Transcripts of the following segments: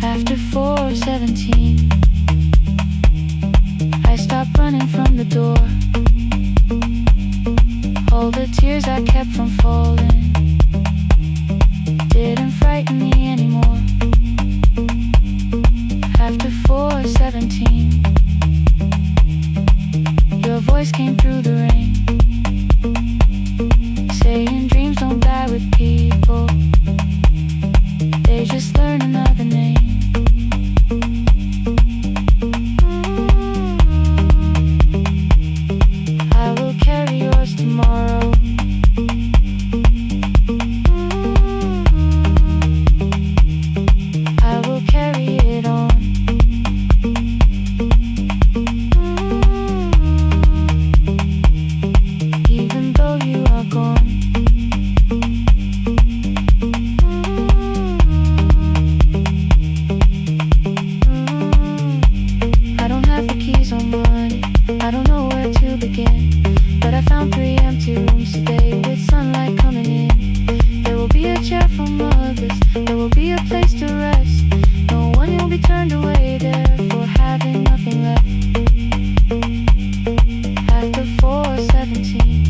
After 4:17, I stopped running from the door. All the tears I kept from falling didn't frighten me anymore. After 4:17, your voice came through the rain, saying dreams don't die with people, they just learn another name. I will carry yours tomorrow. I will carry it on. Even though you are gone, I don't have the keys or money, I don't know where to begin, but I found 3 empty rooms today with sunlight coming in. There will be a chair for mothers, there will be a place to rest. No one will be turned away there for having nothing left. After 4:17,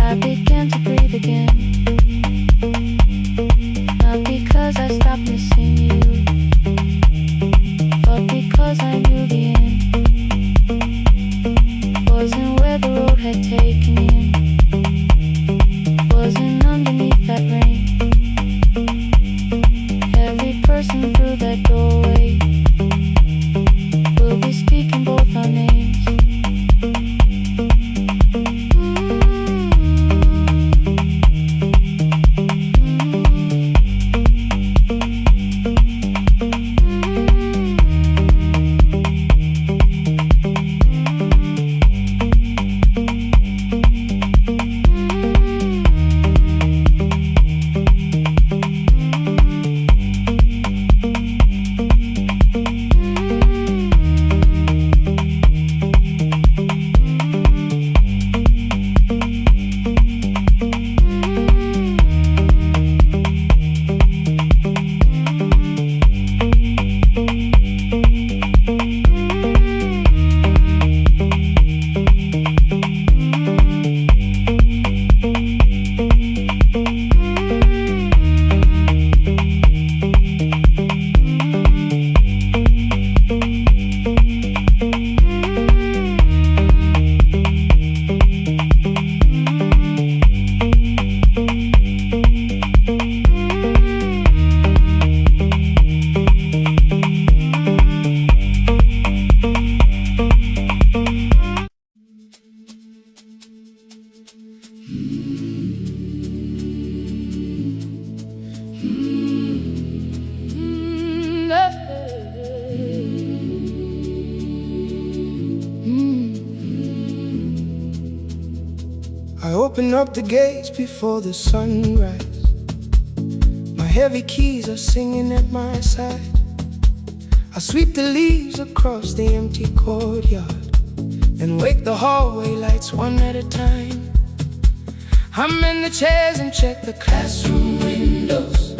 I began to breathe again. Not because I stopped missing you, but because I knew the end wasn't where the road had taken him, wasn't underneath that rain. Every person through that doorway will be speaking both our names. I open up the gates before the sunrise. My heavy keys are singing at my side. I sweep the leaves across the empty courtyard and wake the hallway lights one at a time. I'm in the chairs and check the classroom windows,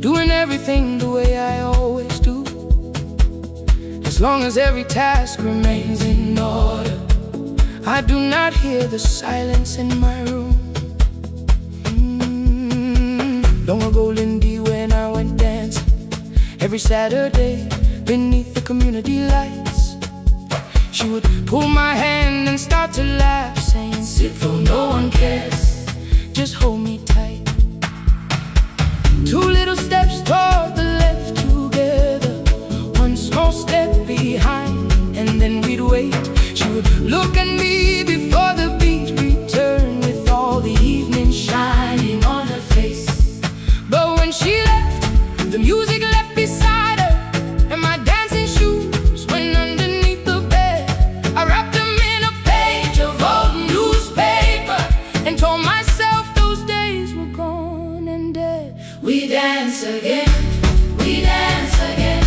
doing everything the way I always do, as long as every task remains in order. I do not hear the silence in my room. Long ago, Lindy, when I went dancing every Saturday beneath the community lights, she would pull my hand and start to laugh, saying, "Sit though no one cares, just hold me tight." 2 little steps toward the left together, 1 small step behind, and then we'd wait. She would look at me before the beat returned, with all the evening shining on her face. But when she left, the music left beside her, and my dancing shoes went underneath the bed. I wrapped them in a page of old newspaper and told myself those days We dance again, we dance again.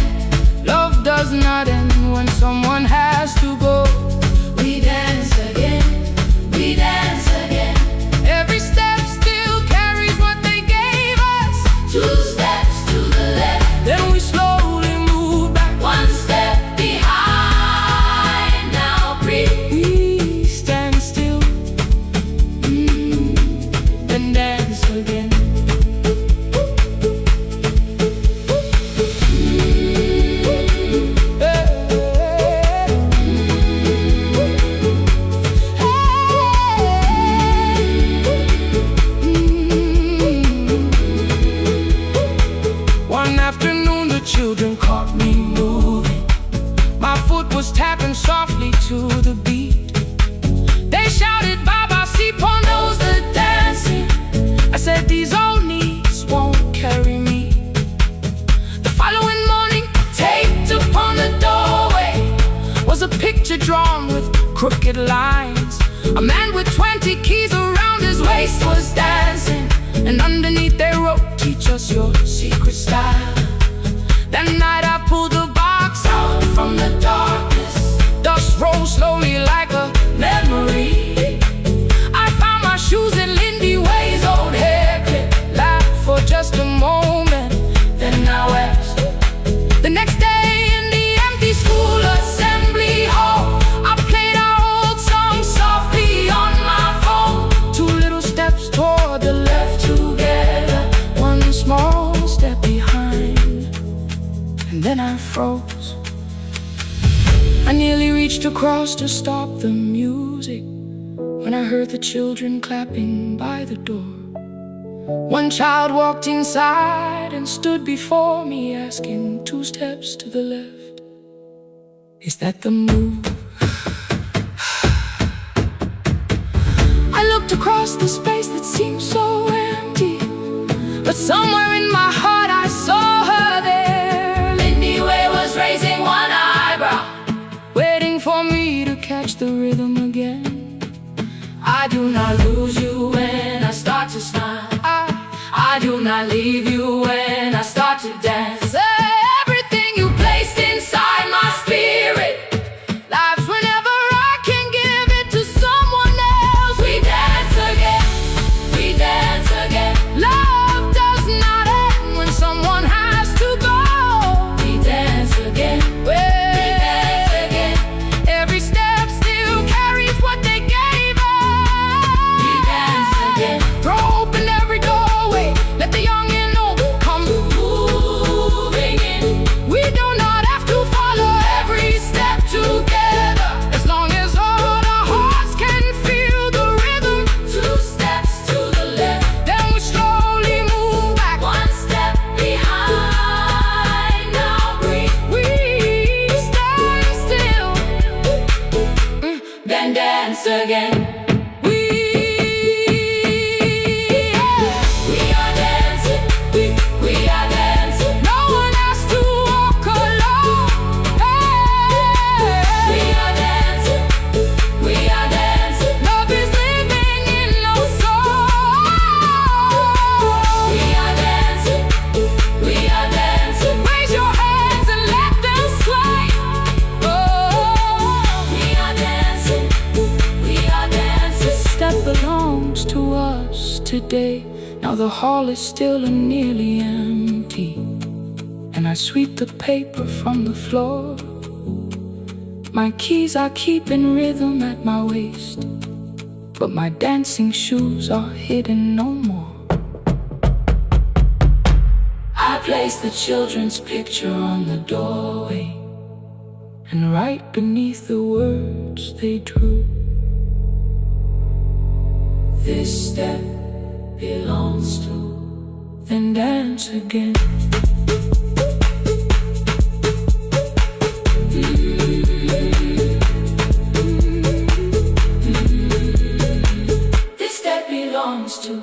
Love does not end when someone has to go. We dance again, we dance again. Every step still carries what they gave us. 2 steps to the left, Then we slowly move back. 1 step behind. Now breathe. We stand still, then dance again. One afternoon the children caught me moving. My foot was tapping softly to the beat. They shouted, Baba, Sipo knows the dancing. I said, these old knees won't carry me. The following morning, taped upon the doorway was a picture drawn with crooked lines. A man with 20 keys around his waist was dancing, and underneath they wrote, teach us your secret style. That night I pulled the box out from the darkness. Dust rose slowly like a memory. I found my shoes in Lindy Way's old hair clip. Laughed for just a moment, then I wept. The next day in the empty school assembly hall, I played our old song softly on my phone. 2 little steps toward the left together, 1 small step behind. And then I froze. I nearly reached across to stop the music when I heard the children clapping by the door. 1 child walked inside and stood before me asking, 2 steps to the left, is that the move? I looked across the space that seemed so empty, but somewhere in my heart I saw her there. Lindy Way was raising 1 eyebrow, Waiting for me to catch the rhythm again. I do not lose you when I start to smile. I do not leave you when I start to dance. Everything you placed inside my spirit Lives whenever I can give it to someone else. We dance again, we dance again. Love does not end when someone has to go. We dance again, we dance again. Every step still carries what they gave us. We dance again. Throw open every doorway, let the young and old come Moving in, We do not have to follow every step together, as long as all our hearts can feel the rhythm. 2 steps to the left, Then we slowly move back. 1 step behind. Now breathe, We stand still, then dance again. we We are dancing, we are dancing. No one has to walk alone. We are dancing, we are dancing. Love is living in no soul. We are dancing, we are dancing. Raise your hands and let them sway. Oh, We are dancing, we are dancing. this step belongs to us today. Now the hall is still and nearly empty, and I sweep the paper from the floor. My keys I keep in rhythm at my waist, but my dancing shoes are hidden no more. I place the children's picture on the doorway, and right beneath the words they drew, this step belongs to, then dance again. This step belongs to.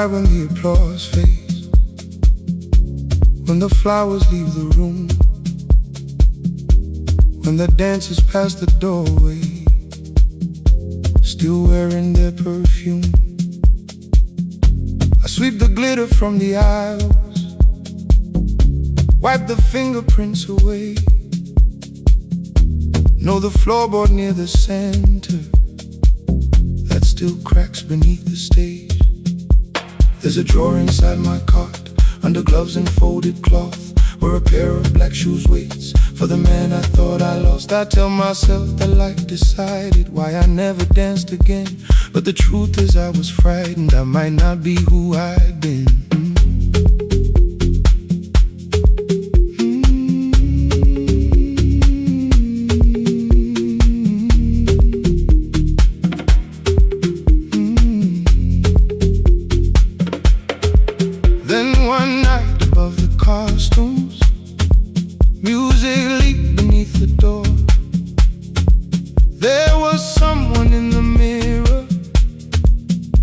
night when the applause fades, when the flowers leave the room, when the dancers pass the doorway, still wearing their perfume. I sweep the glitter from the aisles, wipe the fingerprints away. Know the floorboard near the center that still cracks beneath the stage. There's a drawer inside my cart, under gloves and folded cloth, where a pair of black shoes waits for the man I thought I lost. I tell myself that life decided why I never danced again, but the truth is I was frightened I might not be who I'd been.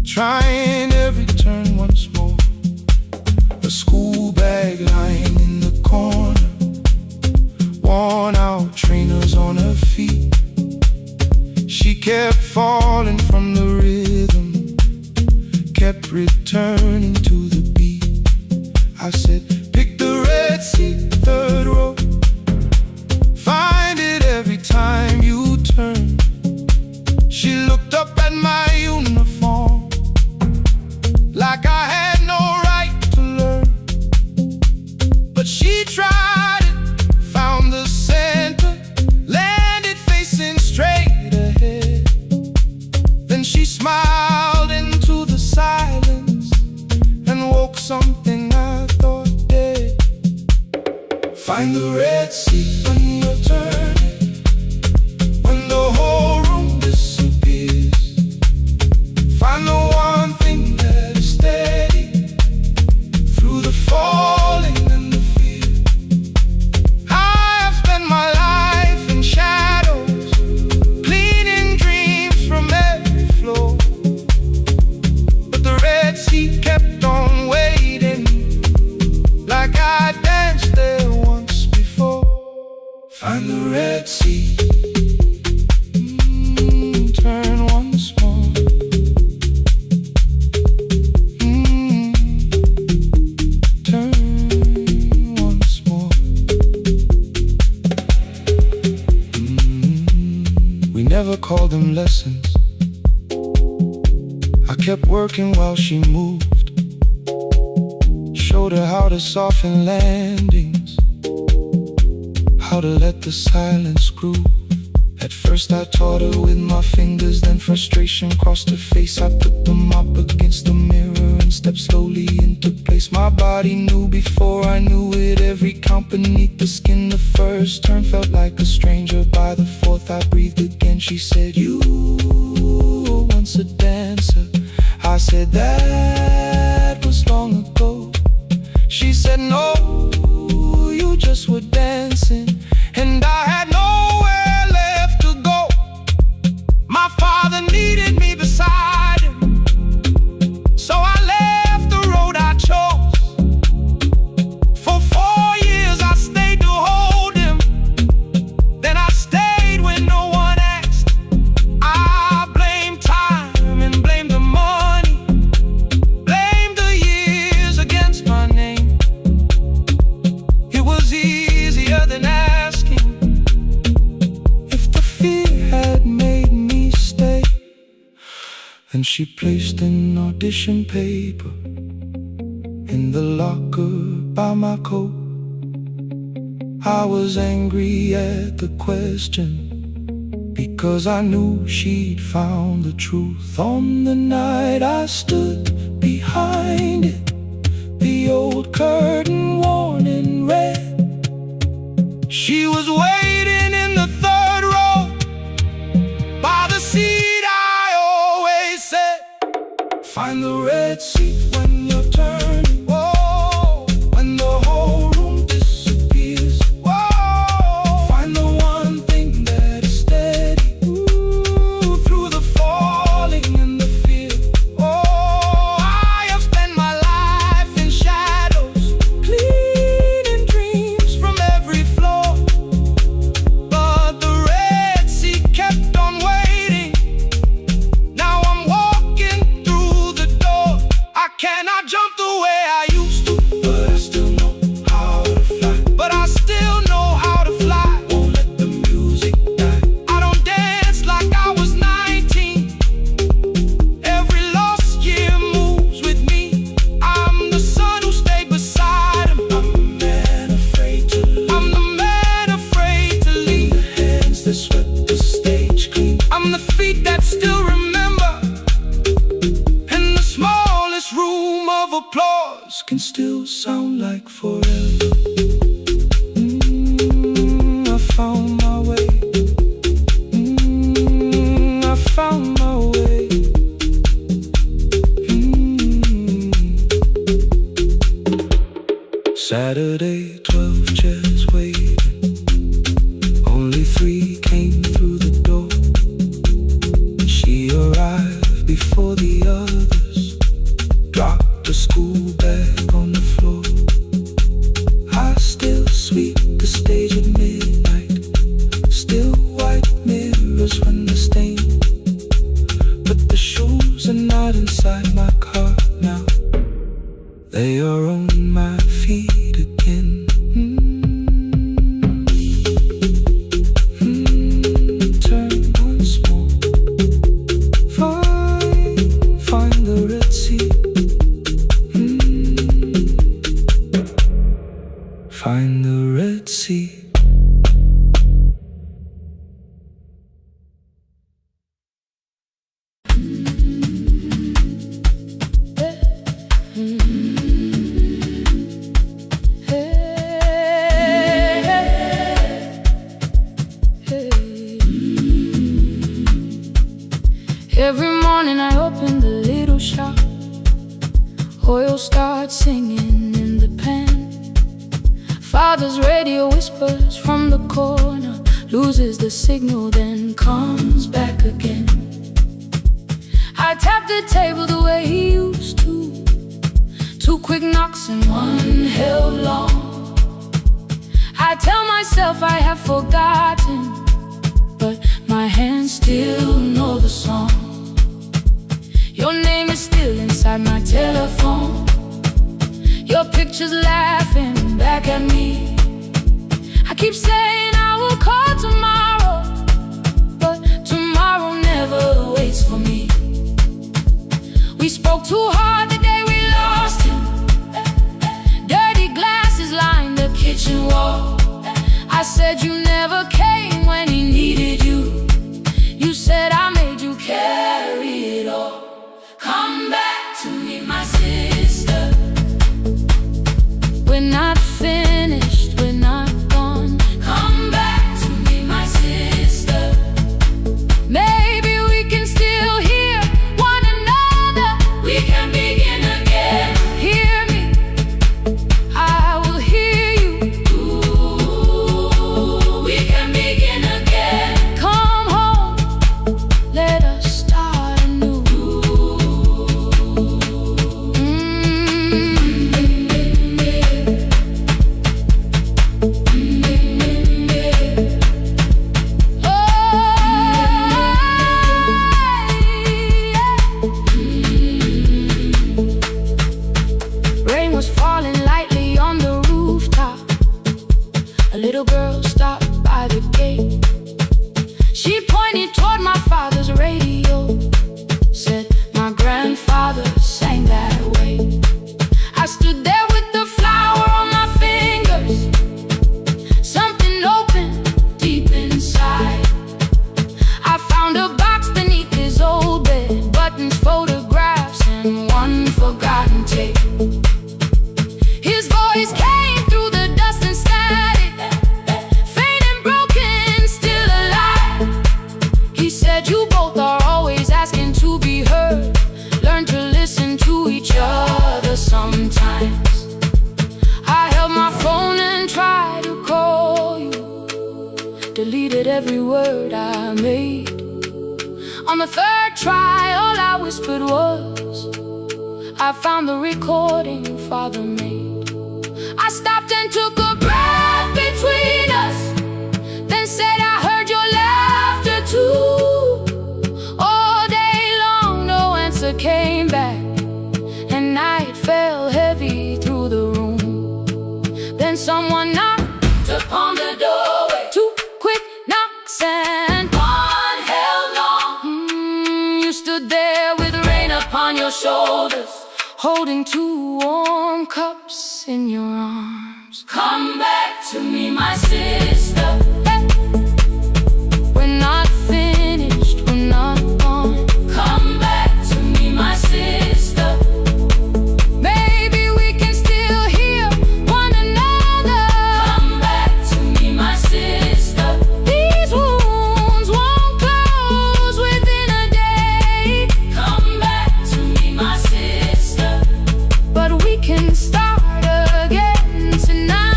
Trying every turn once more. A school bag lying in the corner, worn out trainers on her feet. She kept falling from the rhythm, kept returning to the beat. I said, pick the red seat, third row. Find it every time you turn. She looked up at my uniform like I had no right to learn, but she tried it, found the center, landed facing straight ahead. Then she smiled into the silence and woke something I thought dead. Find the red seat when you're turning, when the whole room disappears. Find the one thing that is steady through the falling and the fear. I have spent my life in shadows, cleaning dreams from every floor, but the red seat kept on waiting, like I danced there once before. Find the red seat, turn once more. Never called them lessons. I kept working while she moved, showed her how to soften landings, how to let the silence groove. At first I taught her with my fingers, then frustration crossed her face. I put them up against the mirror and stepped slowly into place. My body knew before I knew it, every count beneath the skin. The first turn felt like a stranger, by the fourth I breathed again. She said, you were once a dancer. I said, that was long ago. She said, no, you just were dancing, and I had nowhere left to go. My father needed me beside him, so I left the road I chose. For 4 years I stayed to hold him, then I stayed when no one asked. I blamed time and blamed the money, blamed the years against my name. It was easier than asking if the fear had made me stay. And she placed an audition paper in the locker by my coat. I was angry at the question, because I knew she'd found the truth. On the night I stood behind it, the old curtain worn in red. She was waiting in the third row, by the seat I always said, find the red seat when you're turning. Whoa, when the whole room disappears. Whoa, find the one thing that is steady, ooh, through the falling and the fear. Oh, I have spent Father's radio whispers from the corner, loses the signal, then comes back again. I tap the table the way he used to, 2 quick knocks and 1 held long. I tell myself I have forgotten, but my hands still know the song. Your name is still inside my telephone, your picture's laughing back at me. I keep saying I will call tomorrow, but tomorrow never waits for me. We spoke too hard the day we lost him. Dirty glasses lined the kitchen wall. I said you never came when he needed you. You said I made you carry it all. Come back to me, my sister. We're not finished, we're not gone. Come back to me, my sister. Maybe we can still hear one another. We can begin again. Hear me, I will hear you. Ooh, we can begin again. Come home, let us start anew. Rain was falling lightly on the rooftop. A little girl stopped by the gate. She pointed toward my father's radio, said my grandfather sang that way. I stood there with the flower on my fingers. Something opened deep inside. I found a box beneath his old bed, buttons, photographs, and 1 forgotten tape. His voice came through the dust and static, faint and broken, still alive. He said you both are always asking to be heard. Learn to listen to each other sometimes. I held my phone and tried to call you, deleted every word I made. On the 3rd try, all I whispered was, I found the recording Father made. I stopped and took a breath between us, then said I heard your laughter too. All day long no answer came back, and night fell heavy through the room. Then someone knocked upon the doorway, 2 quick knocks and 1 held long. You stood there with rain upon your shoulders, holding 2 warm cups in your arms. Come back to me, my sister. Hey. We're not finished, we're not gone. Come back to me, my sister. Maybe we can still hear one another. Come back to me, my sister. These wounds won't close within a day. Come back to me, my sister. But we can start again tonight.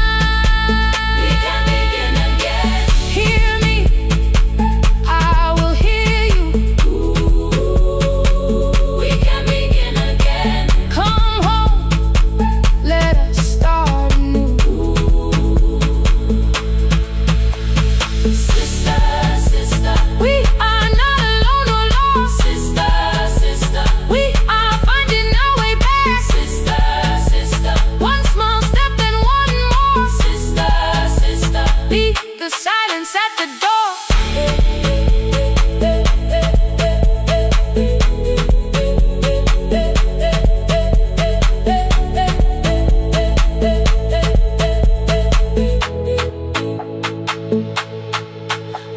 We can begin again. Hear me, I will hear you. Ooh, we can begin again. Come home, let us start anew. Sister, sister, we are not alone or lost. Sister, sister, we are finding our way back. Sister, sister, 1 small step and 1 more. Sister, sister, leave the silence at the door.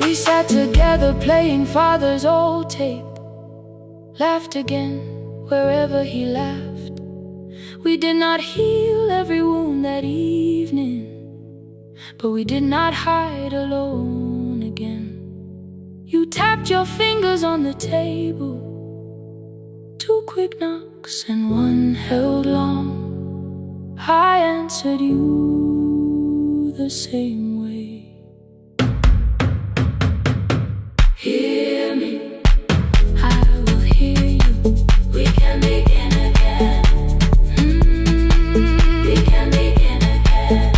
We sat together playing Father's old tape, laughed again wherever he laughed. We did not heal every wound that evening, but we did not hide alone again. You tapped your fingers on the table, 2 quick knocks and 1 held long. I answered you the same way. Hear me, I will hear you. We can begin again. We can begin again.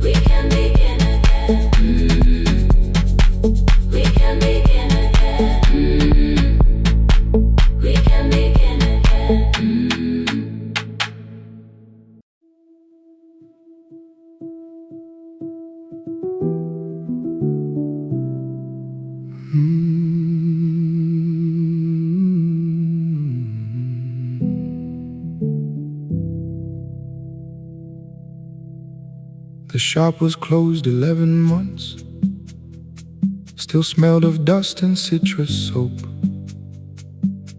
We can begin again. We can begin again. We can begin again. The shop was closed 11 months. Still smelled of dust and citrus soap.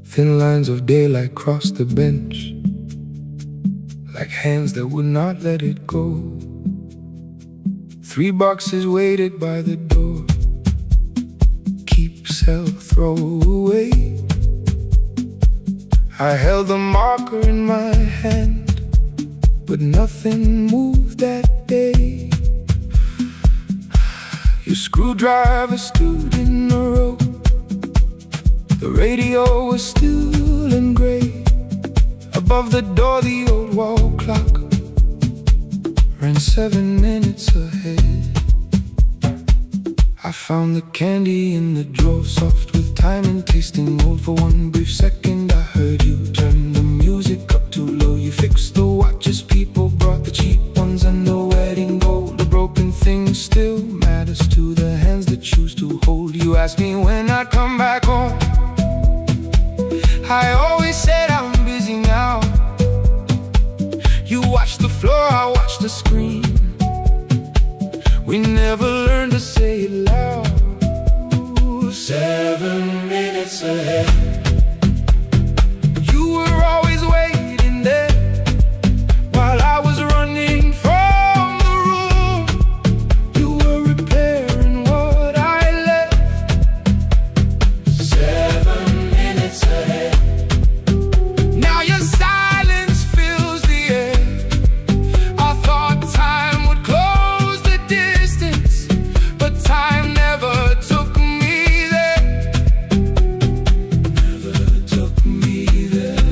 Thin lines of daylight crossed the bench, like hands that would not let it go. 3 boxes waited by the door. Keep, sell, throw away. I held the marker in my hand, but nothing moved that day. Your screwdriver stood in a row. The radio was still and gray. Above the door the old wall clock ran 7 minutes ahead. I found the candy in the drawer, soft with time and tasting old. For one brief second I heard you turn the music up too low. You fixed the watches, people brought the cheap ones and the wedding gold. The broken thing still matters to the hands that choose to hold. You asked me when I'd come back home. I always said I'm busy now. You watched the floor, I watched the screen. We never learned to say it loud. 7 minutes ahead. You were always waiting there while I was running from the room. You were repairing what I left. 7 minutes ahead. Now your silence fills the air. I thought time would close the distance, but time never took me there. Never took me there.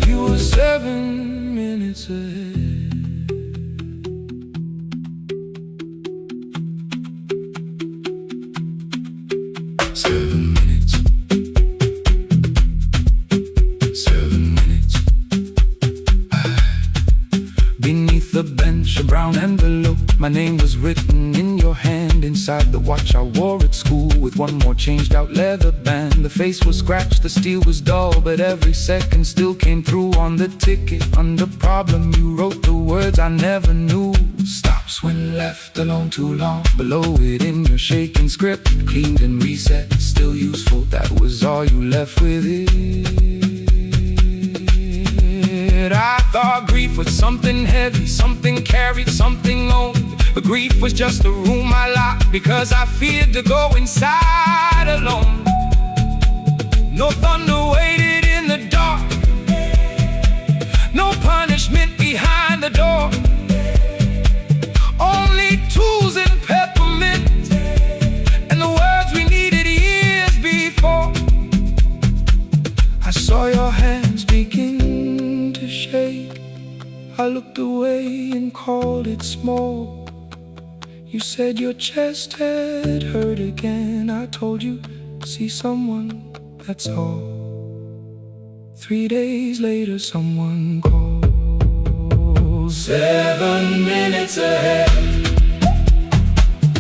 You were 7 minutes ahead. 7 minutes. 7 minutes. Beneath the bench, a brown envelope. My name was written in your hand. Inside the watch I wore at school, with one more changed out leather band. The face was scratched, the steel was dull, but every second still came through. On the ticket, under problem, you wrote the words I never knew. Stops when left alone too long. Below it in your shaking script, cleaned and reset, still useful. That was all you left with it. I thought grief was something heavy, something carried, something owned. But grief was just a room I locked because I feared to go inside alone. No thunder waited in the dark, no punishment behind the door. Only tools and peppermint, and the words we needed years before. I saw your hands begin to shake. I looked away and called it small. You said your chest had hurt again. I told you, see someone, that's all. 3 days later someone called. 7 minutes ahead.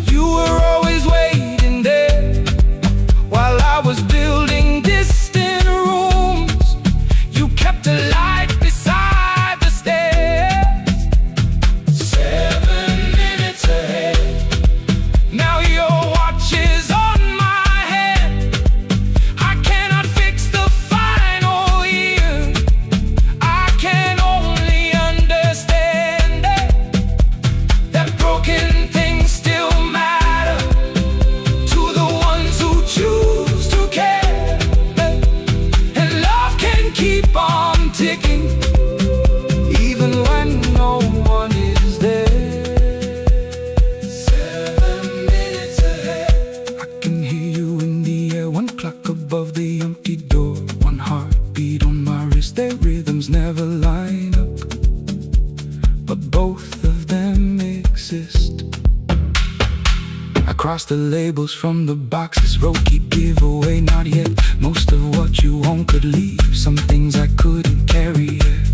You were always waiting there while I was building distant rooms. You kept a light beside the stairs. 7 minutes ahead. Now your watch is on my head. I cannot fix the final year. I can only understand it, that across the labels from the boxes. Wrote keep giveaway, not yet. Most of what you own could leave. Some things I couldn't carry yet.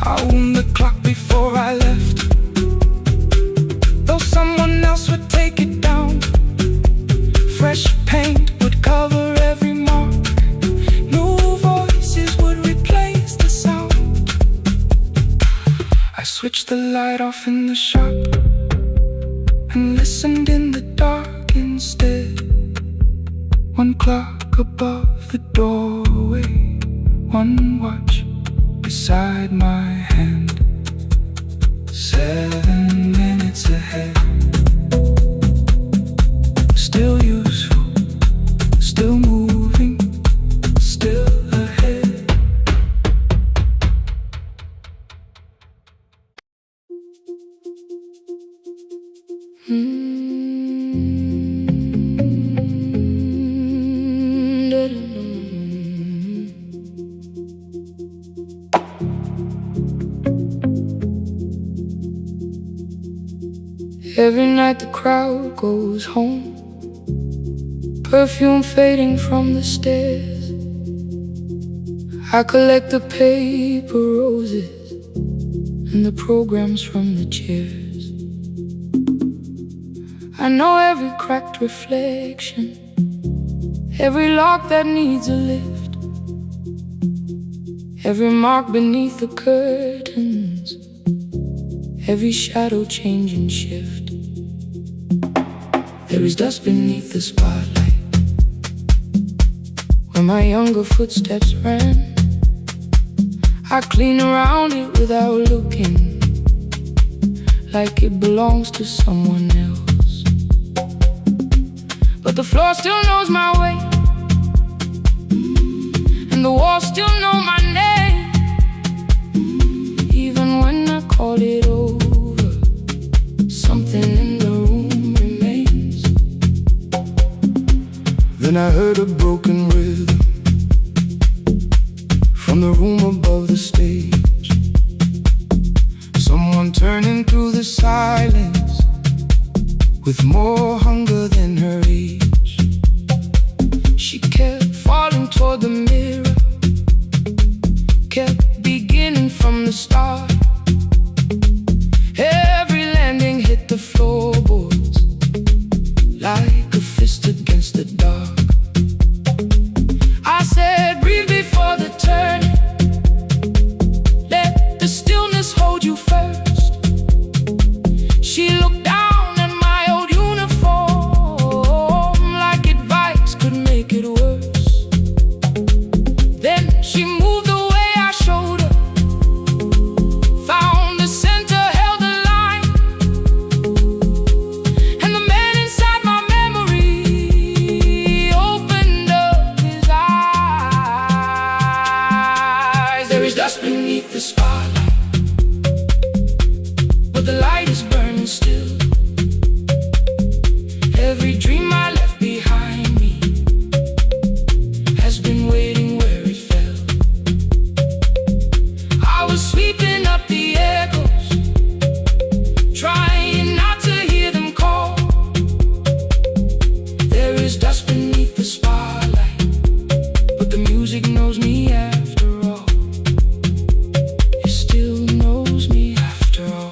I wound the clock before I left, though someone else would take it down. Fresh paint would cover every mark. New voices would replace the sound. I switched the light off in the shop and listened in the dark instead. One clock above the doorway, one watch beside my hand. 7 minutes ahead. Still useful, still moving, still ahead. Every night the crowd goes home, perfume fading from the stairs. I collect the paper roses and the programs from the chairs. I know every cracked reflection, every lock that needs a lift, every mark beneath the curtains, every shadow change and shift. There is dust beneath the spotlight where my younger footsteps ran. I clean around it without looking, like it belongs to someone else. But the floor still knows my way, and the walls still know my name. Even when I call it over, something in the room remains. Then I heard a broken rhythm from the room above the stage. Someone turning through the silence with more hunger than her age. She kept falling toward the mirror, kept beginning from the start. Every landing hit the floorboards like a fist against the dark. I said, breathe before the turning. Let the stillness hold you first. She looked down at my old uniform like advice could make it worse. Then she moved the way I showed her, found the center, held the line, and the man inside my memory opened up his eyes. There is dust beneath the spotlight, but the light is burning still. Every dream I left behind me has been waiting where it fell. I was sweeping up the echoes, trying not to hear them call. There is dust beneath the spotlight, but the music knows me after all. It still knows me after all.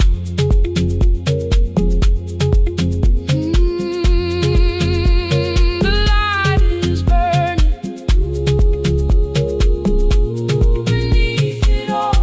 The light is burning beneath it all.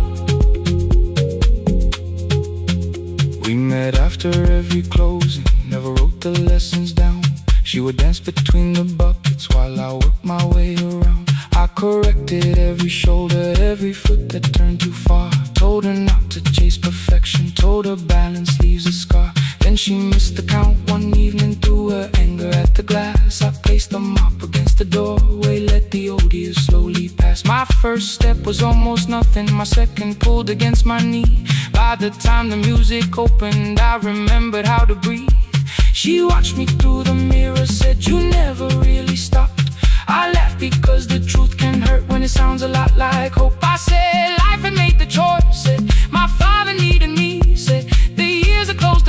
We met after every closing, never wrote the lessons down. She would dance between the buckets while I worked my way around. I corrected every shoulder, every foot that turned too far. Told her not to chase perfection, told her balance leaves a scar. Then she missed the count one evening, threw her anger at the glass. I placed the mop against the doorway, let the old years slowly pass. My first step was almost nothing, my second pulled against my knee. By the time the music opened, I remembered how to breathe. She watched me through the mirror, said, you never really stopped. I laughed because the truth can hurt when it sounds a lot like hope. I said, life had made the choice, said, my father needed me, said, the years are close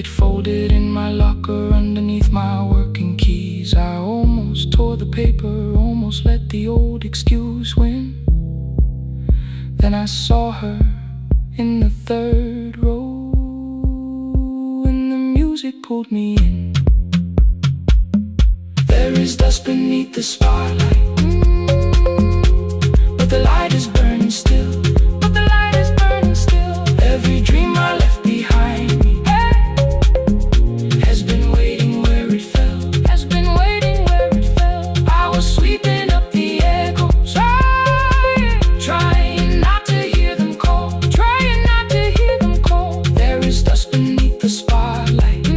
it folded in my locker underneath my working keys. I almost tore the paper, almost let the old excuse win. Then I saw her in the third row, and the music pulled me in. There is dust beneath the spotlight, but the light is burning still. But the light is burning still. Every dream I left behind me has been waiting where it fell. Has been waiting where it fell. I was sweeping up the echoes, trying not to hear them call. Trying not to hear them call. There is dust beneath the spotlight,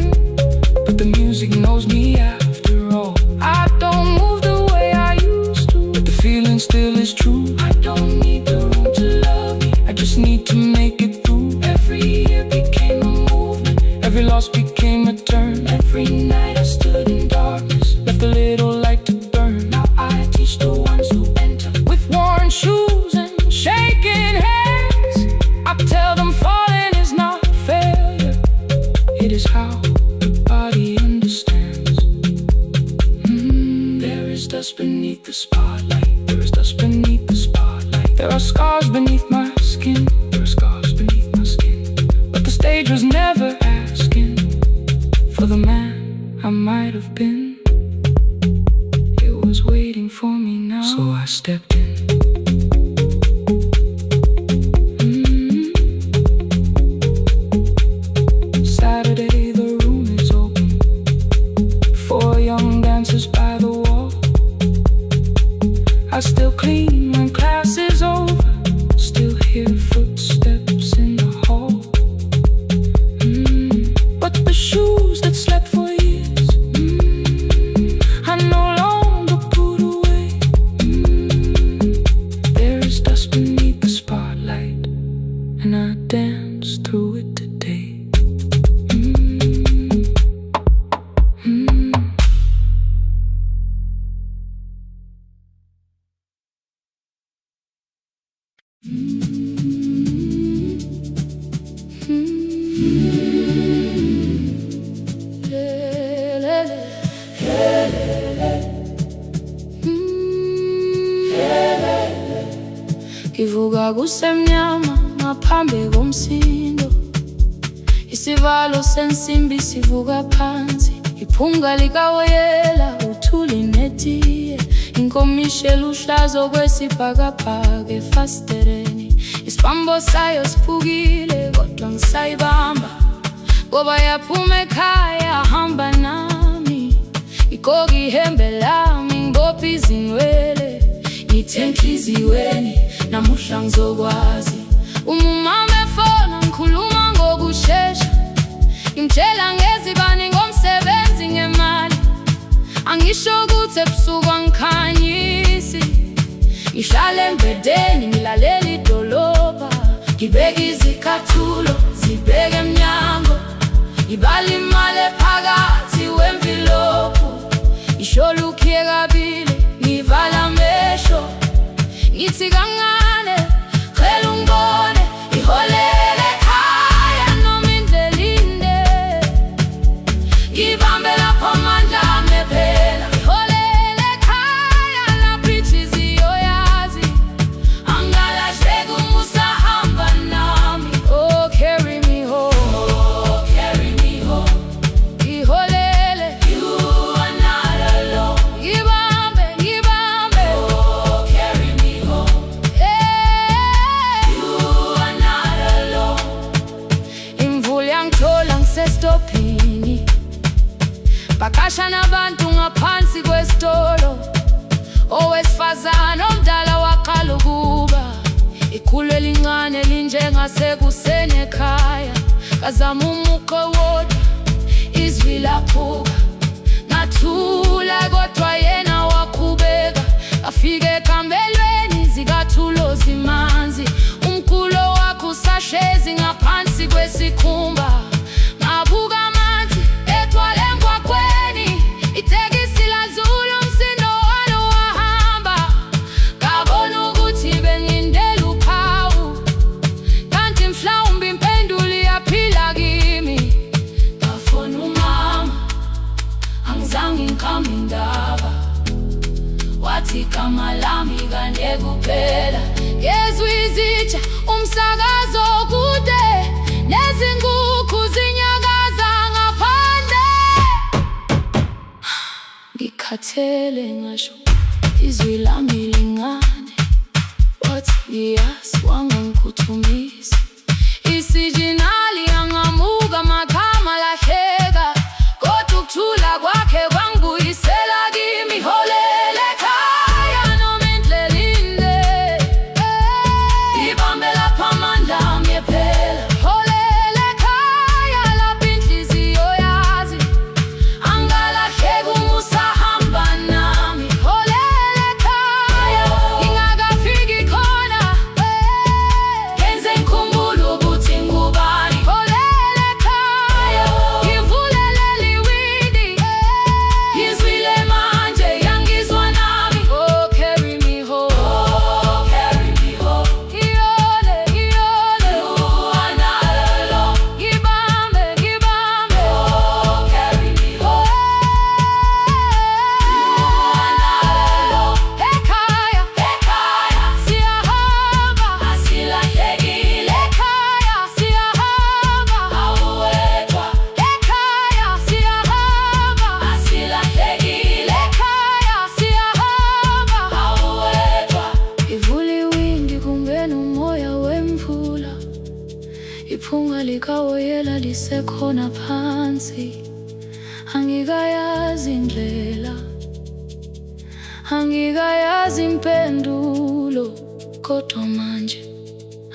but the music knows me after all. I don't move the way I used to, but the feeling still is true. I don't need the room to love me, I just need to make it through. Every year became a movement, every loss became a turn. Every night I stood in darkness, left a little light to burn. Now I teach the ones who enter with worn shoes and shaking hands. I tell them falling is not failure, it is how the body understands. There is dust beneath the spotlight. There is dust beneath the spotlight. There are scars beneath my skin. There are scars beneath my skin. But the stage was never asking for the man I might have been. It was waiting for me now, so I stepped in. Saturday, the room is open. 4 young dancers by the wall. I still clean when class is over, still hear footsteps in the hall. But the shoes that slept for years, I no longer put away. There is dust beneath the spotlight, and I dance through it today. Ngivuka kusemnyama ngaphambi komsindo, isivalo sensimbi sivuka phansi, iphunga likawoyela uthuli netiye, inkomishi luhlazo kwesibhakabhaka efasitereni. Isibambo sayo siphukile kodwa ngisayibamba, ngoba yaphuma ekhaya hamba nami. Igqoka ihembe lami ngibopha izinwele, ngithe enhliziyweni namuhla ngizokwazi. Umama efona ngikhuluma ngokushesha, ngimtshela ngezibani ngomsebenzi ngemali. Angisho ukuthi ebusuku angikhanyisi, ngihlala embedeni ngilalela idolobha. Ngibeka izicathulo zibheke emnyango, ngibala imali ephakathi wemvilophu. Isholukhiye kabili ngivala amehlo, ngithi kancane cela ungibone. Iholele ekhaya noma indlela inde, ngibambe lapho amandla ami ephela. Iholele ekhaya lapho inhliziyo yazi, angalahleki uma usahamba nami. Oh carry me home, oh carry me home. Iholele, you are not alone. Ngibambe, ngibambe, oh carry me home. You are not alone. Imvula yangithola ngisestopini, bakasha nabantu ngaphansi kwesitolo. Owesifazana omdala waqala ukuba, ikhulu elincane linjengasekuseni ekhaya. Kazama umuqo wodwa, izwi laphuka, ngathula kodwa yena waqhubeka. Afike ekambelweni zikathulo zimanzi, umkhulo wakhe usahlezi ngaphansi kwesikhumba. Ngabuka amanzi etwala emgwaqweni, itekisi ladlula umsindo walo wahamba. Ngabona ukuthi bengindela uphawu, kanti mhlawumbe impendulo iyaphila kimi. ngathi gama lami kanye kuphela. Ngezwizitsha umsakazo kude, nezinkukhu zinyakaza ngaphandle. Ngikhathele ngasho izwi lami lingane, wathi ngiyasi wangangikhuthumisa. Isijinali angamuka magama lahleka, kodwa ukuthula kwakhe kwangibuyisela kimi. Holele ekhaya noma indlela inde, ibambe lapha amandla ami ephela. Holele ekhaya lapha inhliziyo yazi angalahleki uma usahamba nami. Holele ekhaya ngingakafiki khona, ngenze ngikhumbule ukuthi ngubani. Holele ekhaya ngivulele liwindi, ngizwile manje yangizwa nami. Oh, carry me home, oh, carry me home. Iyole, iyole, you are not alone. Ngibambe, ngibambe, oh, carry me home. You are not alone. Ekhaya, ekhaya siyahamba, asilahlekile. Ekhaya siyahamba, awuwedwa. Ekhaya siyahamba, asilahlekile. Ekhaya siyahamba, awuwedwa. Ivula iwindi kungena umoya wemvula, iphunga likawoyela lisekhona phansi. Angikayazi indlela, angikayazi impendulo, kodwa manje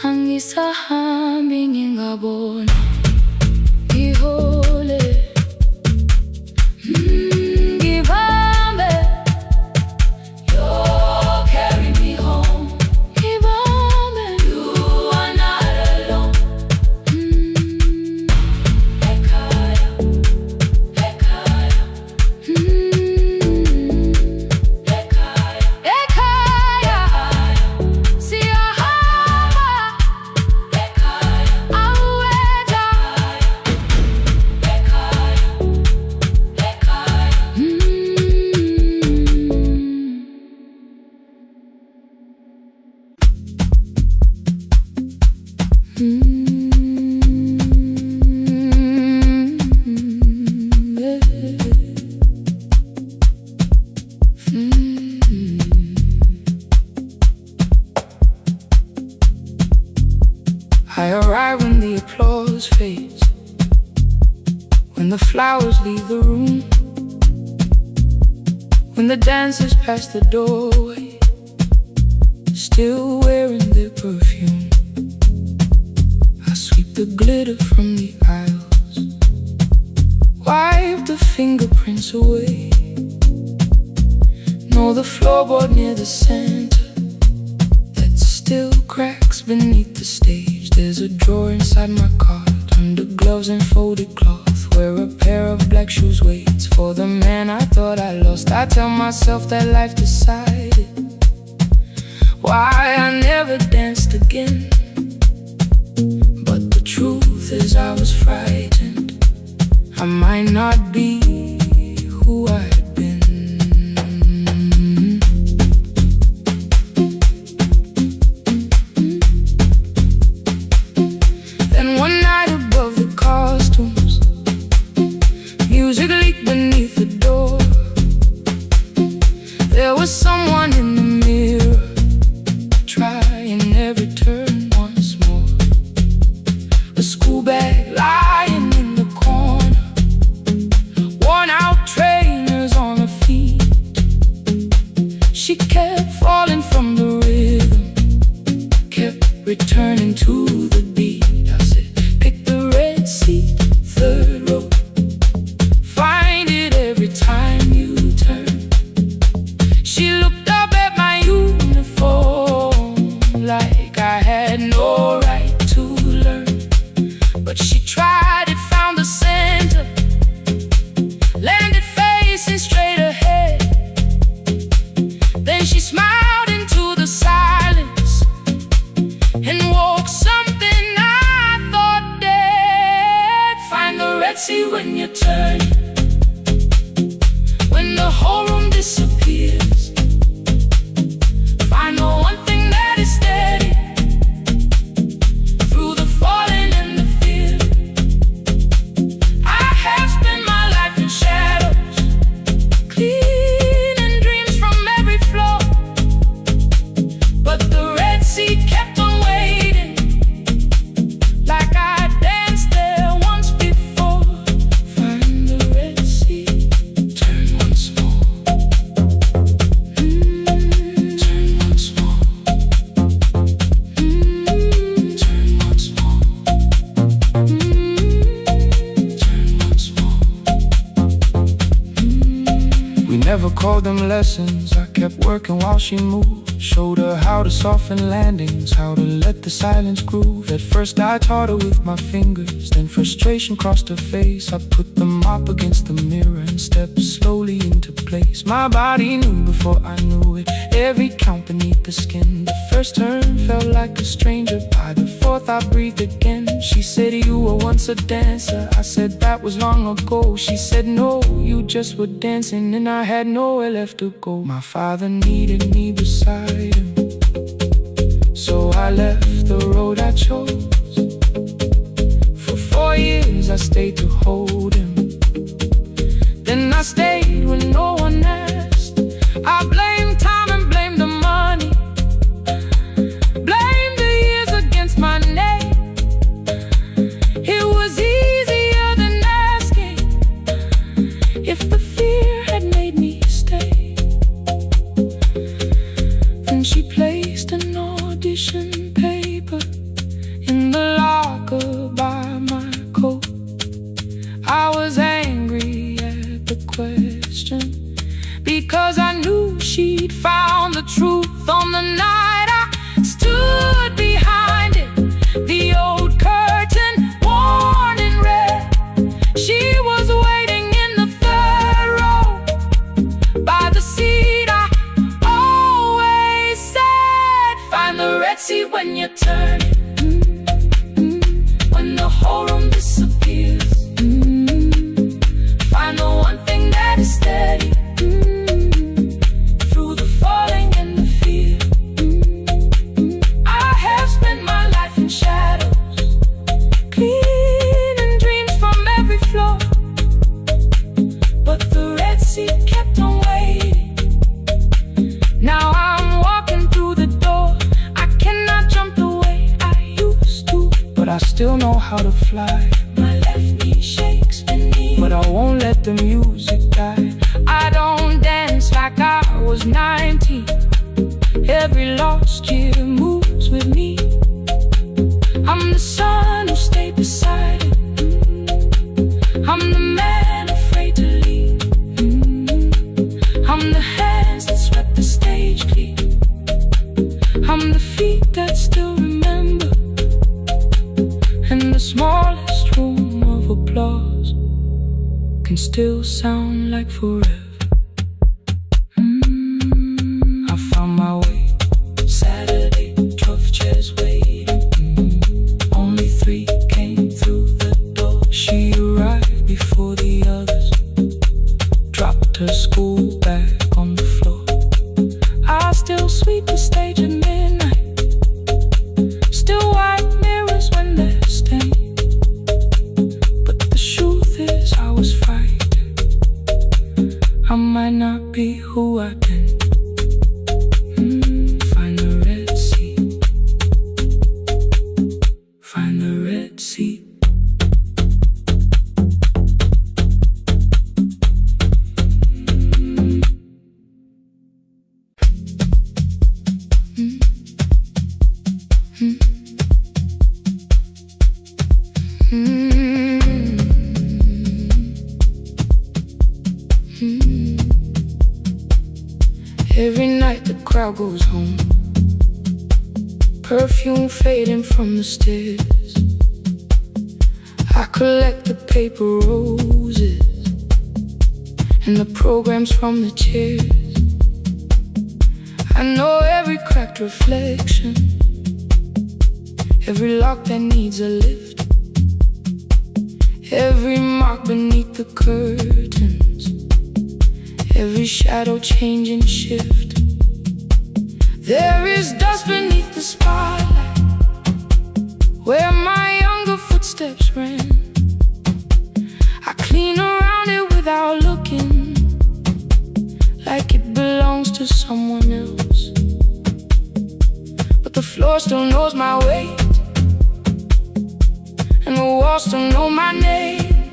angisahambi ngingabona. Ngihole, ngibambe, you carry me home. Ngibambe, you are not alone. Ekhaya, ekhaya, ekhaya, ekhaya siyahamba. Ekhaya, awuwedwa. Ekhaya, ekhaya. I arrive when the applause fades, when the flowers leave the room, when the dancers pass the doorway, still wearing their perfume. I sweep the glitter from the aisles, wipe the fingerprints away. Know the floorboard near the center that still cracks beneath the stage. There's a drawer inside my cart, under gloves and folded cloth, where a pair of black shoes waits for the man I thought I lost. I tell myself that life decided why I never danced again, but the truth is I was frightened. I might not be who I had been. Then one night above the costumes, music leaked beneath the door. There was someone in the mirror, trying every turn once more. A school bag lying in the corner, worn out trainers on her feet. She kept falling from the rhythm, kept returning to the beat. I said, pick the red seat, third row, find it every time you turn. She looked up at my uniform like I had no right to learn, but she tried it, found the center, landed facing straight ahead. Then she smiled into the silence and woke something I thought dead. Find the red sea when you turn, when the whole room disappears. Find the one thing that is steady through the falling and the fear. I have spent my life in shadows, cleaning dreams from every flaw, but the Red Sea kept on waiting, like I danced there once before. Find the Red Sea, turn once more. Turn once more. Turn once more. Turn once more. We never called them lessons. I kept working while she moved. Showed her how to soften landings, how to let the silence groove. At first I taught her with my fingers, then frustration crossed her face. I put them up against the mirror and stepped slowly into place. My body knew before I knew it, every count beneath the skin. The first turn felt like a stranger, by the fourth I breathed again. She said, you were once a dancer. I said, that was long ago. She said, no, you just were dancing, and I had nowhere left to go. My father needed me beside him, so I left the road I chose. For 4 years I stayed to hold him, then I stayed when no one asked. I blamed time and blamed the money, blamed the years against my name. It was easier than asking if the fear had made me stay. Then she placed an audition paper in the locker by my coat. I was angry at the question, because I knew she'd found the truth on the night I stood behind it. The old curtain worn in red, she was waiting in the third row by the seat I always said. Find the Red Sea when you turn it, when the whole room disappears. Find the one thing that is steady through the falling and the fear. I have spent my life in shadows, cleaning dreams from every flaw, but the Red Sea kept on waiting. Now I'm walking through the door. I cannot jump the way I used to, but I still know how to fly. My left knee shakes beneath, but I won't let the music die. I don't dance like I was 19. Every lost year moves with me. I'm the son who stayed beside it. I'm the man afraid to leave. I'm the hands that swept the stage clean. I'm the feet that still remember, and the smallest room of applause can still sound like forever. I found my way. Saturday, 12 chairs waiting. Only 3 came through the door. She arrived before the others, dropped her school bag on the floor. I still sweep the stage at midnight, still wipe mirrors when they're stained. But the truth is I was frightened. I might not be who I've been. Find the Red Sea. Find the Red Sea. Every night the crowd goes home, perfume fading from the stairs. I collect the paper roses and the programs from the chairs. I know every cracked reflection, every lock that needs a lift, every mark beneath the curtains, every shadow change and shift. There is dust beneath the spotlight where my younger footsteps ran. I clean around it without looking, like it belongs to someone else. But the floor still knows my weight, and the walls still know my name.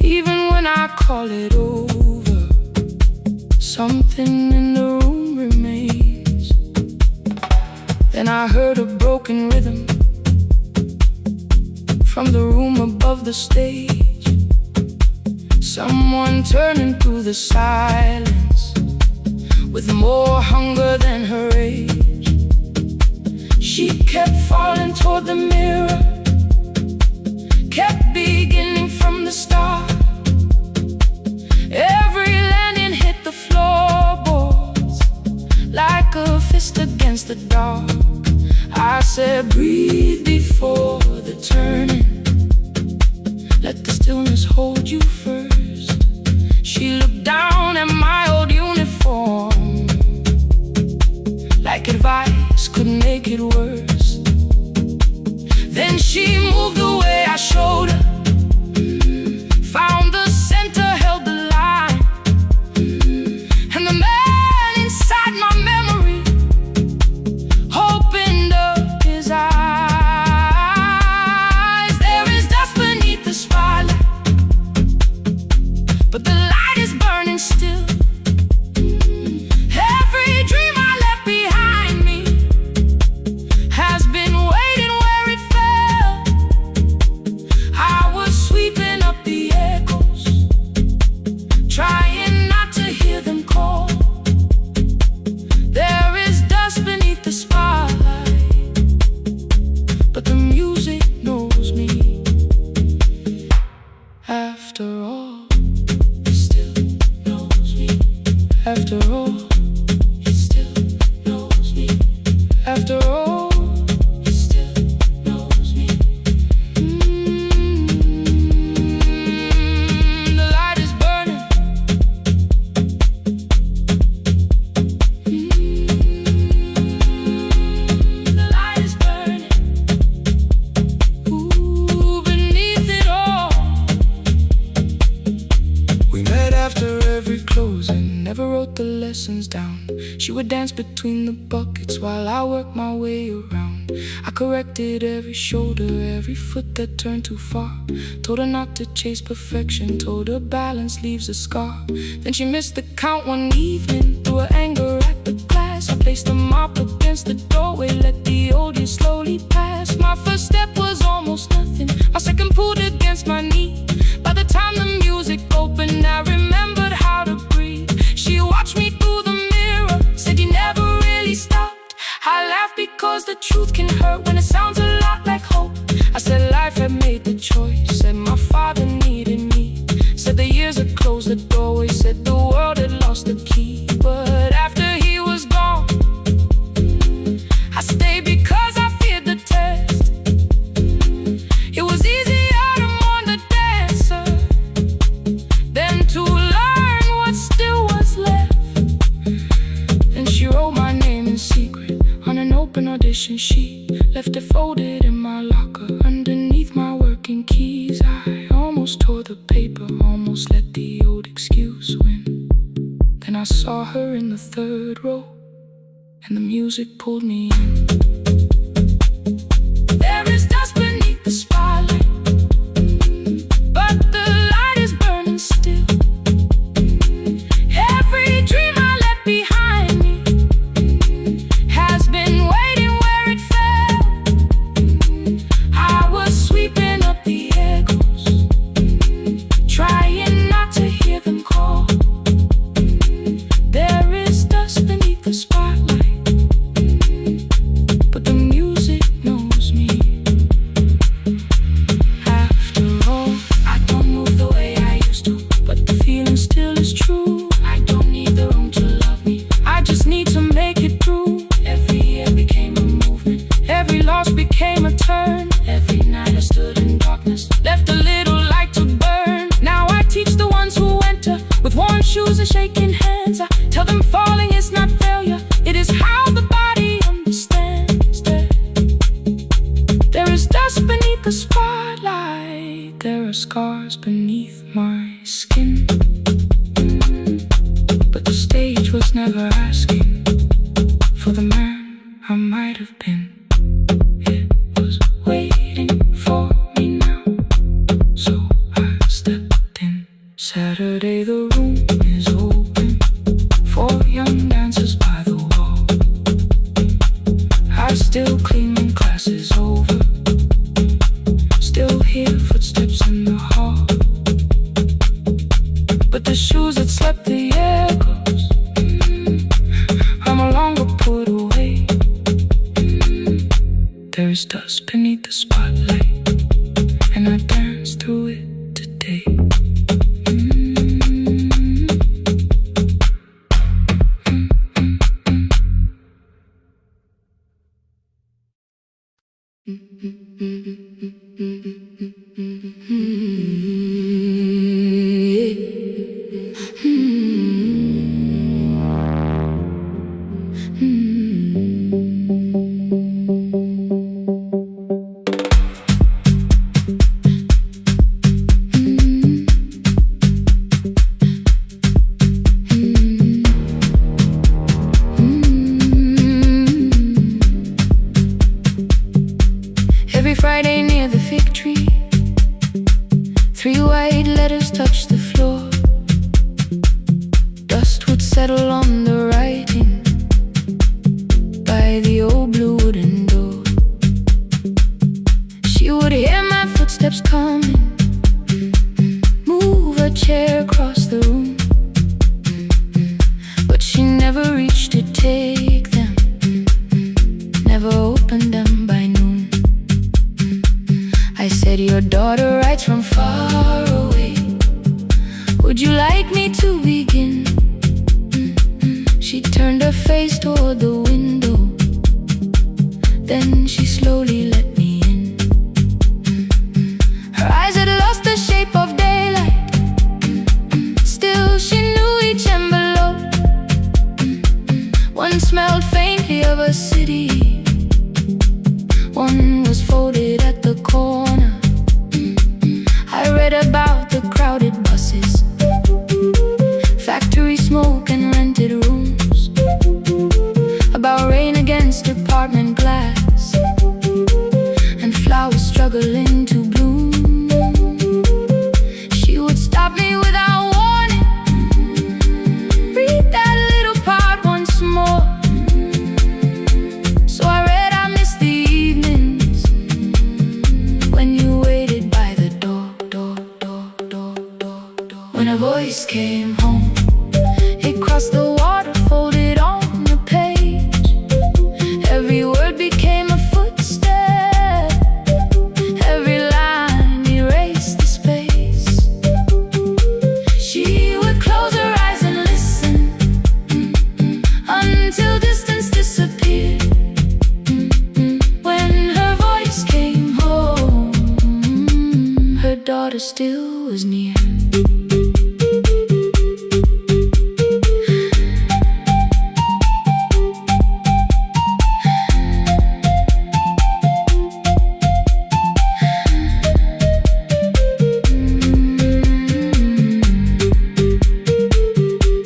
Even when I call it over, something in the room remains. Then I heard a broken rhythm from the room above the stage. Someone turning through the silence with more hunger than her age. She kept falling toward the mirror, kept beginning from the start. Every landing hit the floorboards like a fist against the dark. I said, breathe before the turning, let the stillness hold you first. She looked down at my old uniform, like advice could make it worse. Then she moved the way I showed her, found the center, held the line, and the man inside my memory opened up his eyes. There is dust beneath the spotlight, but the light is burning still. Every dream I left behind me has been waiting where it fell. I was sweeping up the echoes, trying not to hear them call. There is dust beneath the spotlight, but the music knows me. After all, it still knows me. After all, it still knows me. After all, it still knows me. The light is burning. The light is burning. Ooh, beneath it all. We met after every closing, never wrote the lessons down. She would dance between the buckets while I worked my way around. I corrected every shoulder, every foot that turned too far. Told her not to chase perfection, told her balance leaves a scar. Then she missed the count one evening, threw her anger at the glass. I placed the mop against the doorway, let the old years slowly pass. My first step was almost nothing, my second pulled against my knee. By the time the music opened, I remembered how to breathe. She watched me through the mirror, said you never really stopped. I laughed because the truth can hurt when it sounds a lot like hope. I said life had made the choice, said my father needed me, said the years had closed the doorway, said the world had lost the key. But after he was gone, I stayed because I feared the test. It was easier to mourn the dancer than to learn what still was left. Then she wrote my name in secret on an open audition sheet, left it folded in my locker underneath my working keys. I almost tore the paper, almost let the old excuse win. Then I saw her in the third row, and the music pulled me in. There is dust beneath the spotlight, but the light is burning still. Every dream I left behind me has been waiting where it fell. I was sweeping up the echoes, trying not to hear them call. There is dust beneath the spotlight, but the music knows me. After all, I don't move the way I used to, but the feeling still is true. I don't need the room to love me, I just need to make it through. Every year became a movement, every loss became a turn. Every night I stood in darkness, left a little light to burn. Now I teach the ones who enter with worn shoes and shaking hands. I tell them falling is not failure, it skin. But the stage was never asking for the man I might have been. It was waiting for me now, so I stepped in. Saturday the room is open for young dancers by the wall. I still clean when class is over, still hear footsteps in the hall. But the shoes that slept the echoes, are no longer put away. There is dust beneath the spotlight, and I dance through it today. Every Friday near the fig tree, 3 white letters touch the floor. Dust would settle on the writing by the old blue wooden door. She would hear my footsteps coming, move a chair across the room, but she never reached to take them, never opened them by noon. I said, your daughter writes from far away, would you like me to begin? She turned her face toward the window, then she slowly let me in. Her eyes had lost the shape of daylight, still she knew each envelope. One smelled faintly of a city, one was folded at the corner. I read about the crowded buses, factory smoke and rented rooms, about rain against apartment glass, and flowers struggling to bloom. She would stop me without warning, read that little part once more. So I read, I missed the evenings when you waited by the door. When a voice came home, it crossed the water, folded on the page. Every word became a footstep, every line erased the space. She would close her eyes and listen, until distance disappeared. When her voice came home, her daughter still was near.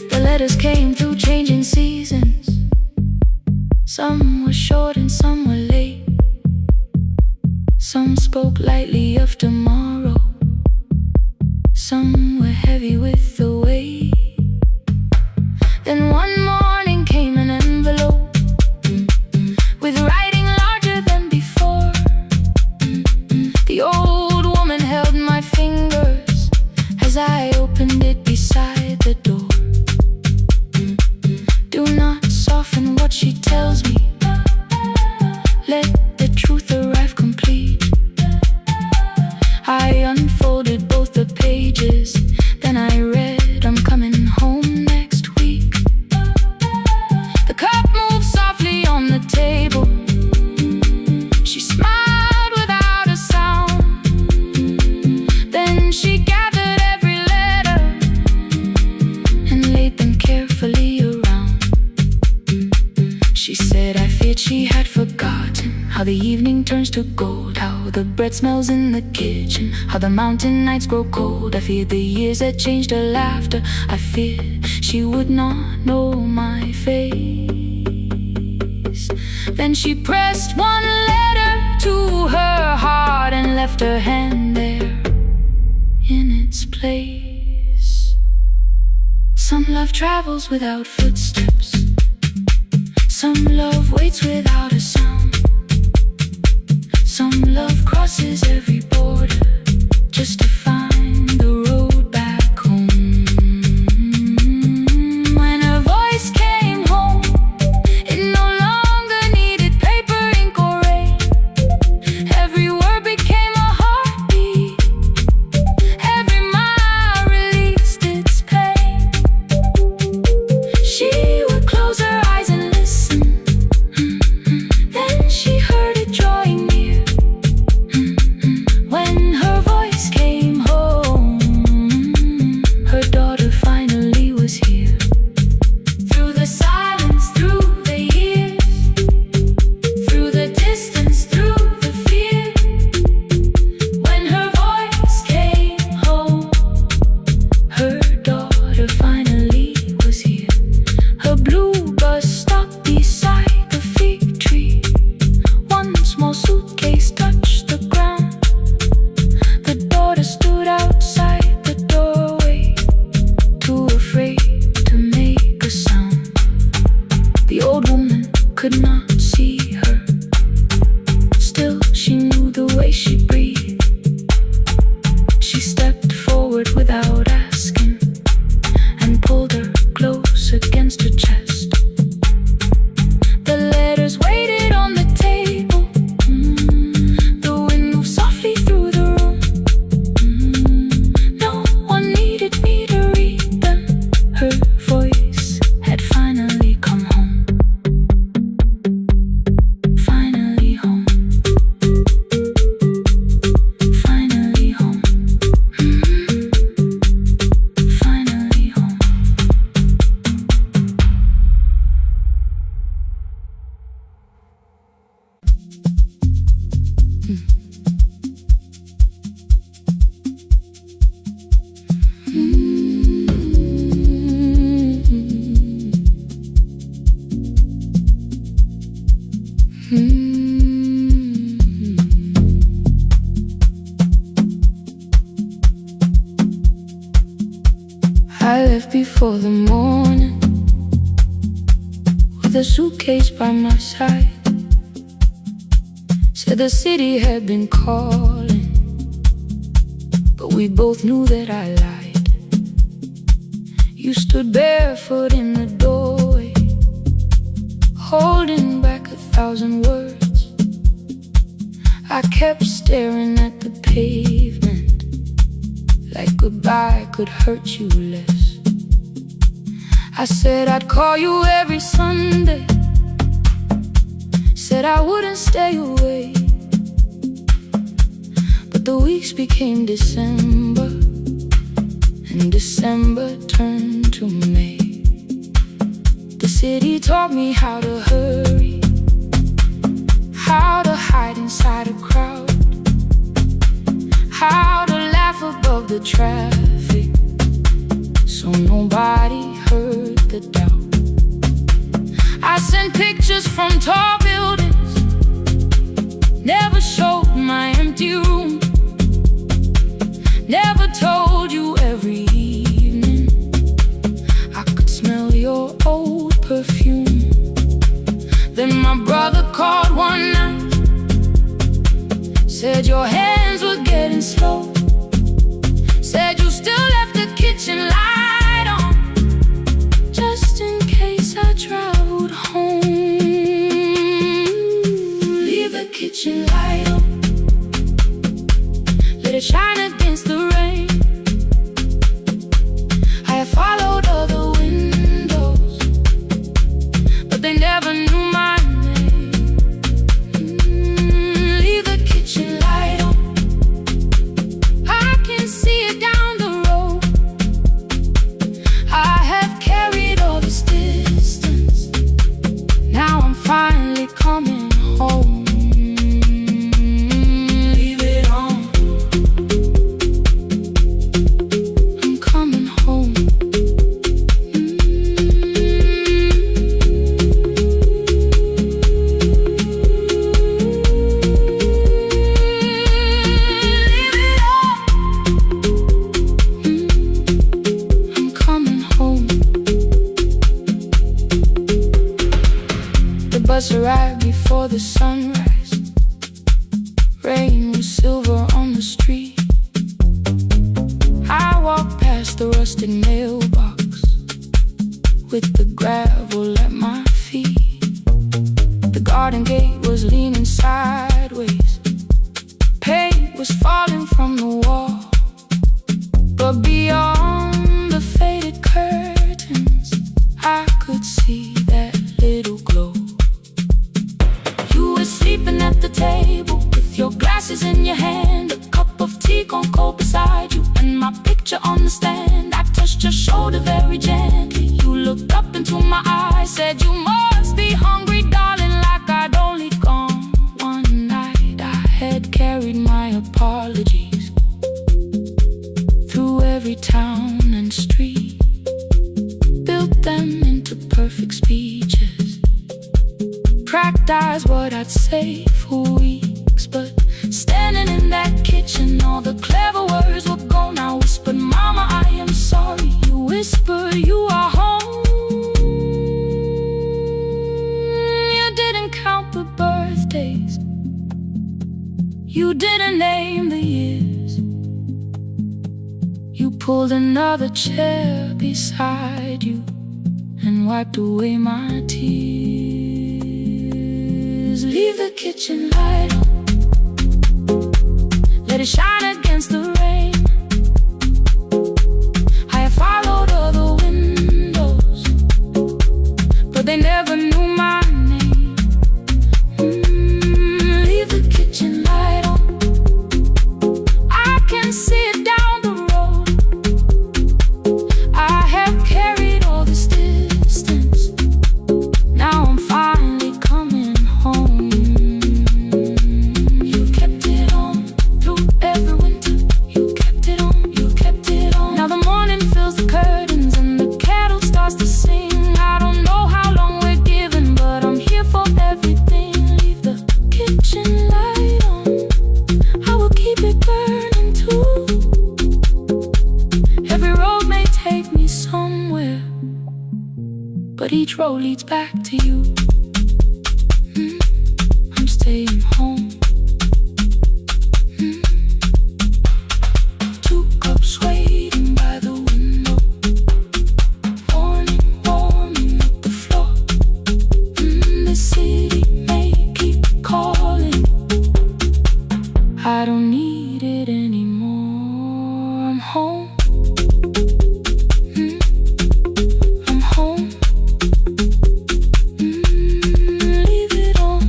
The letters came through changing seasons, some were short and some were late. Some spoke lightly of tomorrow, some were heavy with the weight. Then one morning came an envelope with writing larger than before. The old woman held my fingers as I opened it beside the door. Do not soften what she tells me, let the truth arrive complete. I unfolded both the pages, then I read, I'm coming home next week. The cup moved softly on the table, she smiled without a sound. Then she gathered every letter how the evening turns to gold, how the bread smells in the kitchen, how the mountain nights grow cold. I feared the years that changed her laughter. I feared she would not know my face. Then she pressed one letter to her heart and left her hand there in its place. Some love travels without footsteps, some love waits without a sound, some love crosses every border just to find the road back home. When her voice came home, it no longer needed paper, ink or rain. Every word became a heartbeat, every mile released its pain. She would close her eyes and listen, then she heard it drawing near. When her voice came home, her daughter finally was here. Through the silence, through the years, through the distance, through the fear. When her voice came home, her daughter finally was here. Her blue bus stopped beside the fig tree. One small suitcase touched the ground. The daughter stood outside the doorway, too afraid to make a sound. The old woman could not see her, still she knew the way she breathed. She stepped forward without asking and pulled her close against her chest. The letters waited on the table. The wind moved softly through the room. No one needed me to read them. Her voice had finally come home. Finally home. Finally home. Finally home. I left before the morning with a suitcase by my side. Said the city had been calling, but we both knew that I lied. You stood barefoot in the doorway, holding back 1,000 words. I kept staring at the pavement, like goodbye could hurt you less. I said I'd call you every Sunday, said I wouldn't stay away. But the weeks became December, and December turned to May. The city taught me how to hurry, how to hide inside a crowd, how to laugh above the traffic, so nobody heard the doubt. I sent pictures from tall buildings, never showed my empty room, never told you every evening I could smell your old perfume. Then my brother called one night, said your hands were getting slow, said you still left the kitchen light on, just in case I traveled home. Leave the kitchen light on, let it shine against the rain. I have followed other windows, but they never knew my name. Leave the kitchen light on, bus arrived before the sunrise. Rain was silver on the street. I walked past the rusted mailbox with the gravel at my feet. The garden gate was leaning sideways. Paint was falling from the wall. But beyond the faded curtains, I could see that little glow. You were sleeping at the table with your glasses in your hand, a cup of tea gone cold beside you, and my picture on the stand. I touched your shoulder very gently. You looked up into my eyes, said you must be hungry, darling, like I'd only gone one night. I had carried my apologies through every town and street, built them into perfect speeches, practiced what I'd say for weeks. But standing in that kitchen, all the clever words were gone. I whispered, Mama, I am sorry. You whispered, you are home. You didn't count the birthdays, you didn't name the years. You pulled another chair beside you and wiped away my tears. Leave the kitchen light on, let it shine against the rain. I have followed other windows, but they never knew my name. Leave the kitchen light on, I can see it down the road. I have carried all this distance, now I'm finally coming home. You kept it on through every winter, you kept it on, you kept it on. Now the morning fills the curtains and the kettle starts to sing. I don't know how long we're given, but I'm here for everything. Leave the kitchen light on, I will keep it burning too. Every road may take me somewhere, but each road leads back to you. I'm staying home. 2 cups waiting by the window, morning warming up the floor. The city may keep calling, I don't need it anymore. I'm home. I'm home. Leave it on.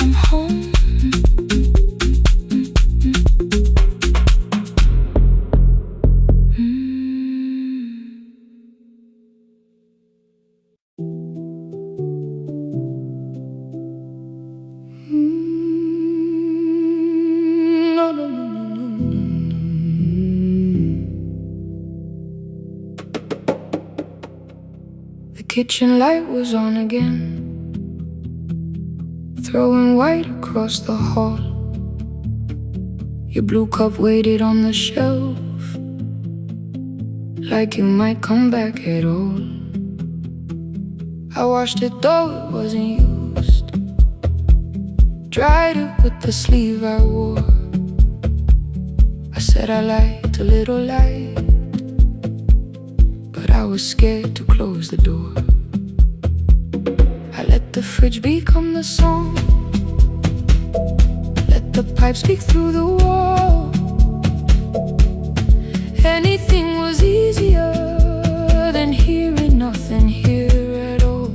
I'm home. No, no, no, no, no, no, no. The kitchen light was on again, throwing white across the hall. Your blue cup waited on the shelf, like you might come back at all. I washed it though it wasn't used, dried it with the sleeve I wore. I said I liked a little light, but I was scared to close the door. I let the fridge become the song, let the pipe speak through the wall. Anything was easier than hearing nothing here at all.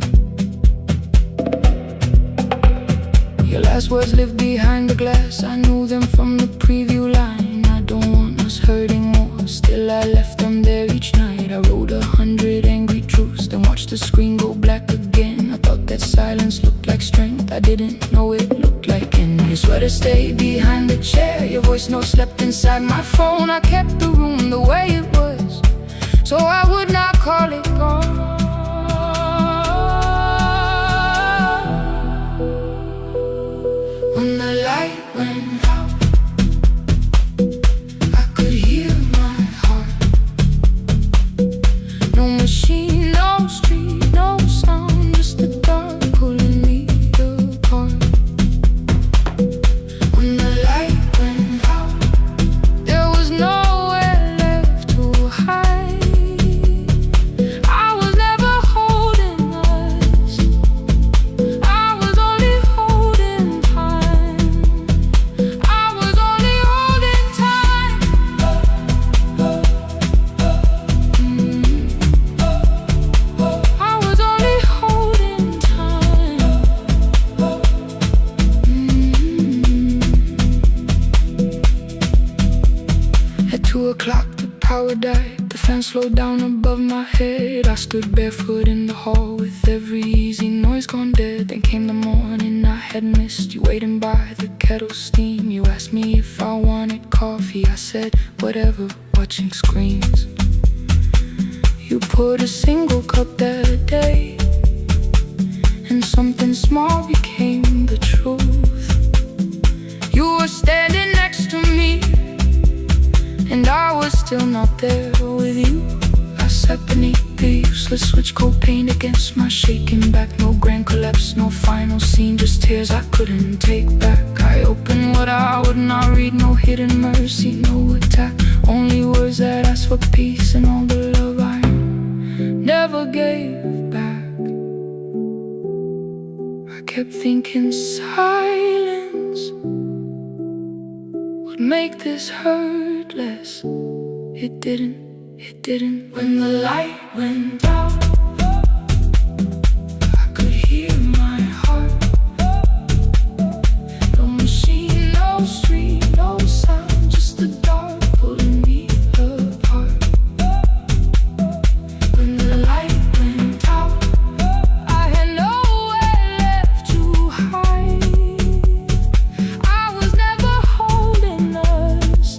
Your last words lived behind the glass, I knew them from the preview line. I don't want us hurting more, still I left them there each night. I wrote 100 angry truths, then watched the screen go black again. I thought that silence looked like strength, I didn't know it looked like end. Your sweater stayed behind the chair, your voice note slept inside my phone. I kept the room the way it was, so I would not call it gone. When the light went out, I could hear my heart. No machine, no street, no 2 o'clock, the power died. The fan slowed down above my head. I stood barefoot in the hall with every easy noise gone dead. Then came the morning I had missed. You waiting by the kettle steam. You asked me if I wanted coffee. I said whatever, watching screens. You poured a single cup that day, and something small became the truth. You were standing next to me, and I was still not there with you. I sat beneath the useless switch, cold paint against my shaking back. No grand collapse, no final scene, just tears I couldn't take back. I opened what I would not read, no hidden mercy, no attack. Only words that asked for peace and all the love I never gave back. I kept thinking silence would make this hurt less. It didn't. When the light went out, I could hear my heart. No machine, no street, no sound, just the dark pulling me apart. When the light went out, I had nowhere left to hide. I was never holding us,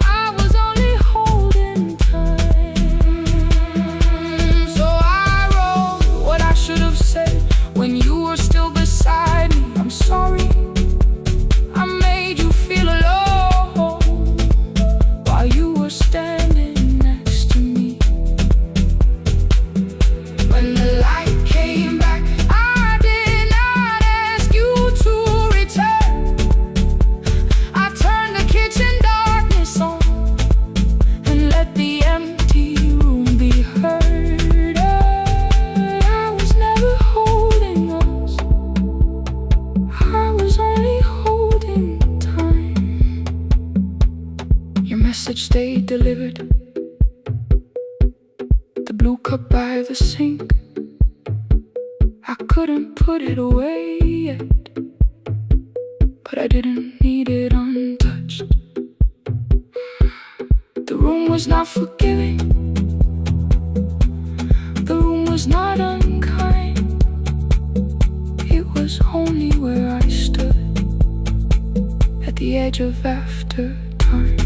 I was only holding time. So I wrote what I should have said when you were still beside me. I'm sorry I made you feel alone while you were standing next to me. When the light came back, I did not ask you to return. I turned the kitchen darkness on and let the empty room be heard. I was never holding us, I was only holding time. Your message stayed delivered, the blue cup by the sink. I couldn't put it away yet, but I didn't need it untouched. The room was not forgiving, the room was not unkind. It was only where I stood at the edge of after time.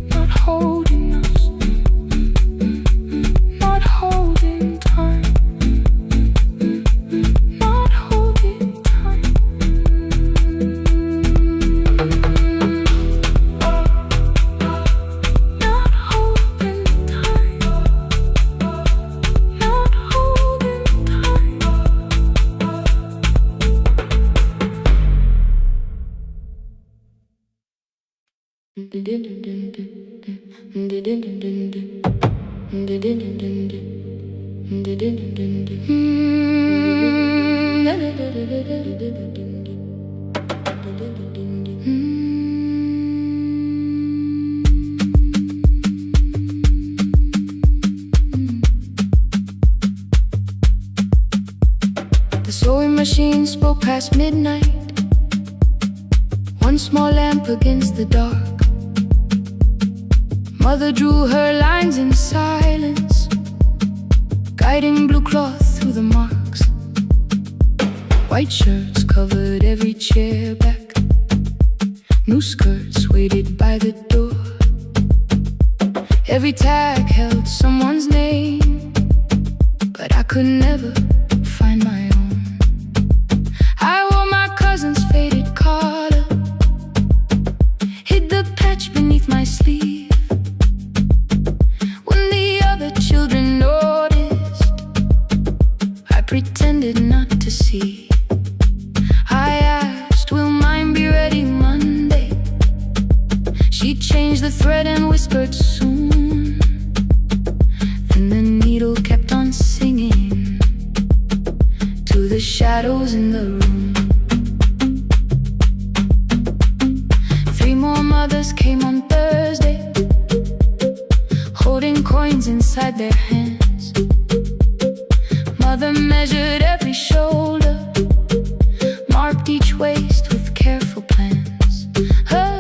Not holding us, not holding time, not holding time. Not holding time, not holding The sewing machine spoke past midnight, one small lamp against the dark. Mother drew her lines in silence, guiding blue cloth through the marks. White shirts covered every chair back, new skirts waited by the door. Every tag held someone's name, but I could never find my own. I wore my cousin's faded collar, hid the patch beneath my sleeve. When the other children noticed, I pretended not to see. I asked, will mine be ready Monday? She changed the thread and whispered soon. And the needle kept on singing to the shadows in the room. 3 more mothers came on Thursday, holding coins inside their hands. Mother measured every shoulder, marked each waist with careful plans. Her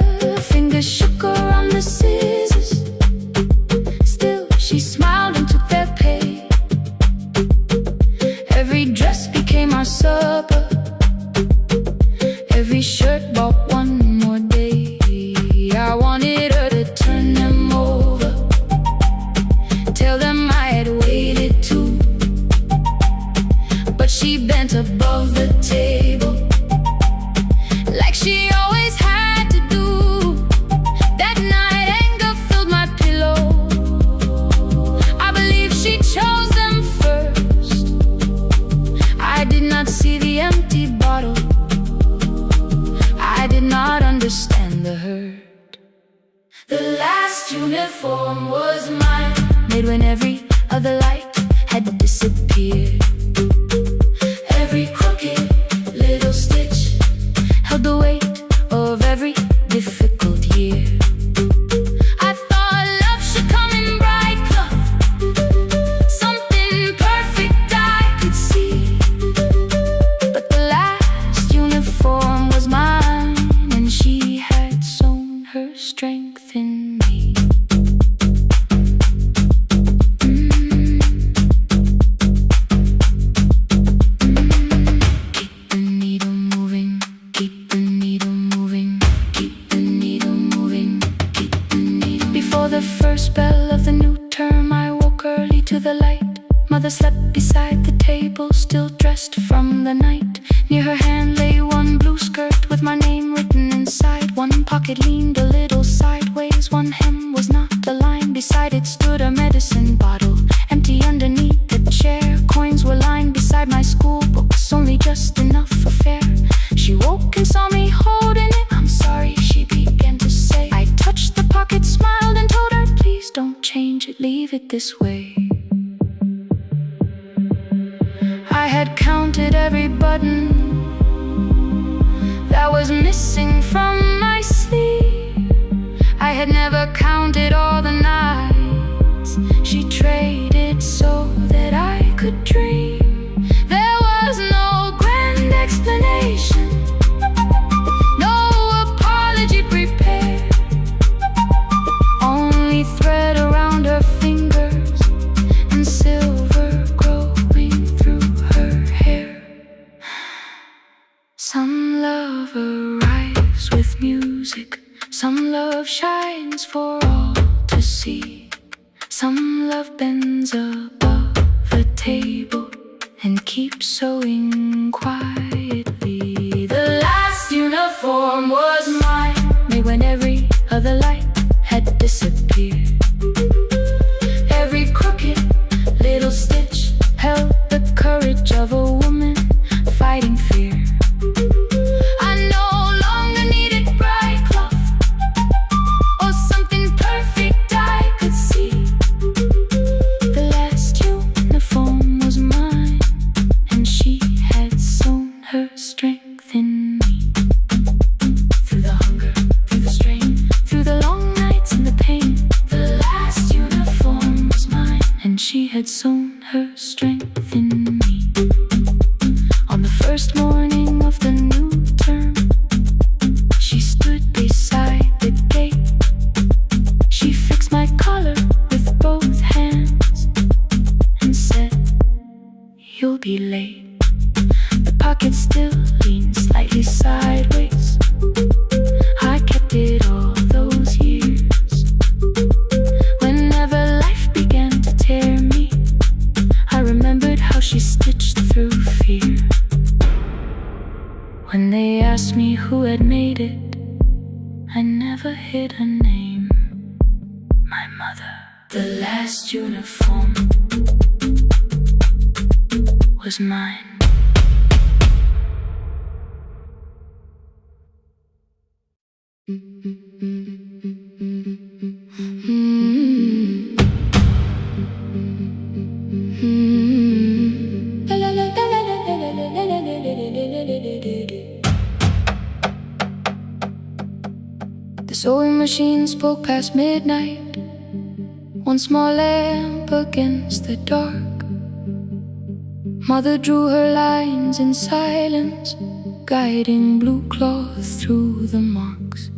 last uniform was mine, made when every other light had disappeared. Every crooked little stitch held the weight of every difficult year. I thought love should come in bright cloth, something perfect I could see. But the last uniform was mine, and she had sewn her strength in me. Keep the needle moving, keep the needle moving, keep the needle moving, keep the needle. Before the first bell of the new term, I woke early to the light. Mother slept beside the table, still dressed from the night. Near her hand lay one blue skirt with my name written inside. One pocket leaned a little sideways, one hem was not aligned. Beside it stood a medicine bottle, empty underneath the chair. Coins were lined beside my school books, only just enough for fare. She woke and saw me holding it. I'm sorry, she began to say. I touched the pocket, smiled and told her, please don't change it, leave it this way. I had counted every button that was missing from my sleeve. I had never counted all the nights she traded so that I could dream. There was no grand explanation, no apology prepared, only thread around her fingers and silver growing through her hair. Some love arrives with music, some love shines for all to see. Some love bends above a table and keeps sewing quietly. The last uniform was mine, made when every other light had disappeared. Every crooked little stitch held the courage of a woman fighting fear. I no longer needed bright cloth or something perfect I could see. The last uniform was mine, and she had sewn her strength in me. Through the hunger, through the strain, through the long nights and the pain, the last uniform was mine, and she had sewn her strength in me. On the first morning of the new term, she stood beside the gate. She fixed my collar with both hands and said, you'll be late. The pocket still leaned slightly sideways. I kept it all those years. Whenever life began to tear me, I remembered how she stitched through fear. When they asked me who had made it, I never hid her name. My mother. The last uniform was mine. The sewing machine spoke past midnight, one small lamp against the dark. Mother drew her lines in silence, guiding blue cloth through the marks.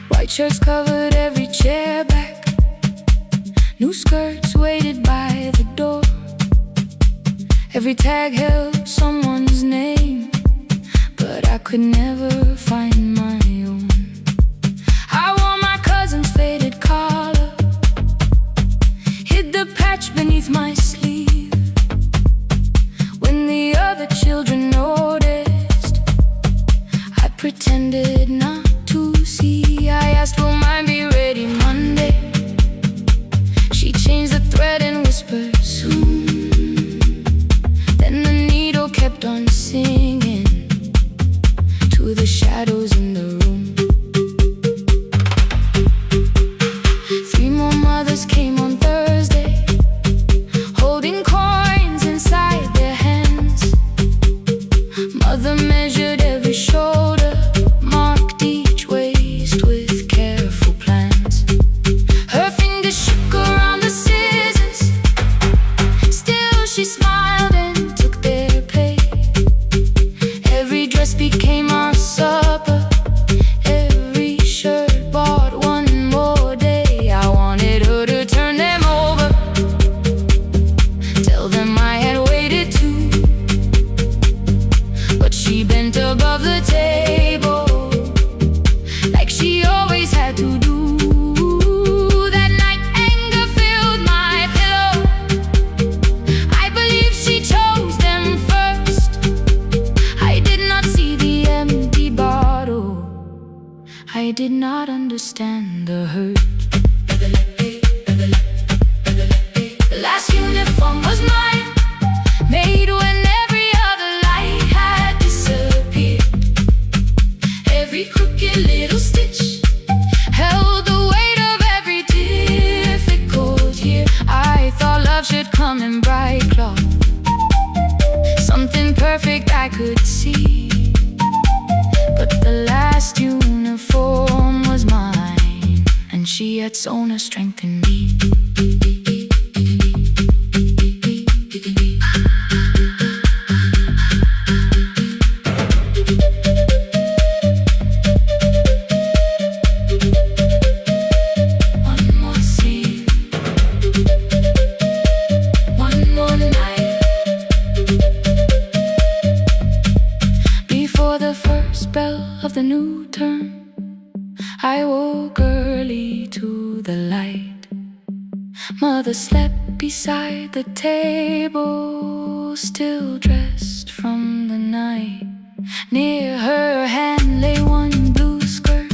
White shirts covered every chair back, new skirts waited by the door. Every tag held someone's name, but I could never find my own. I wore my cousin's faded collar, hid the patch beneath my sleeve. When the other children noticed, I pretended not to see. I asked, will mine be ready Monday? She changed the thread and whispered, soon. Then the needle kept on singing to the shadows in the room. I did not understand the hurt. The last uniform was mine, made when every other light had disappeared. Every crooked little stitch held the weight of every difficult year. I thought love should come in bright cloth, something perfect I could see. But the last uniform was mine, and she had sewn her strength in me. Of the new term, I woke early to the light. Mother slept beside the table, still dressed from the night. Near her hand lay one blue skirt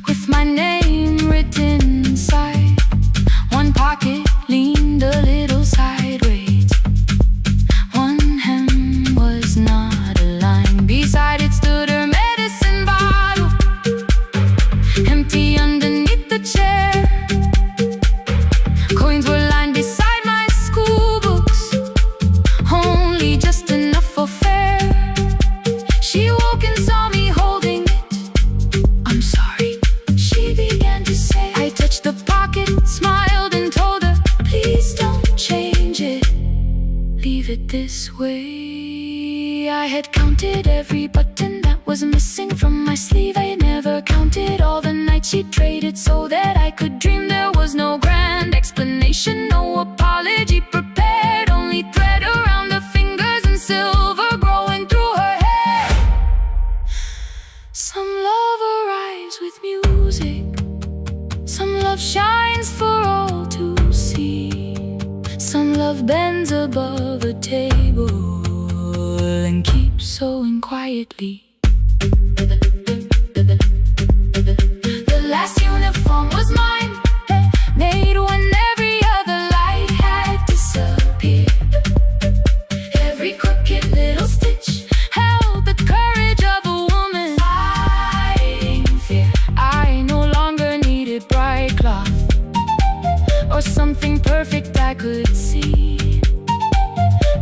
with my name written inside. One pocket leaned a little sideways, one hem was not aligned. Beside it stood her medicine bottle, empty underneath the chair. Coins were lined beside my school books, only just enough for fare. She woke and saw me holding it. I'm sorry, she began to say. I touched the pocket, smiled and told her, please don't change it, leave it this way. I had counted every button that was missing from my sleeve. I never counted all the nights she traded so that I could dream. There was no grand explanation, no apology prepared, only thread around her fingers and silver growing through her hair. Some love arrives with music, some love shines for all to see. Some love bends above a table and keeps sewing quietly. The last uniform was mine, made when every other light had disappeared. Every crooked little stitch held the courage of a woman fighting fear. I no longer needed bright cloth or something perfect I could see.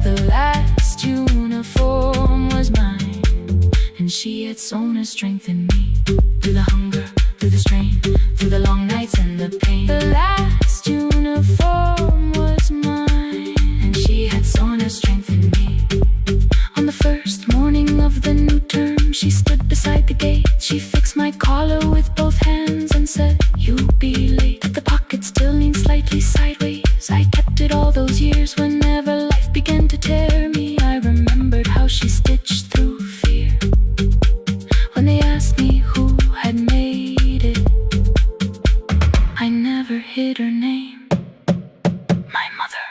The last uniform was mine, and she had sewn her strength in me. Through the hunger, through the strain, through the long nights and the pain. The last uniform was mine, and she had sewn her strength in me. On the first morning of the new term, she stood beside the gate. She fixed my collar with both hands and said, you'll be late. But the pocket still leaned slightly sideways. I kept it all those years. Whenever life began to tear me, I remembered how she stitched through fear. When they asked me who had made it, I never hid her name, my mother.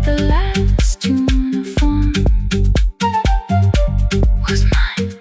The last uniform was mine.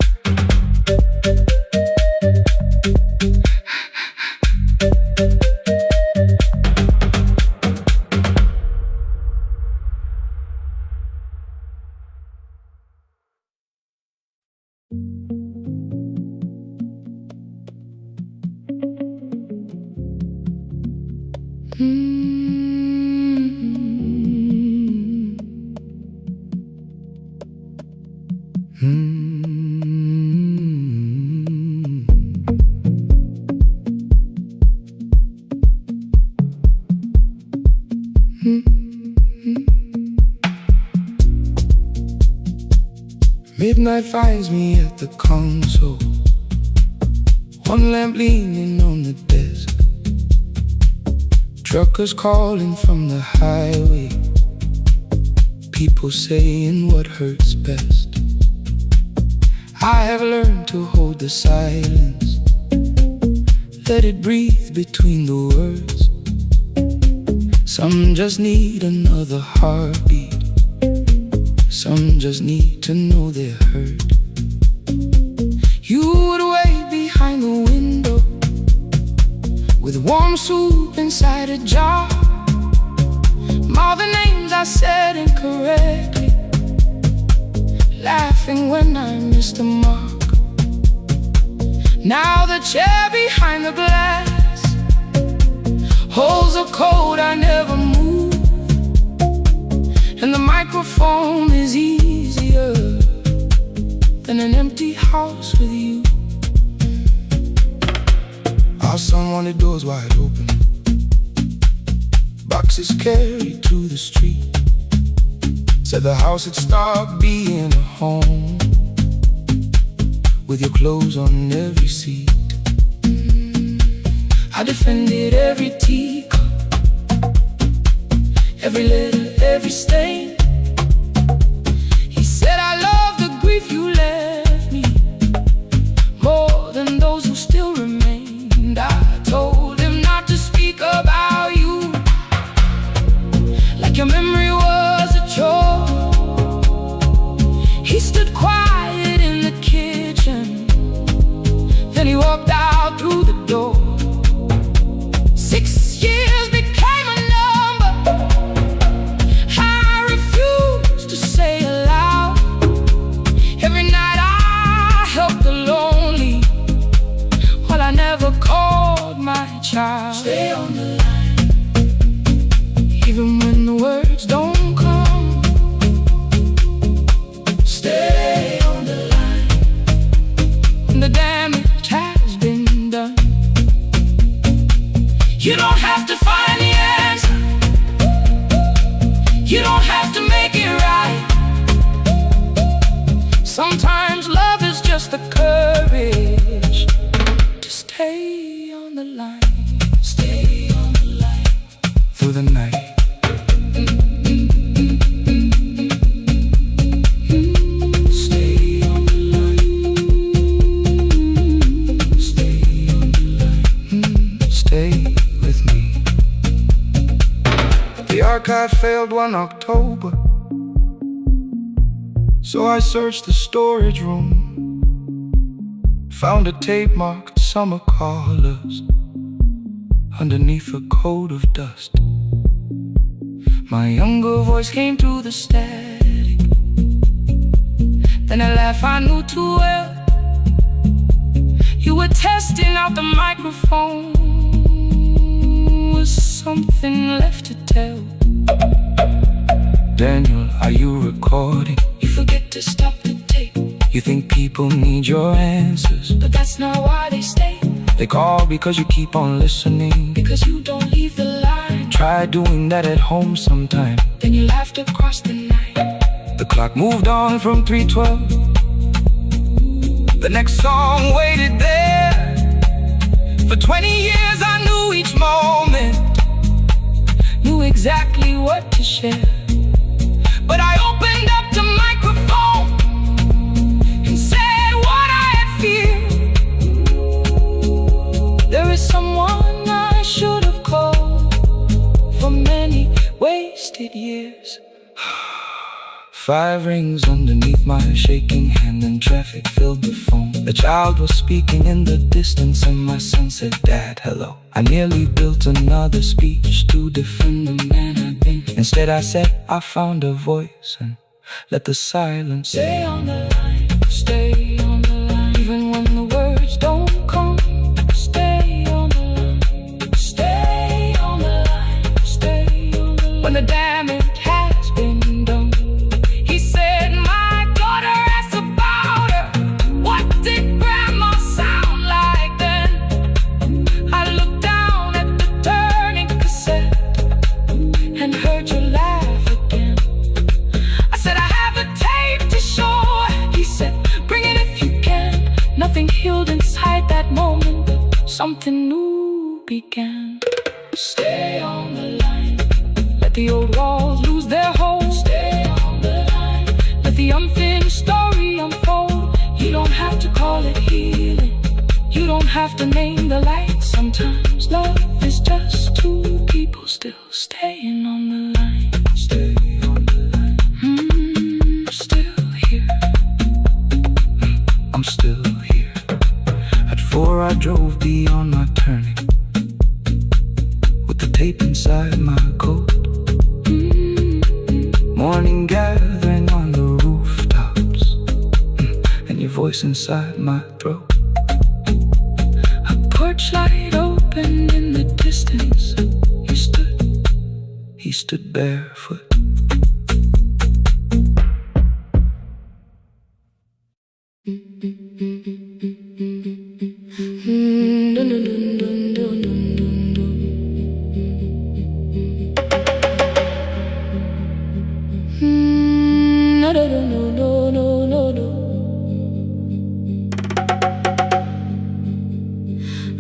Midnight finds me at the console, one lamp leaning on the desk. Truckers calling from the highway, people saying what hurts best. I have learned to hold the silence, let it breathe between the words. Some just need another heartbeat, some just need to know they're heard. inside a jar. All the names I said incorrectly, laughing when I missed the mark. Now the chair behind the glass holds a code I never moved, and the microphone is easier than an empty house with you. Our son wanted doors wide open, boxes carried to the street. Said the house had stopped being a home, with your clothes on every seat. I defended every teacup, every letter, every stain. He said I love the grief you left me more than those who still remained. I told him not to speak about you like your memory was a chore. He stood quiet in the kitchen, then he walked out through the door. 6 years became a number I refused to say aloud. Every night I helped the lonely, while I never called my child. Stay on the line, even when the words don't come. Stay on the line, when the damage has been done. You don't have to find the answer, you don't have to make it right. Sometimes love is just the courage to stay on the line. Stay on the line through the night. Stay on the line. Stay on the line. Stay with me. The archive failed one October, so I searched the storage room, found a tape marked summer callers underneath a coat of dust. My younger voice came through the static, then a laugh I knew too well. You were testing out the microphone, was something left to tell? Daniel, are you recording? You forget to stop the tape. You think people need your answers, but that's not why they stay. They call because you keep on listening, because you don't leave the line. Try doing that at home sometime, then you'll have to cross the night. The clock moved on from 3:12. The next song waited there. For 20 years I knew each moment, knew exactly what to share. But I opened up the microphone and said what I had feared. There is someone I should have called for many wasted years. 5 rings underneath my shaking hand, and traffic filled the phone. The child was speaking in the distance, and my son said, "Dad, hello." I nearly built another speech to defend the man I'd been. Instead I said, I found a voice, and let the silence stay on the line. Stay on the line, even when the words don't come. Stay on the line. Stay on the line. Stay on the line. When the damage has been done. He said, my daughter asked about her. What did grandma sound like then? I looked down at the turning cassette and heard you laugh again. I said, I have a tape to show. He said, bring it if you can. Nothing healed inside that moment, but something new began. Stay on the line, let the old walls lose their hold. Stay on the line, let the unfinished story unfold. You don't have to call it healing, you don't have to name the light. Sometimes love is just two people still staying on the line. Stay on the line. I'm still here. I'm still here. At 4 I drove beyond my turning, with tape inside my coat. Morning gathering on the rooftops, and your voice inside my throat. A porch light opened in the distance. He stood barefoot.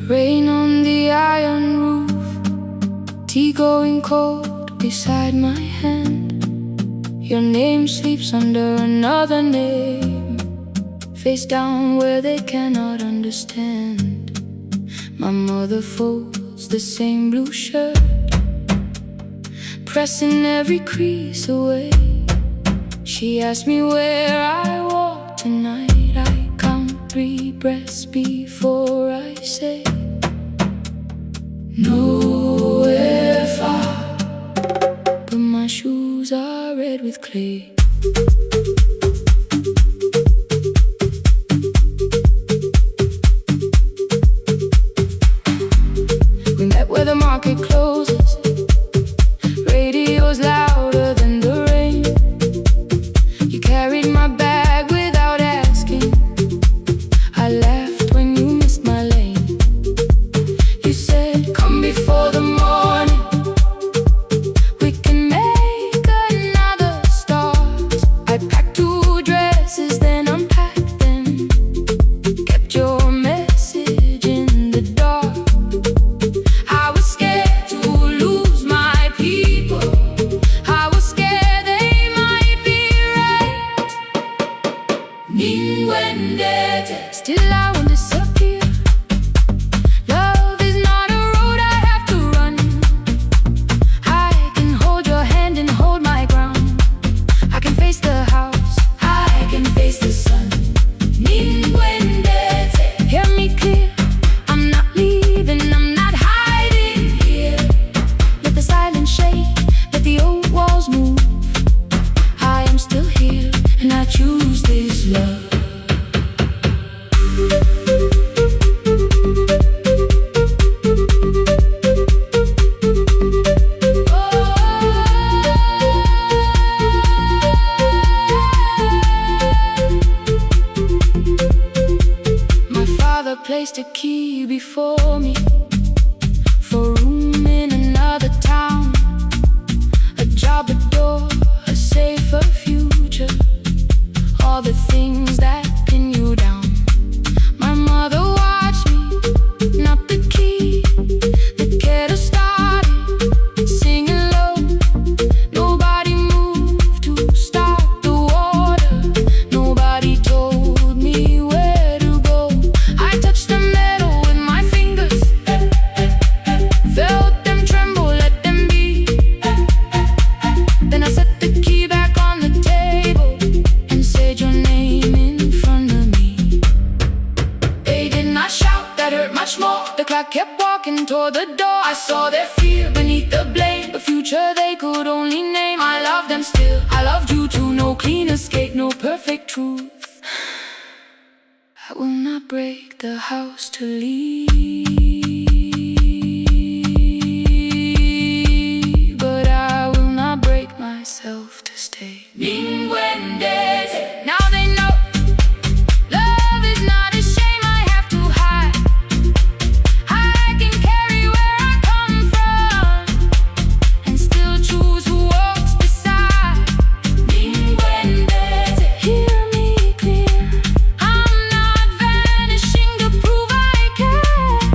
Rain on the iron roof, tea going cold beside my hand. Your name sleeps under another name, face down where they cannot understand. My mother folds the same blue shirt, pressing every crease away. She asked me where I walk tonight. I count 3 breaths before I say nowhere far, but my shoes are red with clay. We met where the market closes, radio's louder than the rain. You carried my bag without asking. I laughed when you missed my lane. You said, come before the morning, we can make another start. I packed 2 dresses, then unpacked them, kept your message in the dark. I was scared to lose my people, I was scared they might be right. Still I won't disappear. Love is not a road I have to run. I can hold your hand and hold my ground. I can face the house, I can face the sun. Hear me clear, I'm not leaving, I'm not hiding here. Let the silence shake, let the old walls move. I am still here, and I choose this love. My father placed a key before me for room in another town, a job, a door, a safer future, all the things that pin you down. My mother watched me, not the key, the kettle started singing low. Nobody moved to stop the water, nobody told me where to go. I touched the metal with my fingers, felt them tremble, let them be. Then I set the key back on the table and said your name in front of me. They did not shout, that hurt much more. The clock kept walking toward the door. I saw their fear beneath the blame, a future they could only name. I loved them still, I loved you too. No clean escape, no perfect truth. I will not break the house to leave, but I will not break myself to stay. Now they know love is not a shame I have to hide. I can carry where I come from and still choose who walks beside. Hear me clear, I'm not vanishing to prove I care.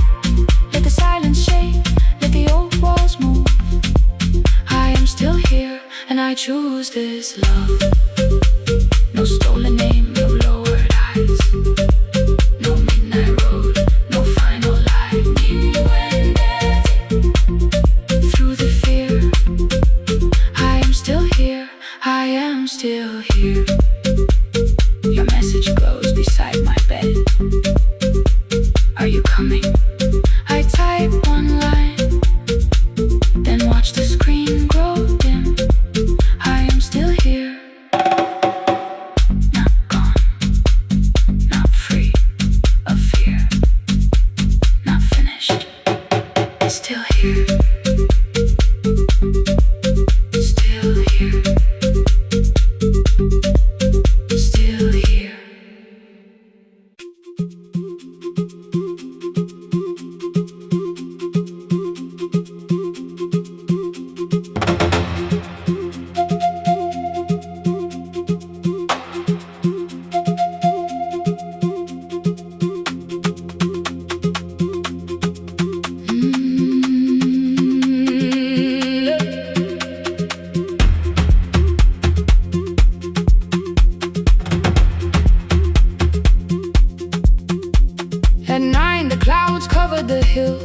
the hill,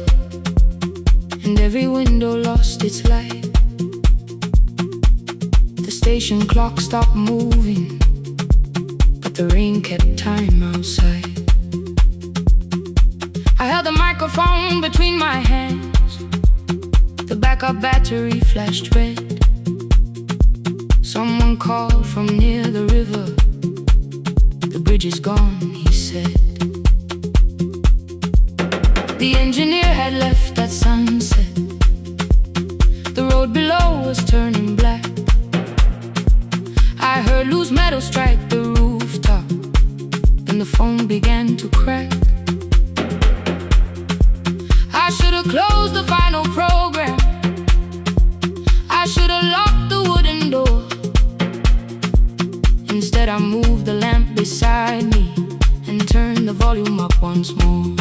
and every window lost its light. The station clock stopped moving, but the rain kept time outside. I held the microphone between my hands. The backup battery flashed red. Someone called from near the river. The bridge is gone, he said. The engineer had left at sunset. The road below was turning black. I heard loose metal strike the rooftop, and the phone began to crack. I should have closed the final program. I should have locked the wooden door. Instead I moved the lamp beside me and turned the volume up once more.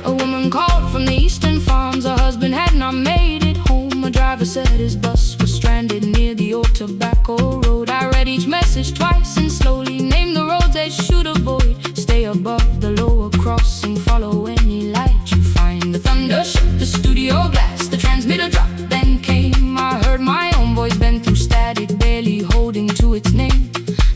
A woman called from the eastern farms. Her husband had not made it home. A driver said his bus was stranded near the old tobacco road. I read each message twice and slowly named the roads they should avoid. Stay above the lower crossing, follow any light you find. The thunder shook the studio glass, the transmitter dropped, then came. I heard my own voice bend through static, barely holding to its name.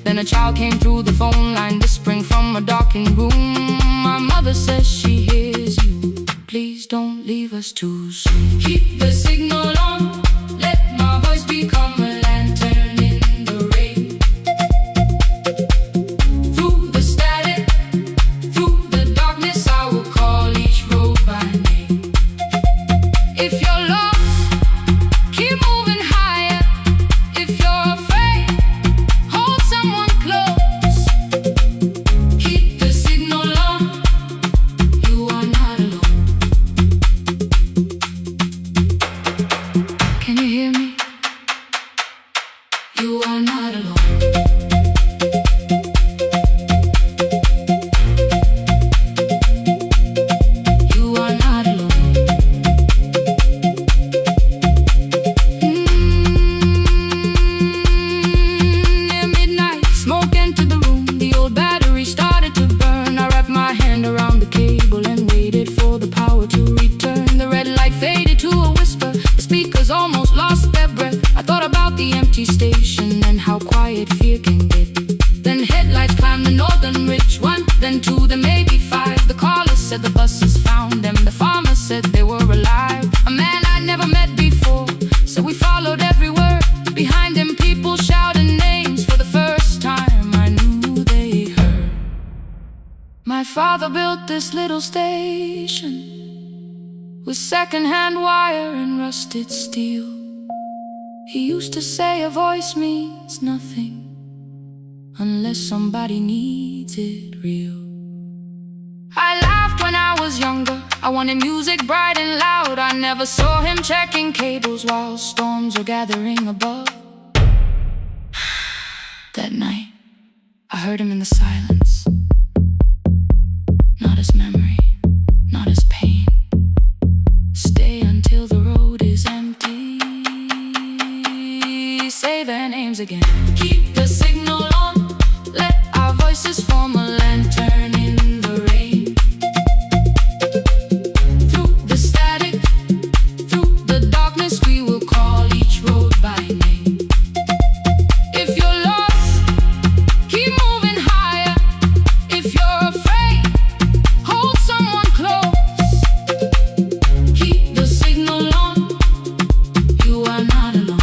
Then a child came through the phone line, whispering from a darkened room. My mother says she hears you. Please don't leave us too soon. Keep the signal on, let my voice become a lantern in the rain. Through the static, through the darkness, I will call each road by name. If you're lost, keep moving higher. If you're afraid, hold someone close. Keep the signal on, you are not alone. Can you hear me? You are not alone. You are not alone. Near midnight, smoke entered the room. The old battery started to burn. I wrapped my hand around the cable and waited for the power to return. The red light faded to a whisper. The speakers almost lost their breath. I thought about the empty station and how quiet fear can get. Then headlights climbed the northern ridge. One, then two, then maybe five. The caller said the buses found them. The farmer said they were alive. A man I'd never met before, so we followed every word. Behind him people shouted names. For the first time I knew they heard. My father built this little station with second-hand wire and rusted steel. He used to say a voice means nothing unless somebody needs it real. I laughed when I was younger. I wanted music bright and loud. I never saw him checking cables while storms were gathering above. That night, I heard him in the silence. Not as memory, not as pain. Stay until the road is empty. Say their names again. Keep the signal on, let our voices form a lantern in the rain. Through the static, through the darkness, we will call each road by name. If you're lost, keep moving higher. If you're afraid, hold someone close. Keep the signal on, you are not alone.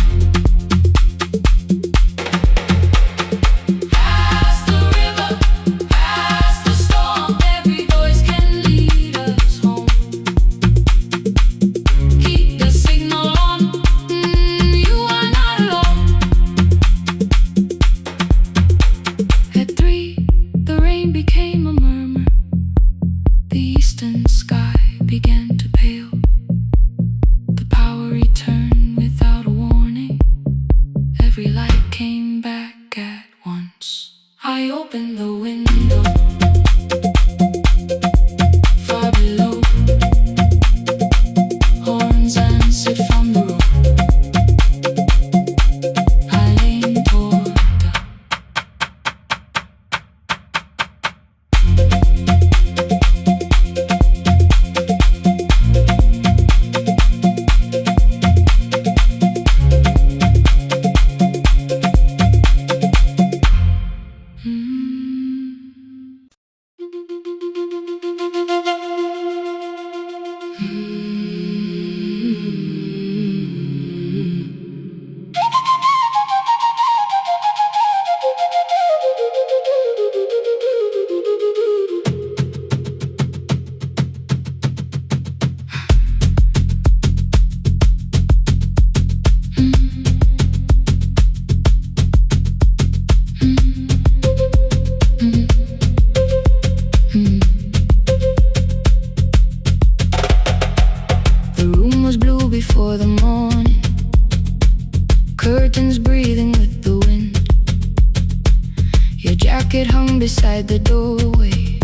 doorway,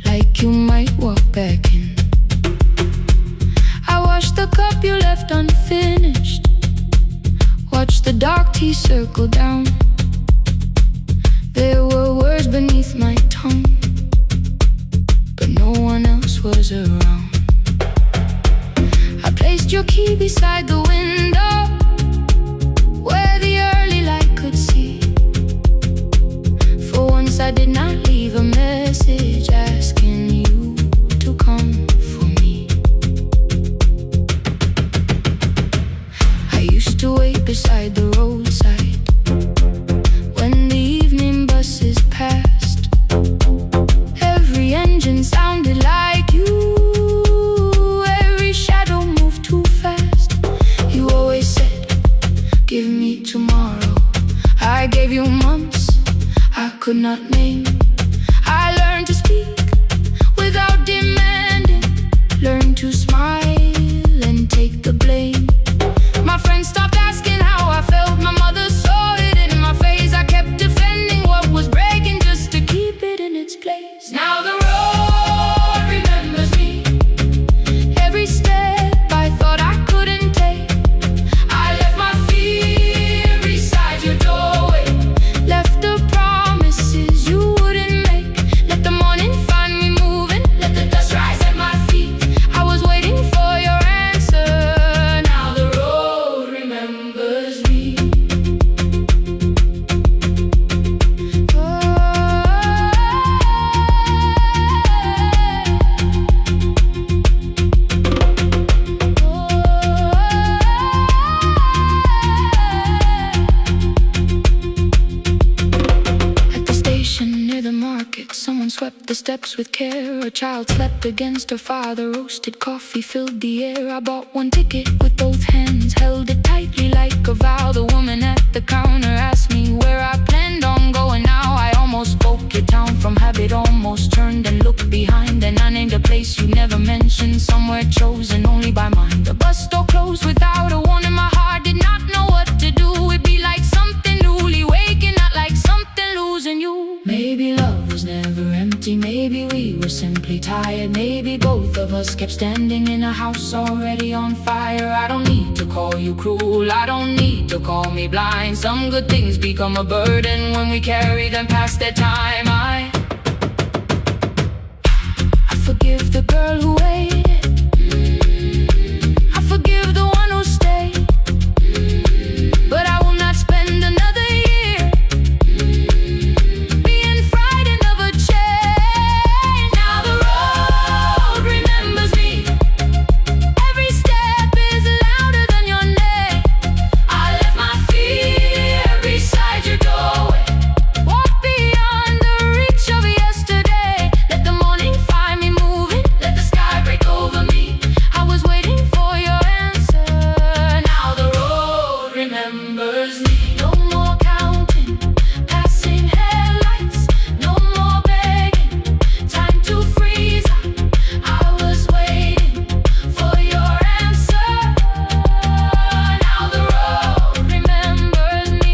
like you might walk back in. I washed the cup you left unfinished, watched the dark tea circle down. There were words beneath my tongue, but no one else was around. I placed your key beside the window, where the early light could see. For once I did not leave a message asking you to come for me. I used to wait beside the roadside when the evening buses passed. Every engine sounded like you, every shadow moved too fast. You always said, give me tomorrow. I gave you months I could not name. I learned to speak without demanding, learned to smile and take the blame. My friends stopped asking how I felt, my mother saw it in my face. I kept defending what was breaking just to keep it in its place. Now the road remembers me, every step I thought I couldn't take. I left my fear beside your doorway, left the promises you wouldn't make. Let the morning find me moving, let the dust rise at my feet. I was waiting for your answer, now the road remembers me. At the station near the market, someone swept the steps with care. A child slept against her father, roasted coffee filled the air. I bought one ticket with both hands, held it tightly like a vow. The woman at the counter asked me where I planned on going now. I almost spoke your town from habit, almost turned and looked behind. And I named a place you never mentioned, somewhere chosen only by mine. The bus door closed without a warning, my heart did not know what to do. It'd be like something newly waking, not like something losing you. Maybe love was never empty, maybe we were simply tired. Maybe both of us kept standing in a house already on fire. I don't need to call you cruel, I don't need to call me blind. Some good things become a burden when we carry them past their time. I forgive the girl who waited, I forgive the one who stayed, but I will not spend another year being frightened of a change. Now the road remembers me, every step is louder than your name. I left my fear beside your doorway, walk beyond the reach of yesterday. Let the morning find me moving, let the sky break over me. I was waiting for your answer, now the road remembers me. No more counting, passing headlights, no more begging, time to freeze up. I was waiting for your answer, now the road remembers me.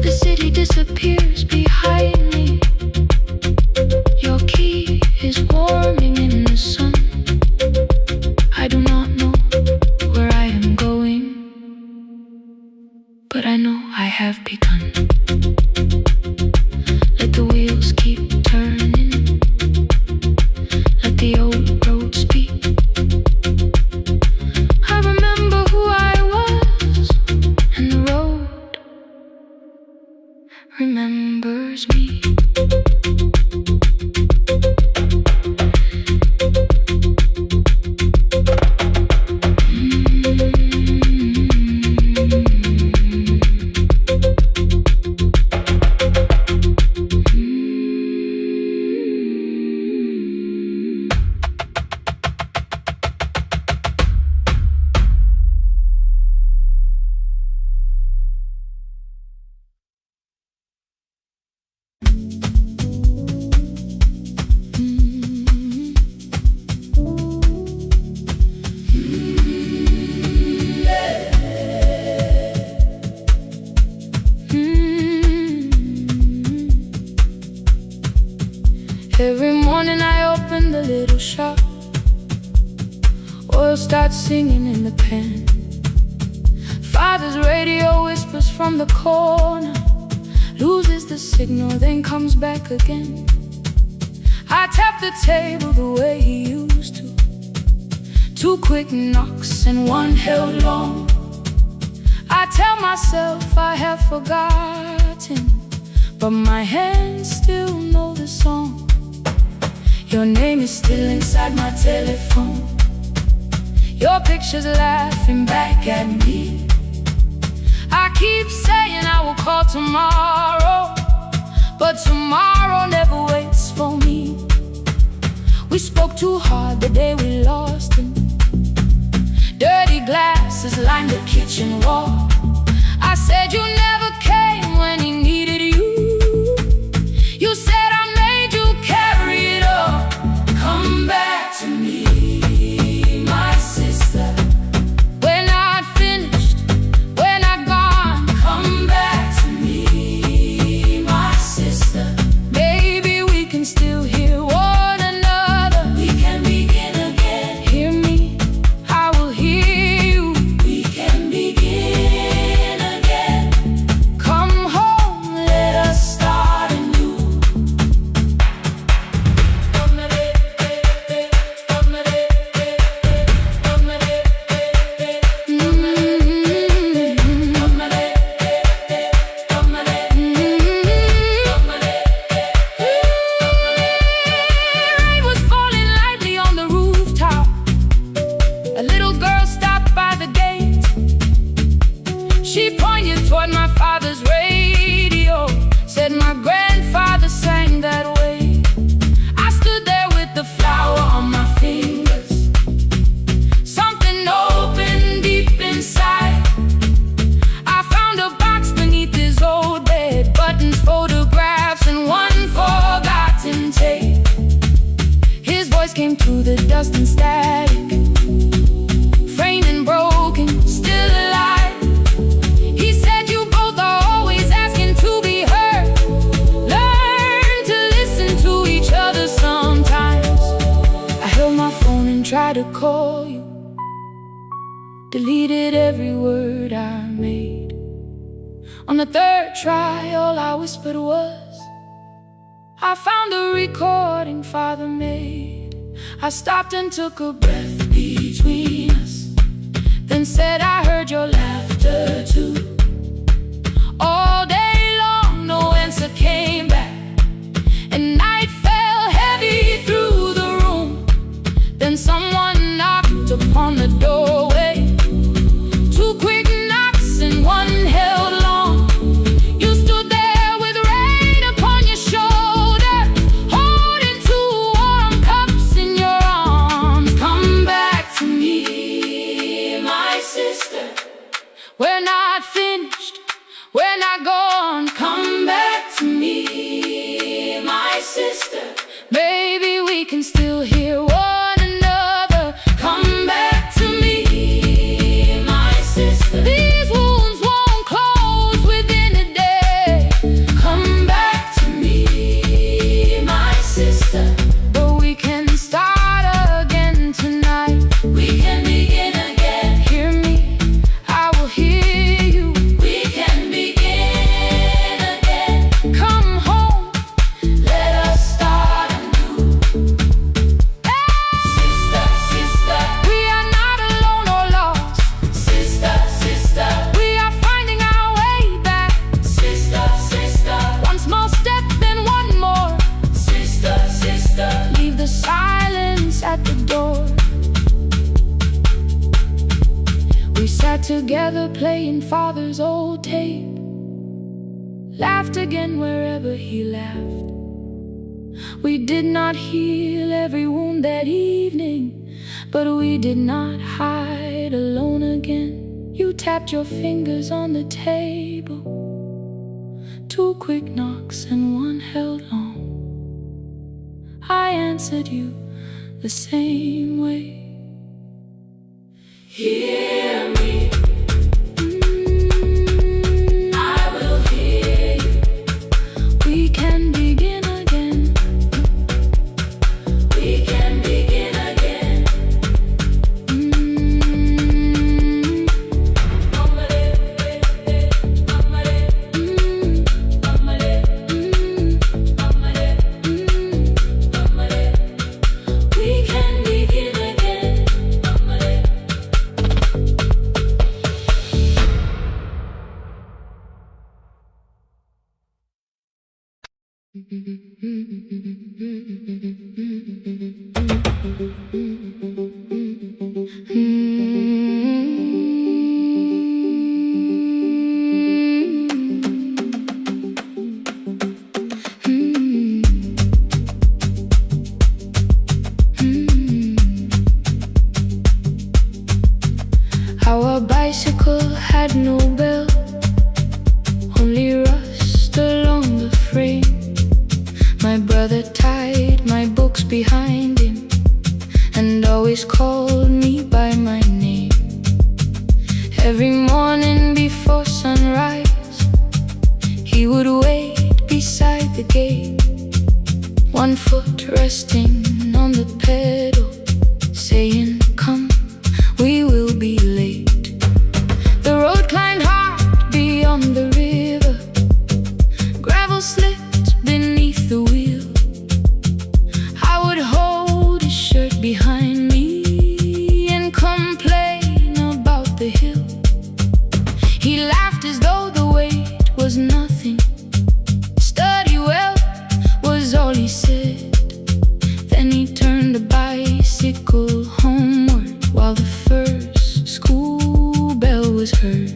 The city disappears behind me, your key is warming in the sun. I do not know where I am going, but I know I have begun. Let the wheels keep turning, let the old road speak. I remember who I was, and the road remembers me. Every morning I open the little shop. Oil starts singing in the pan. Father's radio whispers from the corner, loses the signal, then comes back again. I tap the table the way he used to. 2 quick knocks and 1 held long. I tell myself I have forgotten, but my hands still know the song. Your name is still inside my telephone. Your picture's laughing back at me. I keep saying I will call tomorrow, but tomorrow never waits for me. We spoke too hard the day we lost him. Dirty glasses lined the kitchen wall. I said you never came when he needed you. You said I made you carry it all. Come back to me, my sister. We're not finished, we're not gone. Come back to me, my sister. Maybe we can still hear one another. We can begin again. Hear me, I will hear you. We can begin again. Come home, let us start anew. Rain was falling lightly on the rooftop. A little girl stopped by the gate. She pointed toward my father's radio, said my grandfather sang that way. I stood there with the flower on my fingers. Something opened deep inside. I found a box beneath his old bed, buttons, photographs, and 1 forgotten tape. His voice came through the dust and static, framed and broken, still alive. He said you both are always asking to be heard. Learn to listen to each other sometimes. I held my phone and tried to call you, deleted every word I made. On the 3rd try, all I whispered was, I found a recording Father made. I stopped and took a breath between us, then said I heard your laughter too. All day long no answer came back, and night fell heavy through the room. Then someone knocked upon the doorway. 2 quick knocks and 1 held long. You stood there with rain upon your shoulder, holding 2 warm cups in your arms. Come back to me, my sister. We're not finished, we're not gone. Come back to me, my sister. Maybe we can still hear one another. Come back to me, my sister. These wounds won't close within a day. Come back to me, my sister. But we can start again tonight. We can begin again. Hear me, I will hear you. We can begin again. Come home, let us start anew. Sister, sister, we are not alone or lost. Sister, sister, we are finding our way back. Sister, sister, 1 small step, then 1 more. Sister, sister, leave the silence at the door. We sat together playing Father's old tape, laughed again wherever he laughed. We did not heal every wound that evening, but we did not hide alone again. You tapped your fingers on the table, 2 quick knocks and 1 held long. I answered you the same way. Hear me. I will hear you. We can begin again. Our bicycle had no bell, only rust along the frame. My brother tied my books behind him and always called me by my name. Every morning before sunrise, he would wait beside the gate, one foot resting on the pedal, saying, "Come, we will be late." The road climbed hard beyond the river, gravel slipped beneath the wheel. I would hold his shirt behind me and complain about the hill. He laughed as though the weight was nothing. "Study well," was all he said. Then he turned the bicycle homeward while the first school bell was heard.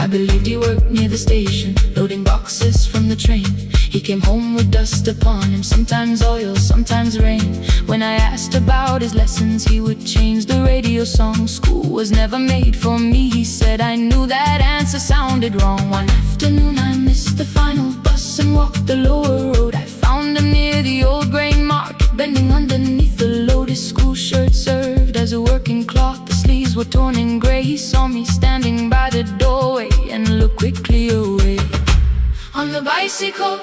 I believed he worked near the station, loading boxes from the train. He came home with dust upon him, sometimes oil, sometimes rain. When I asked about his lessons, he would change the radio song. "School was never made for me," he said. I knew that answer sounded wrong. One afternoon I missed the final bus and walked the lower road. I found him near the old grain market, bending underneath the load. His school shirt served as a working cloth, the sleeves were torn and gray. He saw me standing by the doorway and looked quickly away. On the bicycle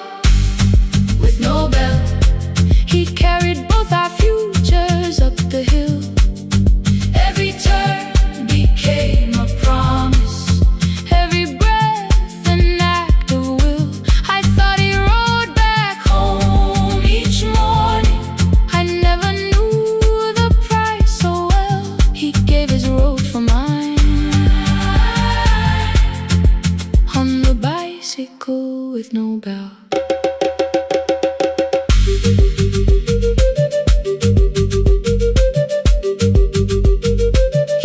with no bell, he carried both our futures up the hill. Every turn became a promise, every breath an act of will. I thought he rode back home each morning. I never knew the price so well. He gave his road for mine. On the bicycle with no bell.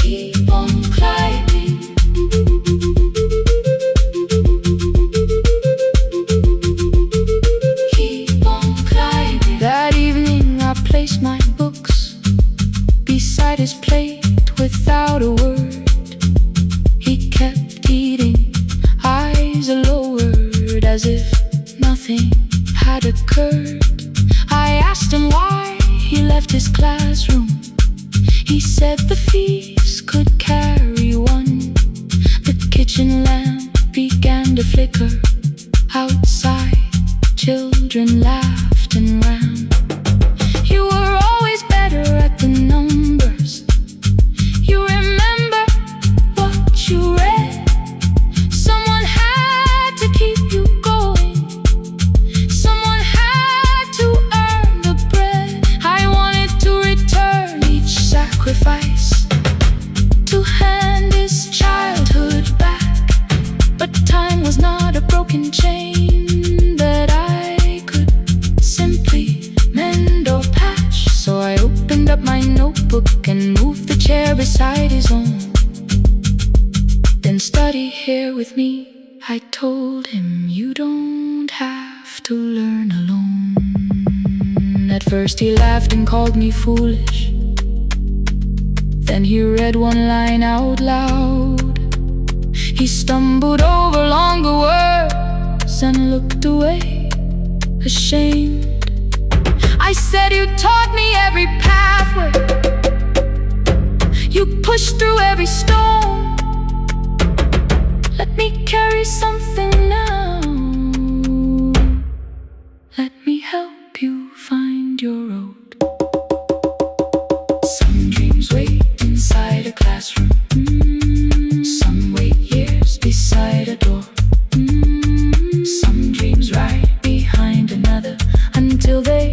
Keep on climbing. Keep on climbing. That evening I placed my books beside his plate without a word. He kept eating, eyes lowered, as if nothing had occurred. I asked him why he left his classroom. He said the fees could carry one. The kitchen lamp began to flicker. Outside, children laughed and ran. You were always better at the numbers. You remember what you read. Someone had to keep you going. Someone had to earn the bread. I wanted to return each sacrifice, to hand his childhood back. But time was not a broken chain that I could simply mend or patch. So I opened up my notebook and moved the chair beside his own. Then study here with me, I told him. You don't have to learn alone. At first he laughed and called me foolish. Then he read one line out loud. He stumbled over longer words and looked away, ashamed. I said, "You taught me every pathway. You pushed through every stone. Let me carry something now. Let me help you find your road." Some dreams wait inside a classroom. Some wait years beside a door. Some dreams right behind another until they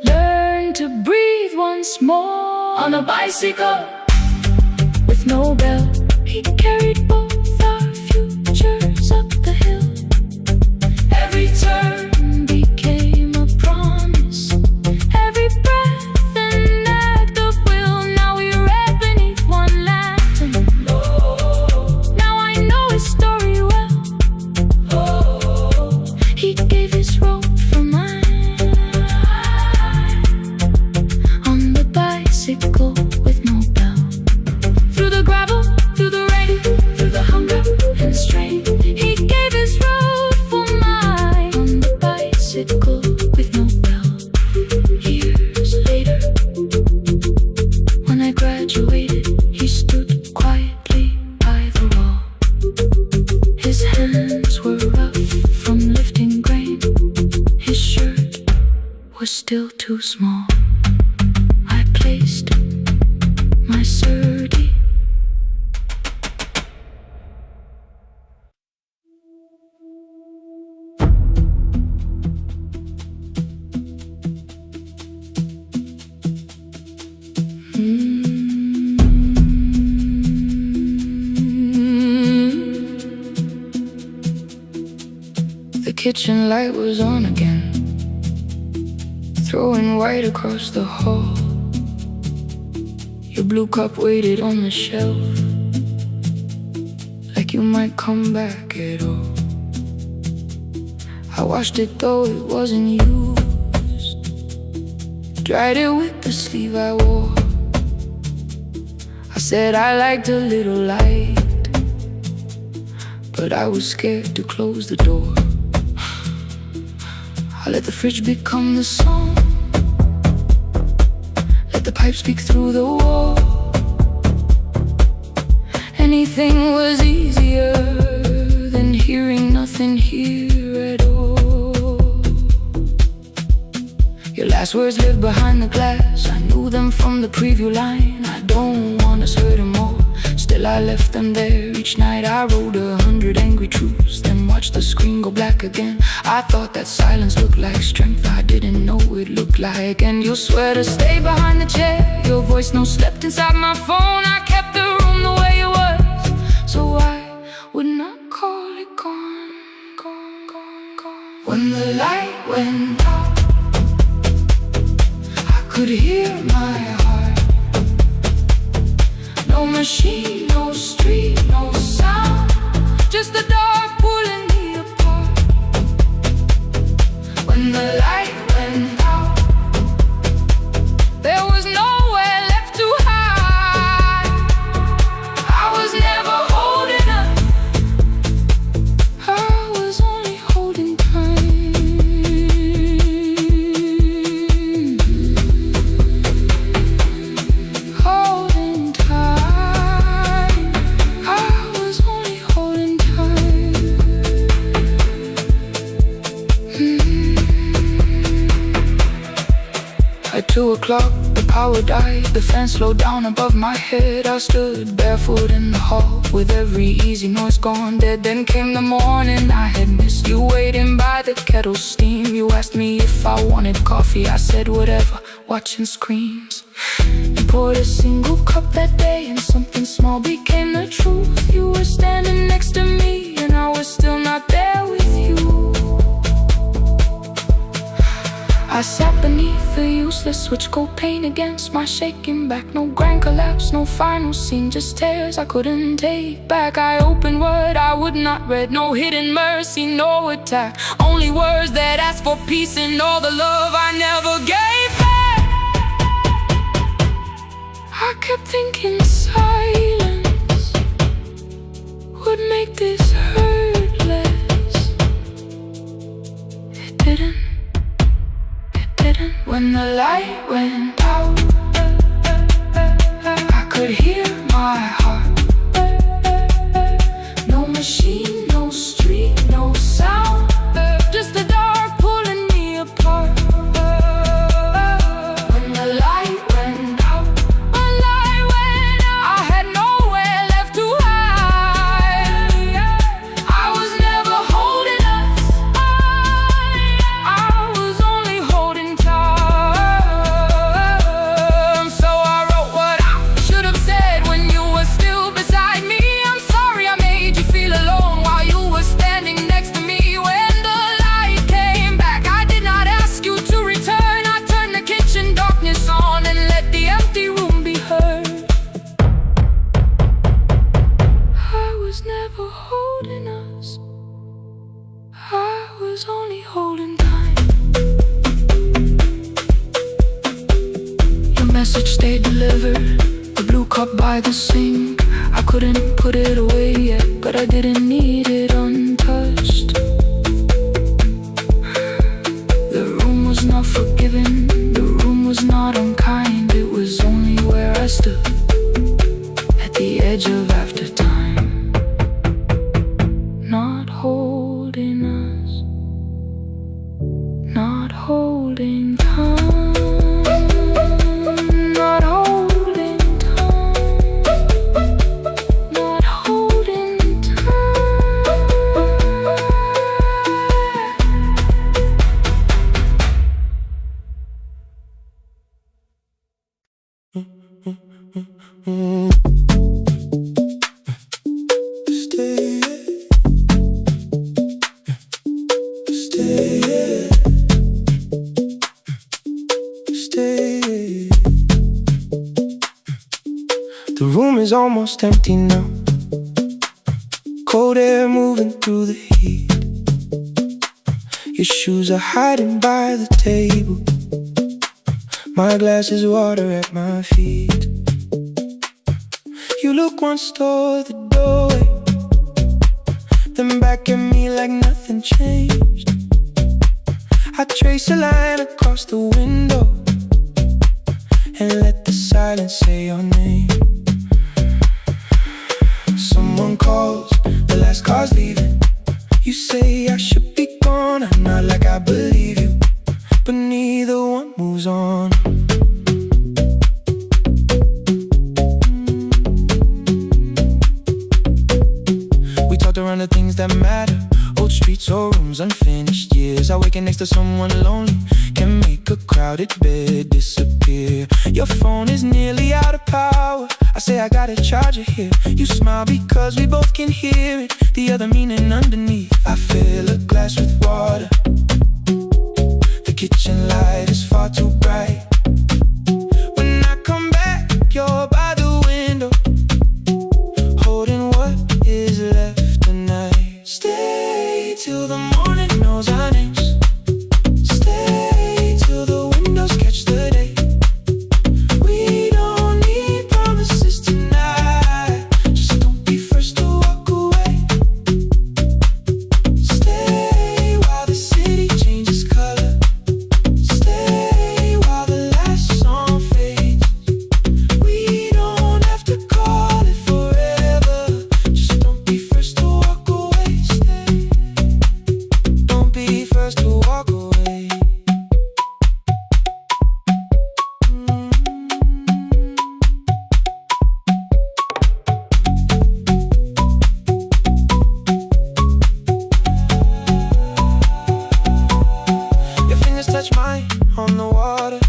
learn to breathe once more. On a bicycle with no bell, he carried both our futures up the hill. Every turn became bicycle with no bell. Years later, when I graduated, he stood quietly by the wall. His hands were rough from lifting grain. His shirt was still too small. I placed my surdy. The kitchen light was on again, throwing white across the hall. Your blue cup waited on the shelf, like you might come back at all. I washed it though it wasn't used, dried it with the sleeve I wore. I said I liked a little light, but I was scared to close the door. I let the fridge become the song, let the pipe speak through the wall. Anything was easier than hearing nothing here at all. Your last words lived behind the glass. I knew them from the preview line. I don't want us hurting more. Still I left them there. Each night I wrote 100 angry truths, then watched the screen go black again. I thought that silence looked like strength. I didn't know it looked like. And you'll swear to stay behind the chair. Your voice no slept inside my phone. I kept the room the way it was, so I would not call it gone, gone, gone, gone. When the light went out, I could hear my heart. No machine, no street, no sound, just the dark pulling me apart. When the light went out, there was nowhere left to hide. I was never holding up, I was only holding time. Holding time, I was only holding time. At 2 o'clock, the power died. The fan slowed down above my head. I stood barefoot in the hall, with every easy noise gone dead. Then came the morning I had missed. You waiting by the kettle steam. You asked me if I wanted coffee. I said whatever, watching screens. You poured a single cup that day, and something small became the truth. You were standing next to me, and I was still not there with you. I sat beneath the useless switch, cold pain against my shaking back. No grand collapse, no final scene, just tears I couldn't take back. I opened word I would not read, no hidden mercy, no attack. Only words that asked for peace and all the love I never gave back. I kept thinking silence would make this hurt less. It didn't. When the light went out, I could hear my heart. No machine, no street, no sound, just the dark pulling me apart. When the light went out, I had nowhere left to hide. I was never holding us, I was only holding time. Message stayed delivered, the blue cup by the sink. I couldn't put it away yet, but I didn't need it untouched. was not forgiving, the room was not unkind. It was only where I stood at the edge of after time, not holding us, not holding time, not holding time, not holding time. The room is almost empty now. Cold air moving through the heat. Your shoes are hiding by the table. My glass is water at my feet. You look once toward the doorway, then back at me like nothing changed. I trace a line across the window and let the silence say your name. Someone calls, the last car's leaving. You say I should be gone, I nod like I believe you, but neither one moves on. We talked around the things that matter, old streets or rooms, unfinished years. I waking next to someone lonely can make a crowded bed disappear. Your phone is nearly out of power. I say I got a charger here. You smile because we both can hear it, the other meaning underneath. I fill a glass with water. The kitchen light is far too bright. When I come back, you're by the window, holding what is left tonight. Stay till the morning knows our names. Stay till the windows catch the day. We don't need promises tonight. Just don't be first to walk away. Stay while the city changes color. Stay while the last song fades. We don't have to call it forever. Just don't be first to walk away. Stay. Don't be first to walk away. Your fingers touch mine on the water.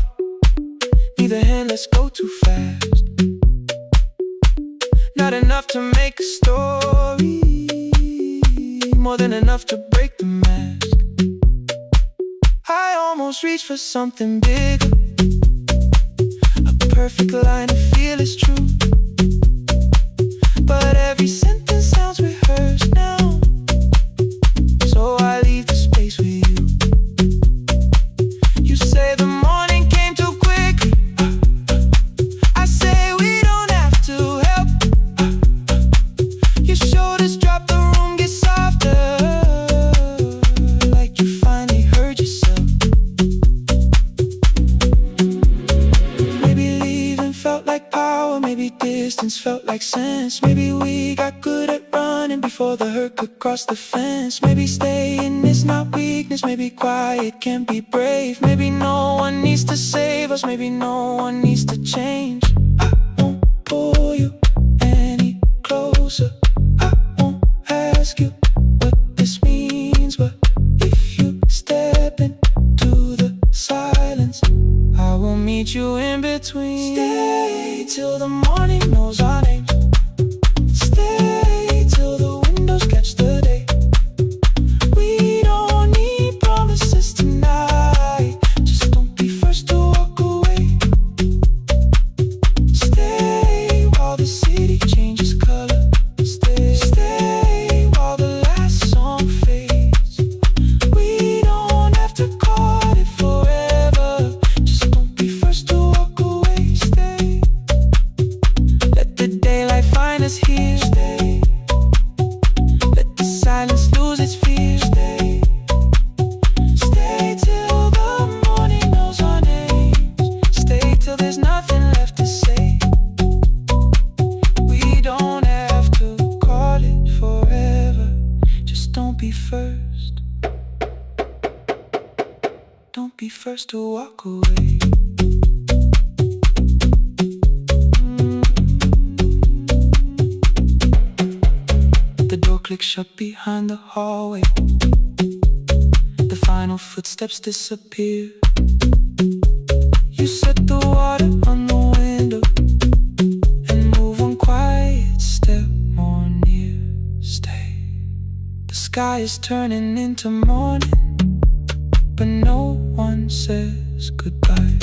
Neither hand, let's go too fast. Not enough to make a story, more than enough to break the mask. I almost reach for something bigger, a perfect line to feel is true. But every sentence sounds rehearsed now, so I leave the space with you. You say the morning came too quick. I say we don't have to help. Your shoulders drop, the room gets softer, like you finally heard yourself. Maybe leaving felt like power, maybe distance felt like sense. Maybe we got good at running before the hurt could cross the fence. Maybe staying is not weakness, maybe quiet can be brave. Maybe no one needs to save us, maybe no one needs to change. I won't pull you any closer. I won't ask you what this means, but if you step into the silence, I will meet you in between. Stay till the morning knows our names. Stay till the windows catch the day. We don't need promises tonight. Just don't be first to walk away. Stay while the city changes color. Stay while the last song fades. We don't have to call it forever. Just don't be first to walk away. Stay. Let the day don't be first to walk away. The door clicks shut behind the hallway. The final footsteps disappear. You set the water on the window and move one quiet step more near. Stay. The sky is turning into morning, but no one says goodbye.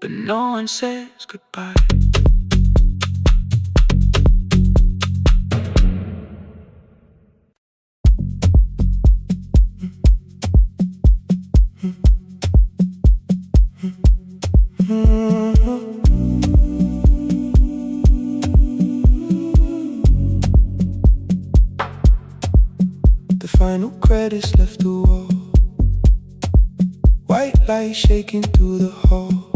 But no one says goodbye. The final credits left the wall. White light shaking through the hall.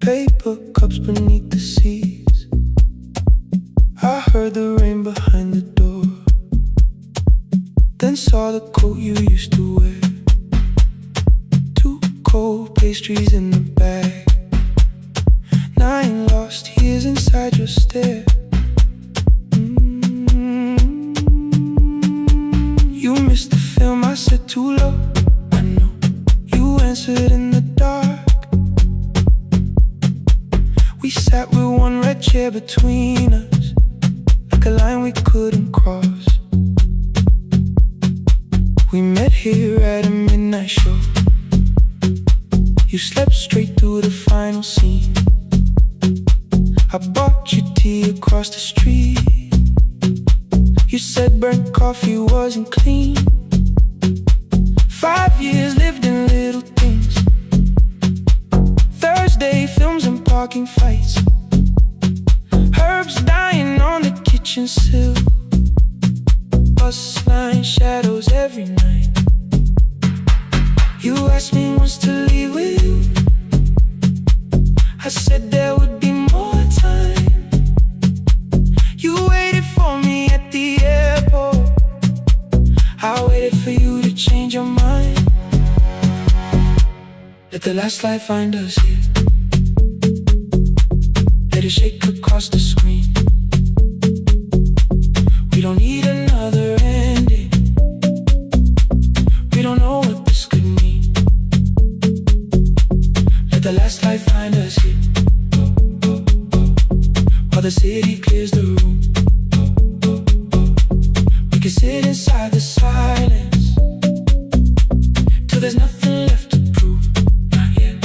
Paper cups beneath the seats. I heard the rain behind the door. Then saw the coat you used to wear. Two cold pastries in the bag. 9 lost years inside your stare. You missed the film, I said too low. I know. You answered in the dark. We sat with one red chair between us, like a line we couldn't cross. We met here at a midnight show. You slept straight through the final scene. I bought you tea across the street. You said burnt coffee wasn't clean. 5 years lived in little things. Thursday films and parking fights. Herbs dying on the kitchen sill. Bus line shadows every night. You asked me once to leave with you. I said there would be more time. You waited for me at the airport. I waited for you to change your mind. Let the last light find us here. Let it shake across the screen. We don't need another ending. We don't know what this could mean. Let the last light find us here. While the city clears the room, we can sit inside the silence till there's nothing left to prove. Not yet.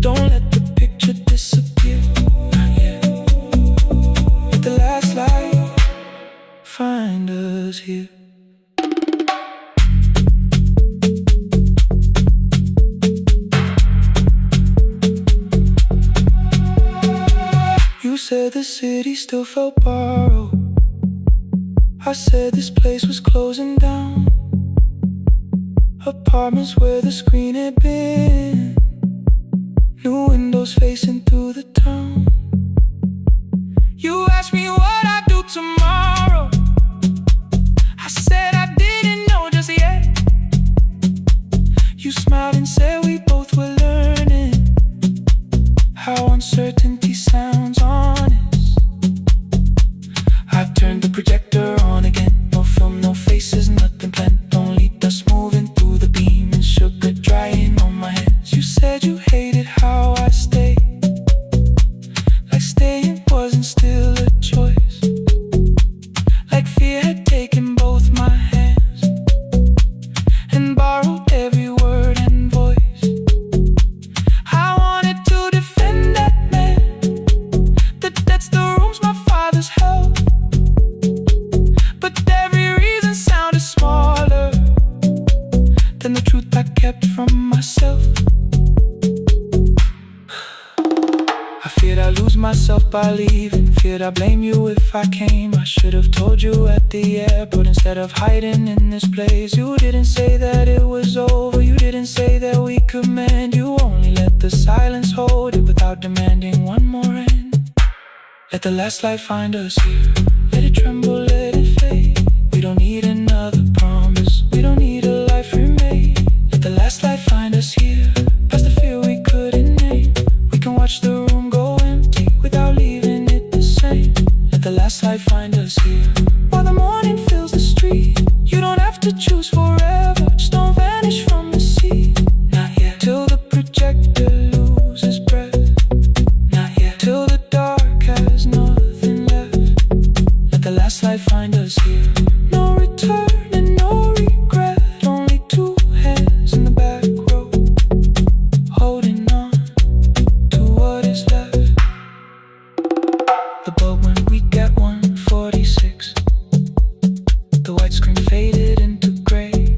Don't let the picture disappear. Not yet. Let the last light find us here. You said the city still felt borrowed. I said this place was closing down. Apartments where the screen had been. New windows facing through the town. You asked me what I'd do tomorrow. I said I didn't know just yet. You smiled and said we both were learning how uncertainty sounds honest. I've turned the projector on again. No film, no faces, nothing planned. Only dust moving through the beam and sugar drying on my hands. You Feared I'd lose myself by leaving. Feared I'd blame you if I came. I should have told you at the airport instead of hiding in this place. You didn't say that it was over. You didn't say that we could mend. You only let the silence hold it without demanding one more end. Let the last light find us here. Let it tremble, let it fade. We don't need another promise. We don't need a life remade. Let the last light find us here. Past the fear we couldn't name. We can watch the room go empty without leaving it the same. Let the last light find us here. While the morning fills the street, you don't have to choose forever. Just don't vanish from the sea. Not yet. Till the projector loses breath. Not yet. Till the dark has nothing left. Let the last light find us here. No return and no regret. Only two hands in the back row, holding on to what is left. The bulb went weak at 1:46. The white screen faded into gray.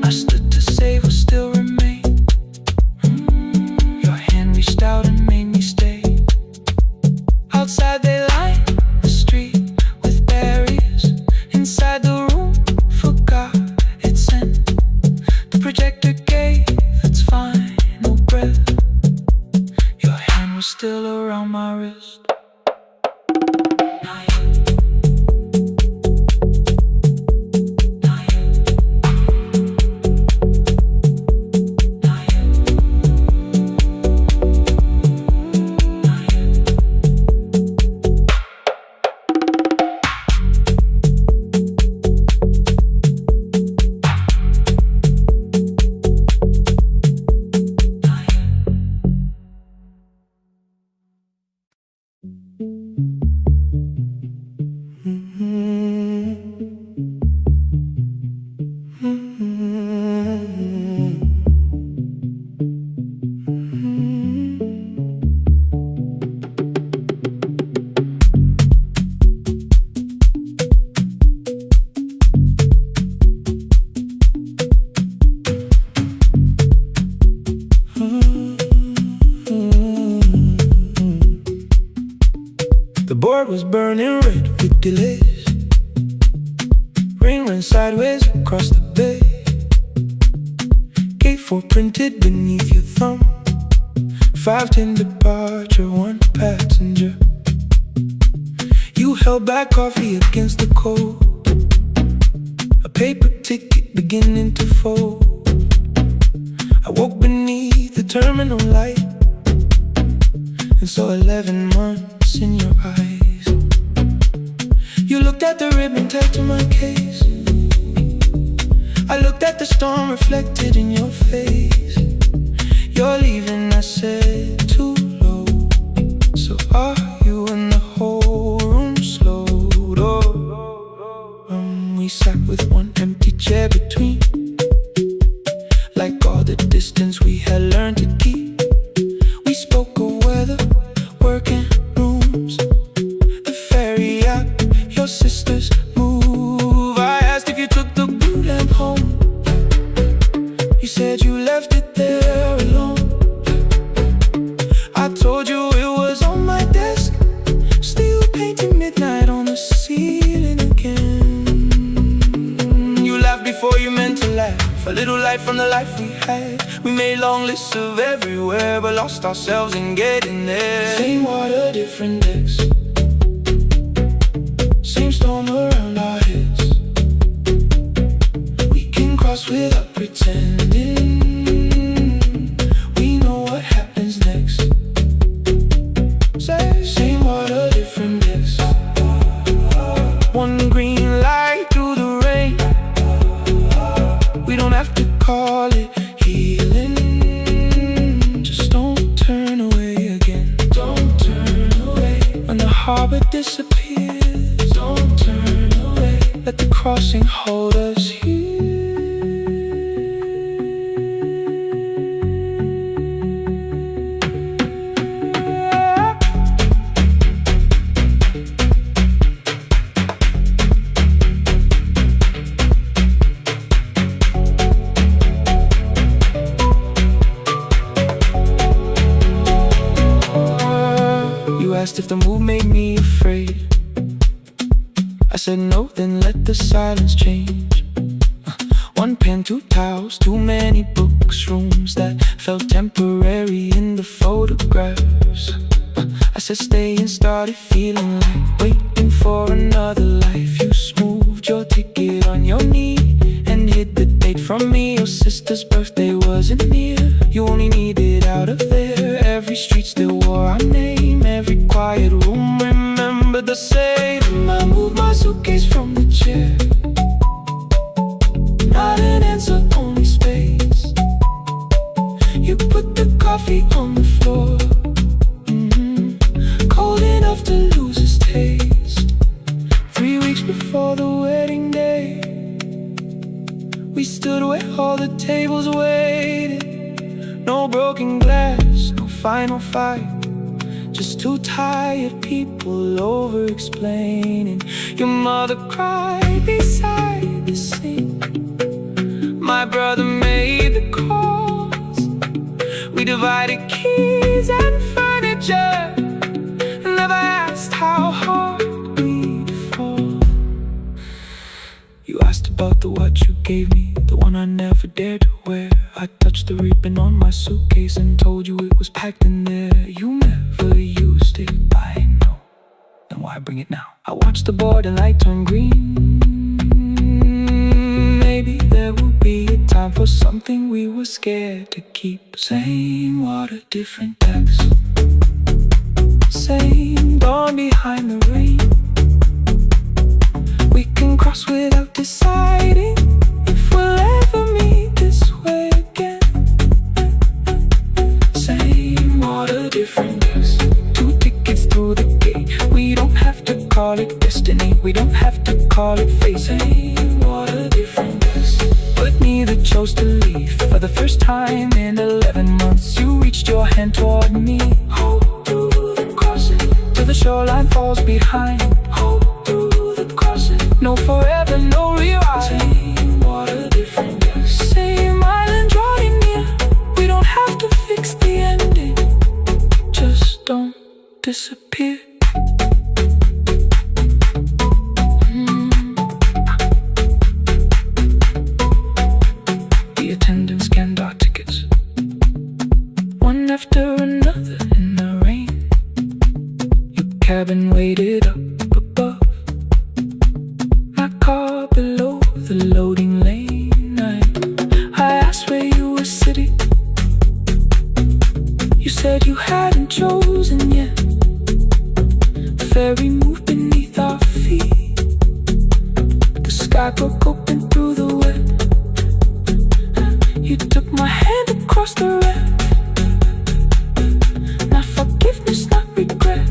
I stood to save what still remained. Your hand reached out and made me stay. Outside they lined the street with barriers. Inside the room forgot its scent. The projector gave its final breath. Your hand was still around my wrist. Not yet. Not yet. Not yet. Not yet. The board was burning red with delays. Rain ran sideways across the bay. Gate 4 printed beneath your thumb. 5:10 departure, 1 passenger. You held back coffee against the cold. A paper ticket beginning to fold. I woke beneath the terminal light and saw 11 months in your eyes. You looked at the ribbon tied to my case. I looked at the storm reflected in your face. You're leaving, I said, too low. So are you? And the whole room slowed up. We sat with one empty chair between, like all the distance we had learned to keep. We spoke of weather, work and rooms, the ferry act, your sister's move. I asked if you took the blue lamp home. You said you left it there alone. I told you it was on my desk, still painting midnight on the ceiling again. You laughed before you meant to laugh. A little light from the life we had. We made long lists of everywhere, but lost ourselves in getting there. Same water, different decks. Same storm around our heads. We can cross without pretending. We know what happens next. Same water, different decks. One green light through the rain. We don't have to call it healing. Just don't turn away again. Don't turn away. When the harbor disappears, don't turn away. Let the crossing hold us here. asked if the move made me afraid. I said no, then let the silence change. One pen, two towels, too many books, rooms that felt temporary in the photographs. I said stay and started feeling like waiting for another life. You smoothed your ticket on your knee and hid the date from me. Your sister's birthday wasn't near. You only needed out of there. Every street still wore our name. Every quiet room remembered the same. I moved my suitcase from the chair. Not an answer, only space. You put the coffee on the floor, cold enough to lose its taste. 3 weeks before the wedding day, we stood where all the tables waited. No broken glass, no final fight, just two tired people over-explaining. Your mother cried beside the sink. My brother made the calls. We divided keys and furniture, and never asked how hard we'd fall. You asked about the watch you gave me, the one I never dared to wear. I touched the ribbon on my suitcase and told you it was packed in there. You never used it, I know. Then why bring it now? I watched the border light turn green. Maybe there will be a time for something we were scared to keep. Same water, different text. Same dawn behind the rain. We can cross without deciding if we'll ever meet this way again. Same water, different text. 2 tickets through the gate. We don't have to call it destiny. We don't have to call it fate. Same water, different text. But neither chose to leave. For the first time in 11 months, you reached your hand toward me. Hold through the crossing till the shoreline falls behind. Hold through the crossing. No forever, no rewrite. Same water, different text. Same island drawing near. We don't have to fix the ending. Just don't disappear. The attendant scanned our tickets, one after another in the rain. Your cabin waited up above, my car below the loading lane. I asked where you were sitting. You said you hadn't chosen yet. The ferry moved beneath our feet. The sky broke open through the wet. You took my hand across the red. Not forgiveness, not regret.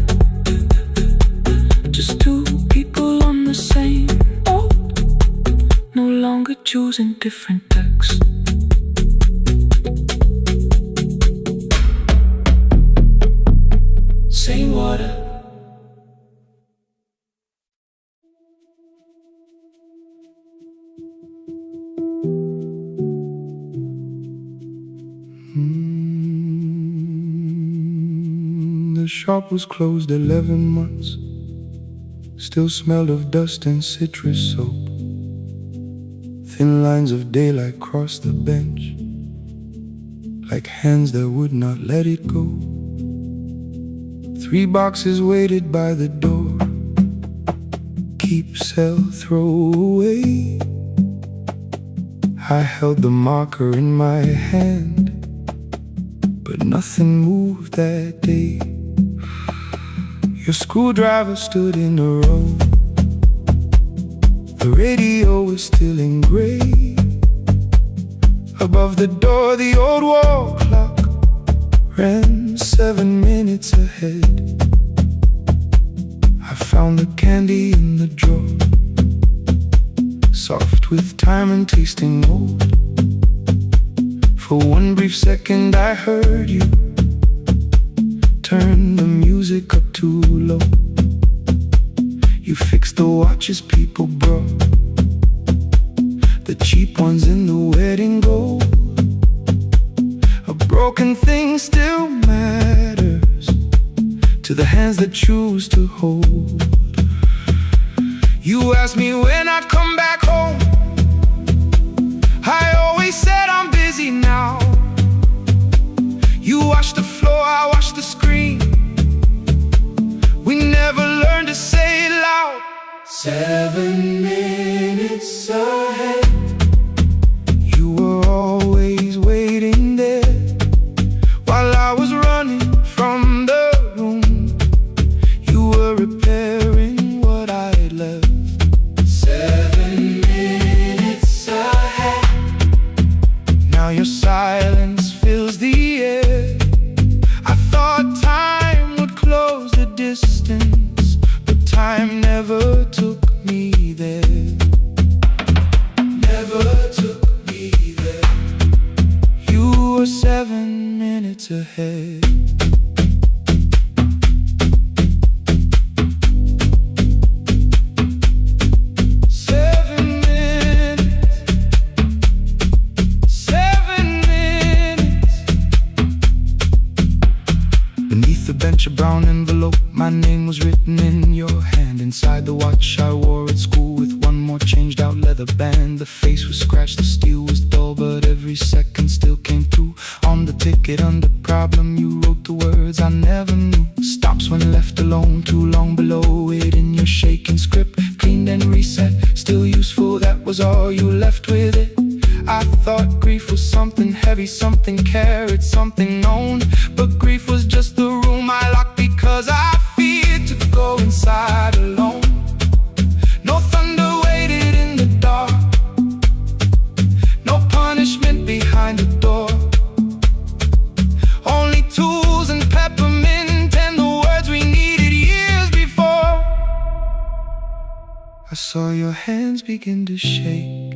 Just 2 people on the same boat, no longer choosing different texts. Same water. The shop was closed 11 months. Still smelled of dust and citrus soap. Thin lines of daylight crossed the bench, like hands that would not let it go. 3 boxes waited by the door. Keep, sell, throw away. I held the marker in my hand, but nothing moved that day. Your screwdriver stood in a row. The radio was still in gray. Above the door, the old wall clock ran 7 minutes ahead. I found the candy in the drawer, soft with time and tasting old. For one brief second I heard you turn the music up too low. You fixed the watches people brought, the cheap ones in the wedding gold. A broken thing still matters to the hands that choose to hold. You ask me when I come back home. I always said I'm busy now. You wash the floor, I wash the screen. We never learned to say it loud. 7 minutes ahead. You were always waiting there while I was running from the room. You were repairing what I had left. 7 minutes ahead. Now your silence fills the air. I thought time would close the distance, but time never took me there. Never took me there. You were 7 minutes ahead. A brown envelope, my name was written in your hand. Inside the watch I wore at school with one more changed out leather band. The face was scratched, the steel was dull, but every second still came through. On the ticket under problem you wrote the words I never knew. Stops when left alone, too long below it in your shaking script. Cleaned and reset, still useful, that was all you left with it. I thought grief was something heavy, something carried, something known. But grief was just the room I locked because I feared to go inside alone. No thunder waited in the dark, no punishment behind the door. Only tools and peppermint and the words we needed years before. I saw your hands begin to shake.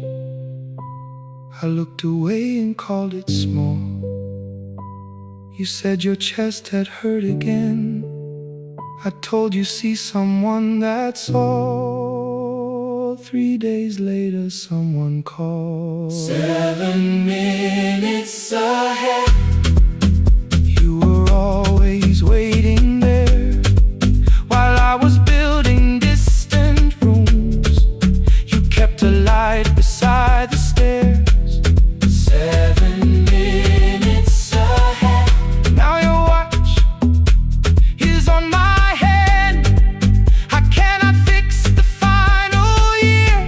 I looked away and called it small. You said your chest had hurt again. I told you see someone, that's all. 3 days later someone called. 7 minutes ahead. You were always waiting there while I was building distant rooms. You kept a light beside the stairs. 7 minutes ahead. Now your watch is on my hand. I cannot fix the final year.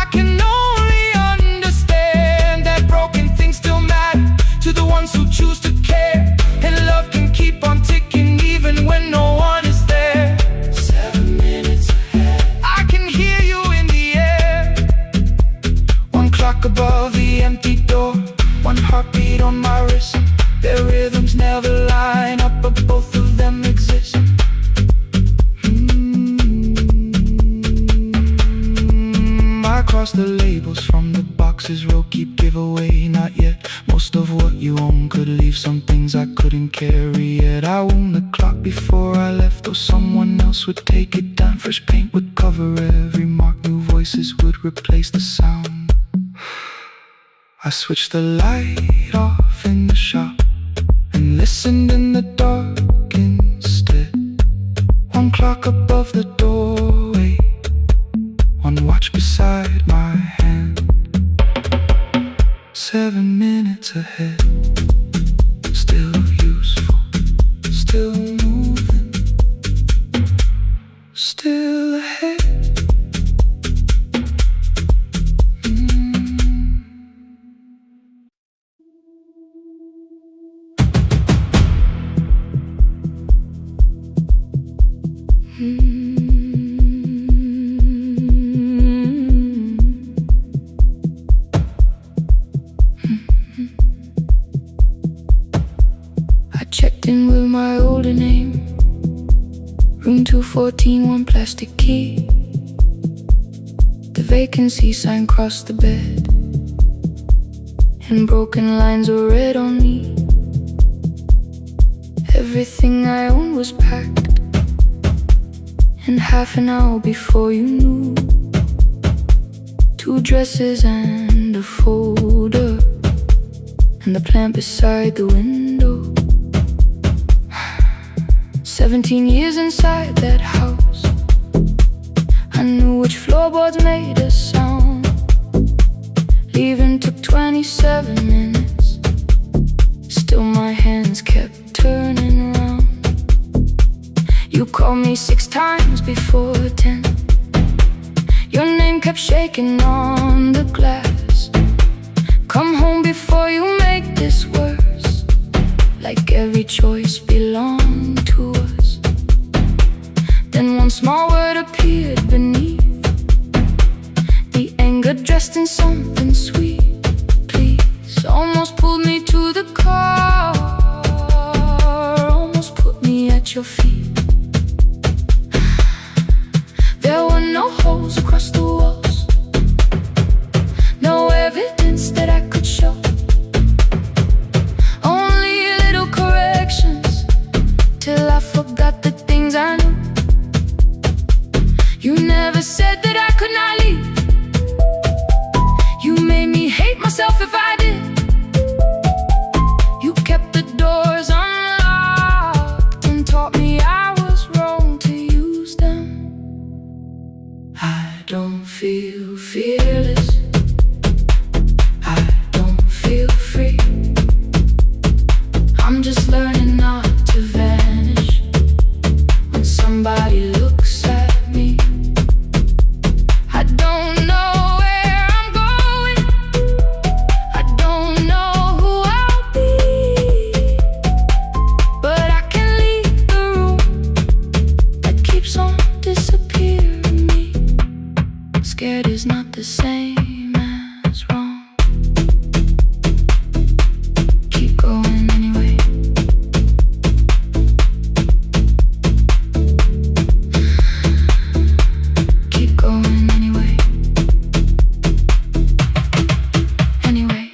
I can only understand that broken things still matter to the ones who choose to care. And love can keep on ticking even when no one is there. 7 minutes ahead. I can hear you in the air. One clock above the empty door, one heartbeat on my wrist. Their rhythms never line up, but both of them exist. I cross the labels from the boxes, row keep giveaway, not yet. Most of what you own could leave, some things I couldn't carry yet. I wound the clock before I left, though someone else would take it down. Fresh paint would cover every mark, new voices would replace the sound. I switched the light off in the shop and listened in the dark instead. One clock above the doorway, one watch beside my hand. 7 minutes ahead. Still useful, still moving, still ahead. I checked in with my older name. Room 214, one plastic key. The vacancy sign crossed the bed, and broken lines were read on me. Everything I owned was packed, and half an hour before you knew, 2 dresses and a folder, and the plant beside the window. 17 years inside that house, I knew which floorboards made a sound. Leaving took 27 minutes, still my hands kept turning round. You called me 6 times before 10. Your name kept shaking on the glass. Come home before you make this worse, like every choice belonged to us. Then one small word appeared beneath the anger, dressed in something sweet. Please, almost pulled me to the car, almost put me at your feet. There were no holes across the walls, no evidence that I could show, only little corrections till I forgot the things I knew. You never said that I could not leave. You made me hate myself if I did. You kept the doors unlocked and taught me I was wrong to use them. I don't feel fearless, I don't feel free. I'm just learning not to vanish when somebody looks at me. I don't know where I'm going, I don't know who I'll be, but I can leave the room that keeps on disappearing me. Scared is not the same as wrong. Keep going anyway. Keep going anyway. Anyway,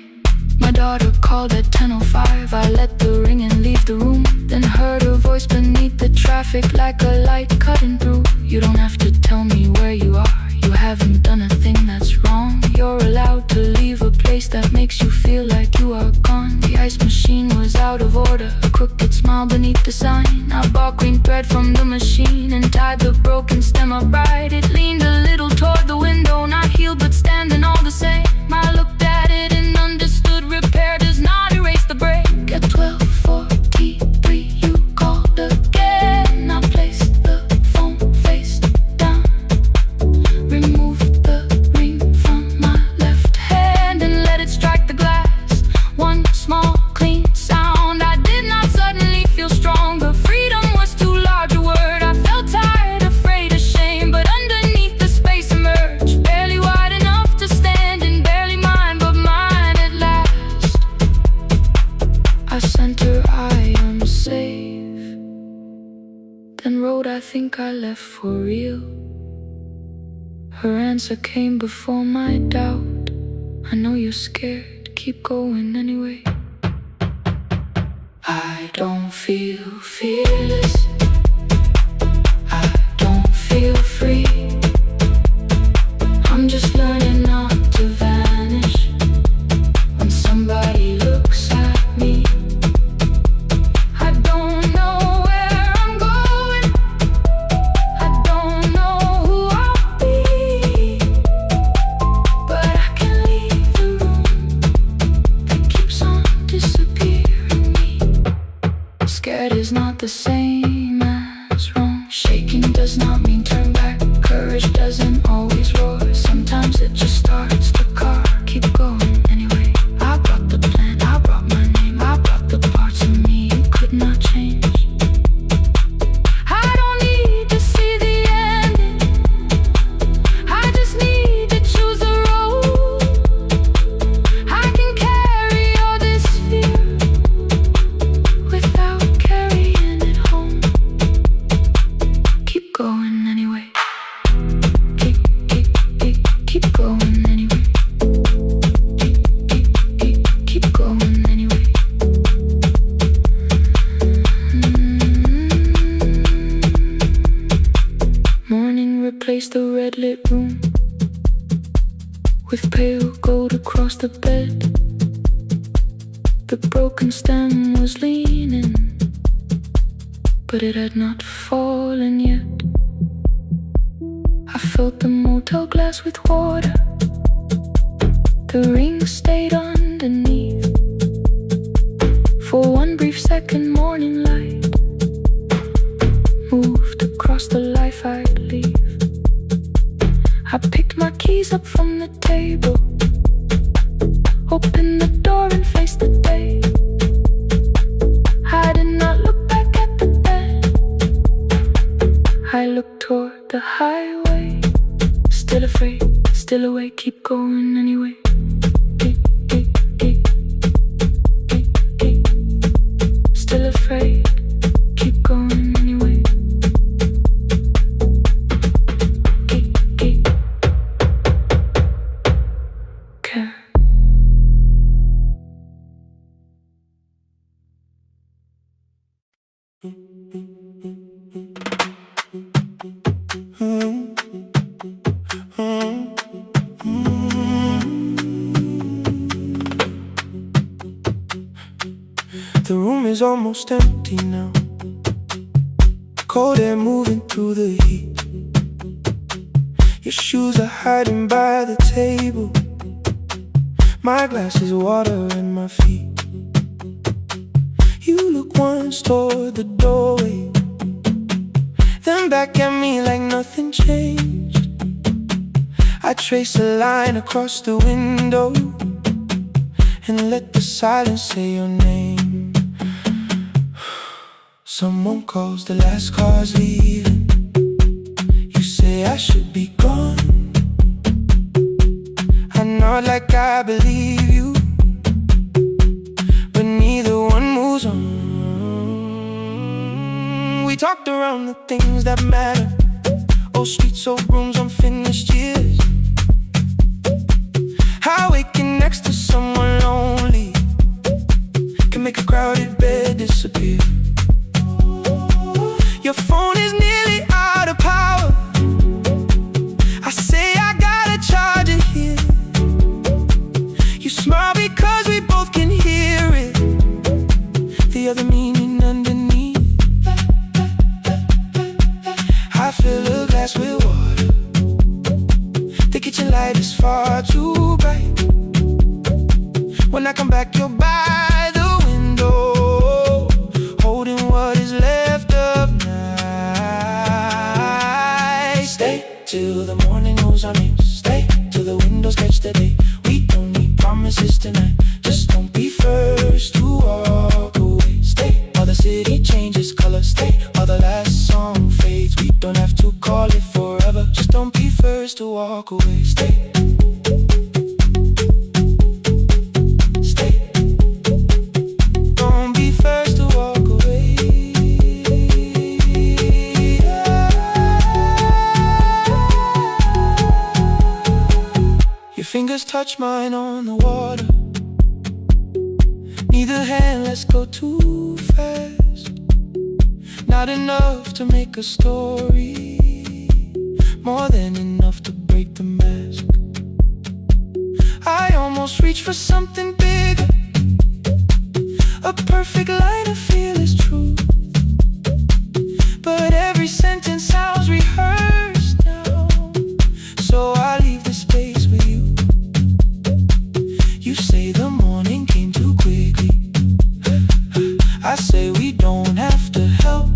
my daughter called at 10:05. I let the ring and leave the room, then heard her voice beneath the traffic like a light cutting through. You don't have to tell me where you are, you haven't done a thing that's wrong. You're allowed to leave a place that makes you feel like you are gone. The ice machine was out of order, a crooked smile beneath the sign. I bought green thread from the machine and tied the broken stem upright. It leaned a little toward the window, not healed but standing all the same. I looked at it and understood repair does not erase the break. At 12:43 you called again. I placed the phone face down, removed the ring from my left hand and let it strike the glass. One small clean sound. I did not suddenly feel stronger. Freedom was too large a word. I felt tired, afraid, ashamed, but underneath the space emerged, barely wide enough to stand and barely mine, but mine at last. I sent her, I am safe, then wrote, I think I left for real. Her answer came before my doubt. I know you're scared, keep going anyway. I don't feel fearless, I don't feel free. I'm just learning not to vanish when somebody looks at me. I don't know where I'm going, I don't know who I'll be, but I can leave the room that keeps on disappearing me. Scared is not the same as wrong. Shaking does not mean turn back. Courage doesn't always roar. Sometimes it just starts the car. Keep going anyway. I brought the plan, I brought my name, I brought the parts of me you could not change. I don't need to see the ending, I just need to choose the road. I can carry all this fear without carrying it home. Keep going anyway. Keep going anyway. Keep going anyway. Morning replaced the red lit room with pale gold across the bed. The broken stem was leaning but it had not fallen yet. I filled the motel glass with water. The ring stayed underneath for one brief second. Morning light moved across the life I'd leave. I picked my keys up from the table, opened the door and faced the day. I did not look back at the bed. I looked toward the highway, still afraid, still awake, keep going anyway. Still afraid, keep going anyway. The room is almost empty now. Cold air moving through the heat. Your shoes are hiding by the table. My glass is water in my feet. You look once toward the doorway, then back at me like nothing changed. I trace a line across the window and let the silence say your name. Someone calls, the last car's leaving. You say I should be gone. I nod like I believe you, but neither one moves on. We talked around the things that matter. Old streets, old rooms, unfinished years. How waking next to someone lonely can make a crowded bed disappear. Your phone is nearly out of power. I say I gotta charge it here. You smile because we both can hear it, the other meaning underneath. I fill a glass with water. The kitchen light is far too bright. When I come back, you're by the window, holding what is left of night. Stay till the morning knows our names. Stay till the windows catch the day. We don't need promises tonight. Just don't be first to walk away. Stay while the city changes color. Stay while the last song fades. We don't have to call it forever. Just don't be first to walk away. Stay. Fingers touch mine on the water. Neither hand lets go too fast. Not enough to make a story, more than enough to break the mask. I almost reach for something bigger, a perfect line of fearless truth. But every sentence sounds rehearsed now, so I leave the space with you. You say the morning came too quickly. I say we don't have to help.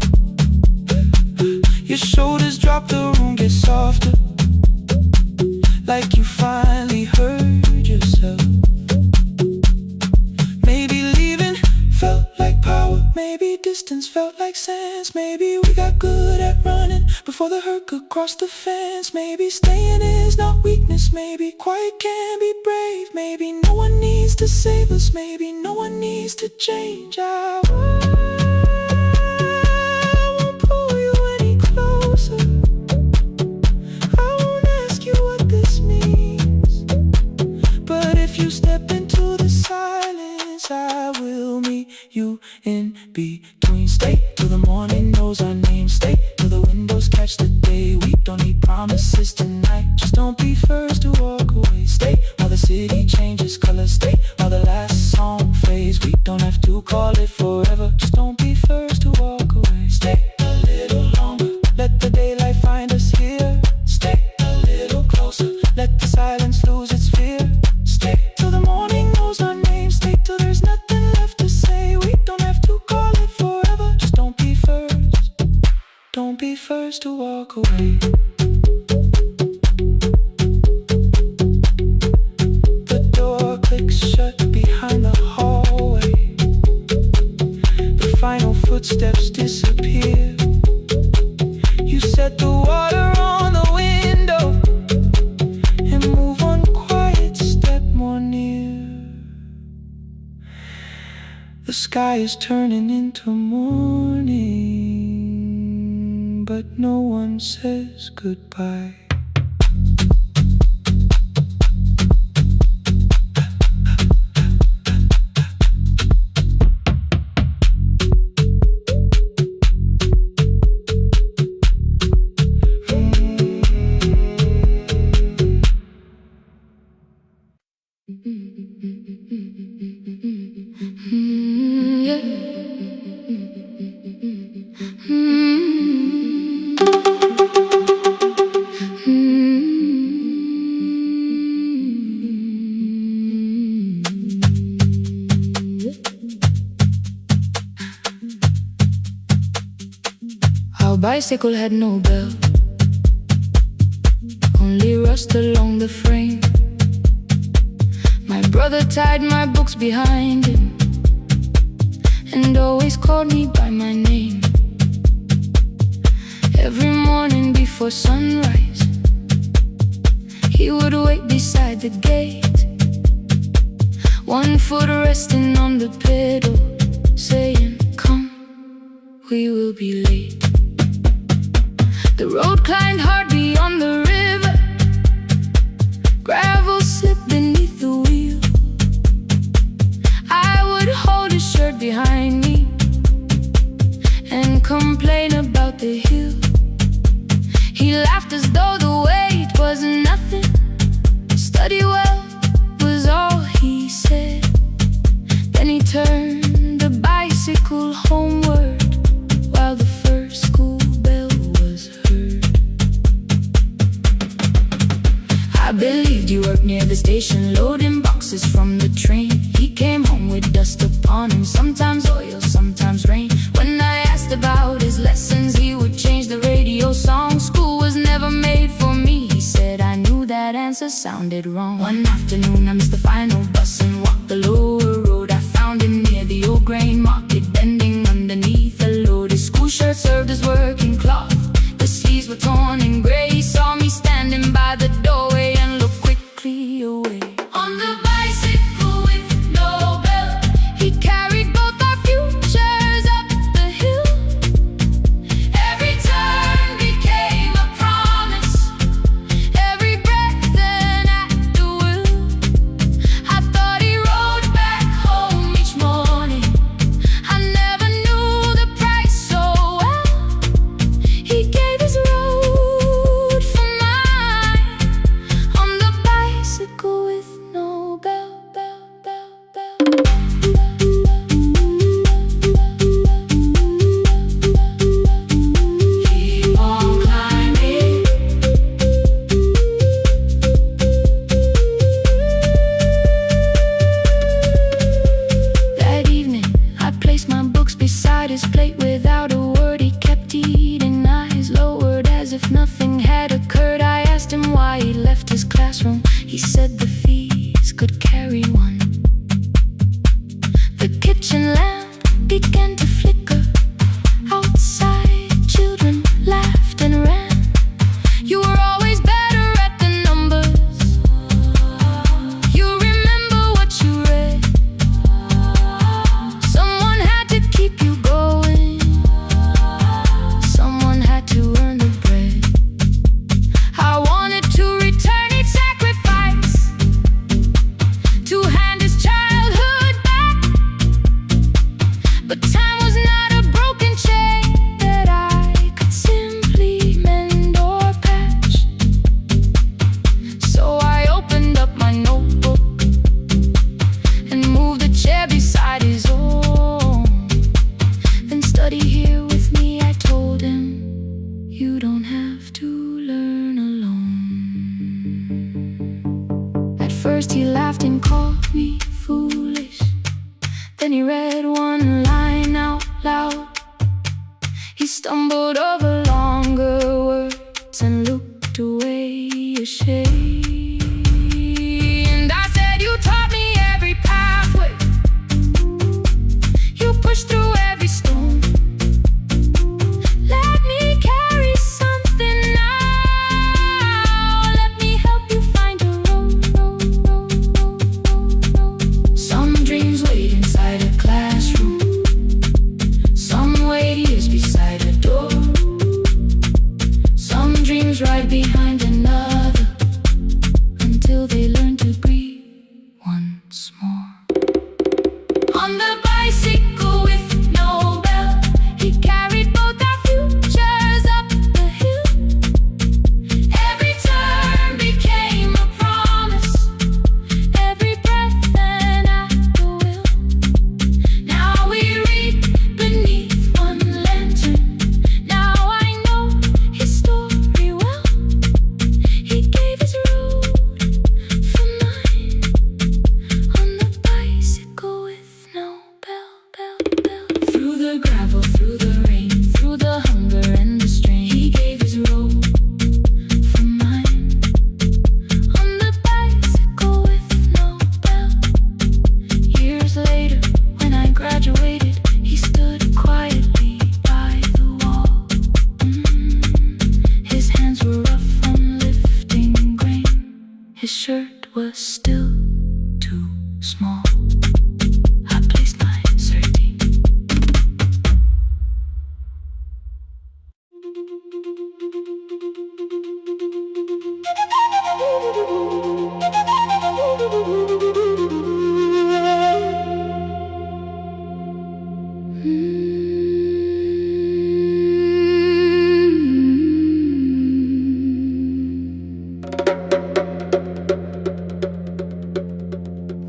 Your shoulders drop, the room gets softer, like you finally heard yourself. Maybe leaving felt like power. Maybe distance felt like sense. Maybe we got good at running before the hurt could cross the fence. Maybe staying is not weakness. Maybe quiet can be brave. Maybe no one needs to save us. Maybe no one needs to change. I won't pull you any closer. I won't ask you what this means. But if you step into the silence, I will meet you in between. Stay till the morning knows our name. Stay till the windows catch the day. We don't need promises tonight. Just don't be first to walk away. Stay while the city changes color. Stay while the last song fades. We don't have to call it forever. Just don't be first to walk away. Stay. Stay a little longer. Let the daylight find us here. Stay a little closer. Let the silence lose its fear. Stay till the morning knows our name. Stay till there's nothing left to say. We don't have to call it forever. Just don't be first. Don't be first to walk away. The door clicks shut behind the hallway. The final footsteps disappear. You set the water on the window and move one quiet step more near. The sky is turning into morning, but no one says goodbye. Our bicycle had no bell, only rust along the frame. My brother tied my books behind him and always called me by my name. Every morning before sunrise, he would wait beside the gate, one foot resting on the pedal, saying, "Come, we will be late." The road climbed hard beyond the river. Gravel slipped beneath the wheel. I would hold his shirt behind me and complain about the hill. He laughed as though the weight was nothing. Study well was all he said. Then he turned the bicycle homeward while the first school bell was heard. I believed you worked near the station, loading boxes from the train. He came home with dust upon him, sometimes oil, sometimes rain. When I asked about his lessons, he would change the radio song. School was never made for me, he said. I knew that answer sounded wrong. One afternoon I missed the final bus and walked the lower road. I found him near the old grain market, bending underneath a load. His school shirt served as working cloth, the sleeves were torn and gray. He saw me standing by the doorway and looked quickly away. On the bicycle with no bell, he carried both our futures up the hill. Every turn became a promise, every breath an act of will. I thought he rode back home each morning. I never knew the price so well. He gave his road for mine on the bicycle with no bell, bell, bell, bell. Keep on climbing. That evening, I placed my books beside his plate without a word. He kept eating, eyes lowered as if nothing had occurred. I asked him why he left his classroom. He said the fees could carry one. The kitchen lamp began to flicker. Outside, children laughed and ran. You were always better at the numbers. You remember what you read. Someone had to keep you going. stumbled over longer words and looked away ashamed. And I said, you taught me every pathway, you pushed through every stone. Let me carry something now, let me help you find a road. Some dreams wait inside a classroom, some wait years beside a door, some dreams right behind another, until they learn to breathe once more. On the bicycle with no bell, he carried both our futures up the hill. Every turn became a promise, every breath an act of will. Now we read beneath one lantern, now I know his story well. He gave his road for mine, on the bicycle with no bell. Through the gravel, through the rain, through the hunger and the strain, he gave his road for mine, on the bicycle with no bell. Years later, when I graduated, he stood quietly by the wall. His hands were rough from lifting grain, his shirt was still too small. I placed my certainty.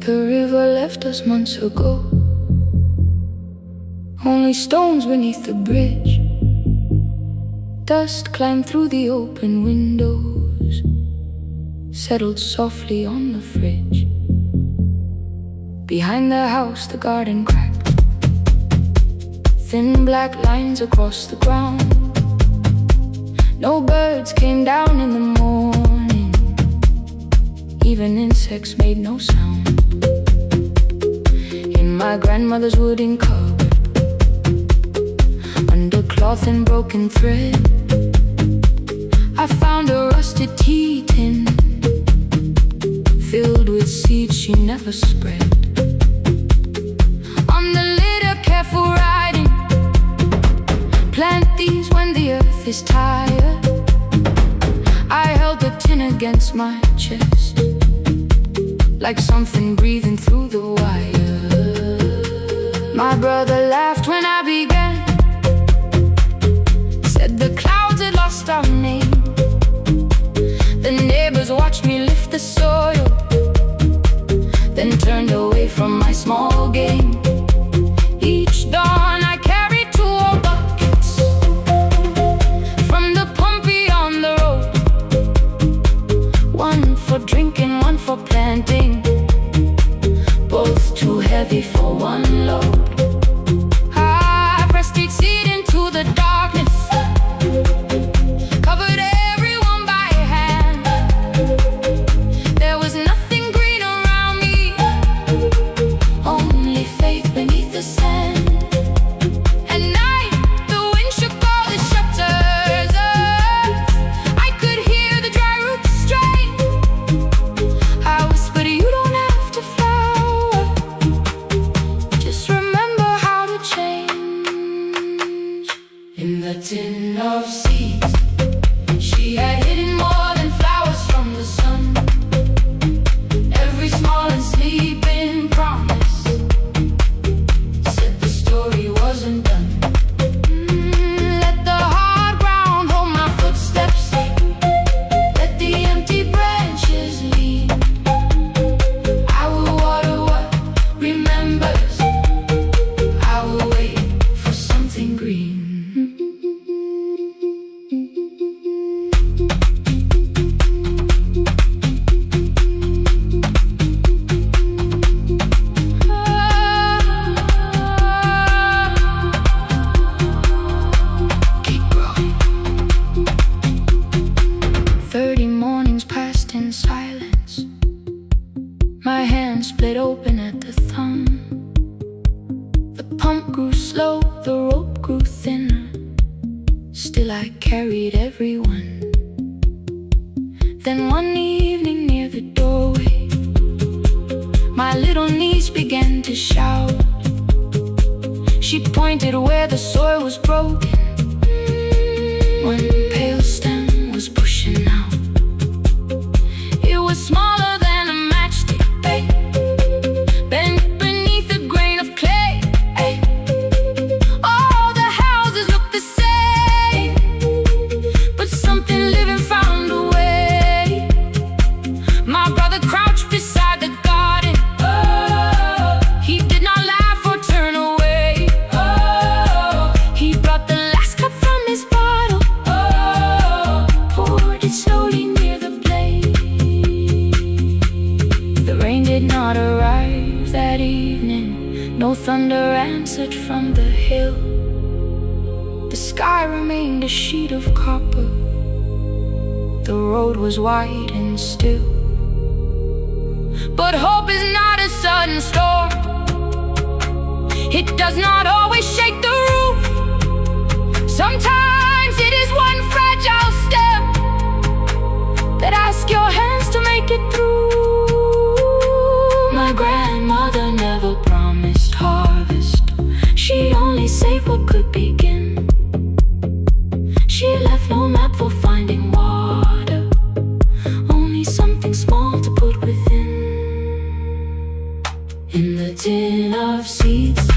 The river left us months ago, only stones beneath the bridge. Dust climbed through the open windows, settled softly on the fridge. Behind the house the garden cracked, thin black lines across the ground. No birds came down in the morning, even insects made no sound. In my grandmother's wooden cupboard, under cloth and broken thread, I found a rusted tea tin filled with seeds she never spread. On the lid a careful writing, plant these when the earth is tired. I held the tin against my chest, like something breathing through the wire. My brother laughed when I began, said the clouds had lost our name. The neighbors watched me lift the soil, then turned away from my small game. Each dawn I carried 2 old buckets from the pump beyond the road, one for drinking, one for planting, both too heavy for one load. I pressed each seed into the darkness, covered everyone by hand. There was nothing green around me, only faith beneath the sand. At night the wind shook all the shutters up, I could hear the dry roots strain. I whispered, you don't have to flower, just remember how to change. In the tin of seeds, she had hidden more than flowers from the sun. Every small and sleeping promise said the story wasn't done. Let the hard ground hold my footsteps, let the empty branches lean. I will water what remembers, I will wait for something green. The rope grew thinner, still I carried everyone. Then one evening near the doorway, my little niece began to shout. She pointed where the soil was broken. One pale stem was pushing out. It was smaller than a matchstick, babe, bent beneath a grain of clay. All the houses looked the same, but something living found a way. My brother crouched beside the garden. He did not laugh or turn away. He brought the last cup from his bottle, poured it slowly near the blaze. The rain did not arrive that evening. No thunder answered from the hill. The sky remained a sheet of copper. The road was wide and still. But hope is not a sudden storm. It does not always shake the roof. Sometimes it is one fragile step that asks your hands to make it through. My grandmother never promised harvest. She only saved what could begin. She left no map for finding water, only something small to put within. In the tin of seeds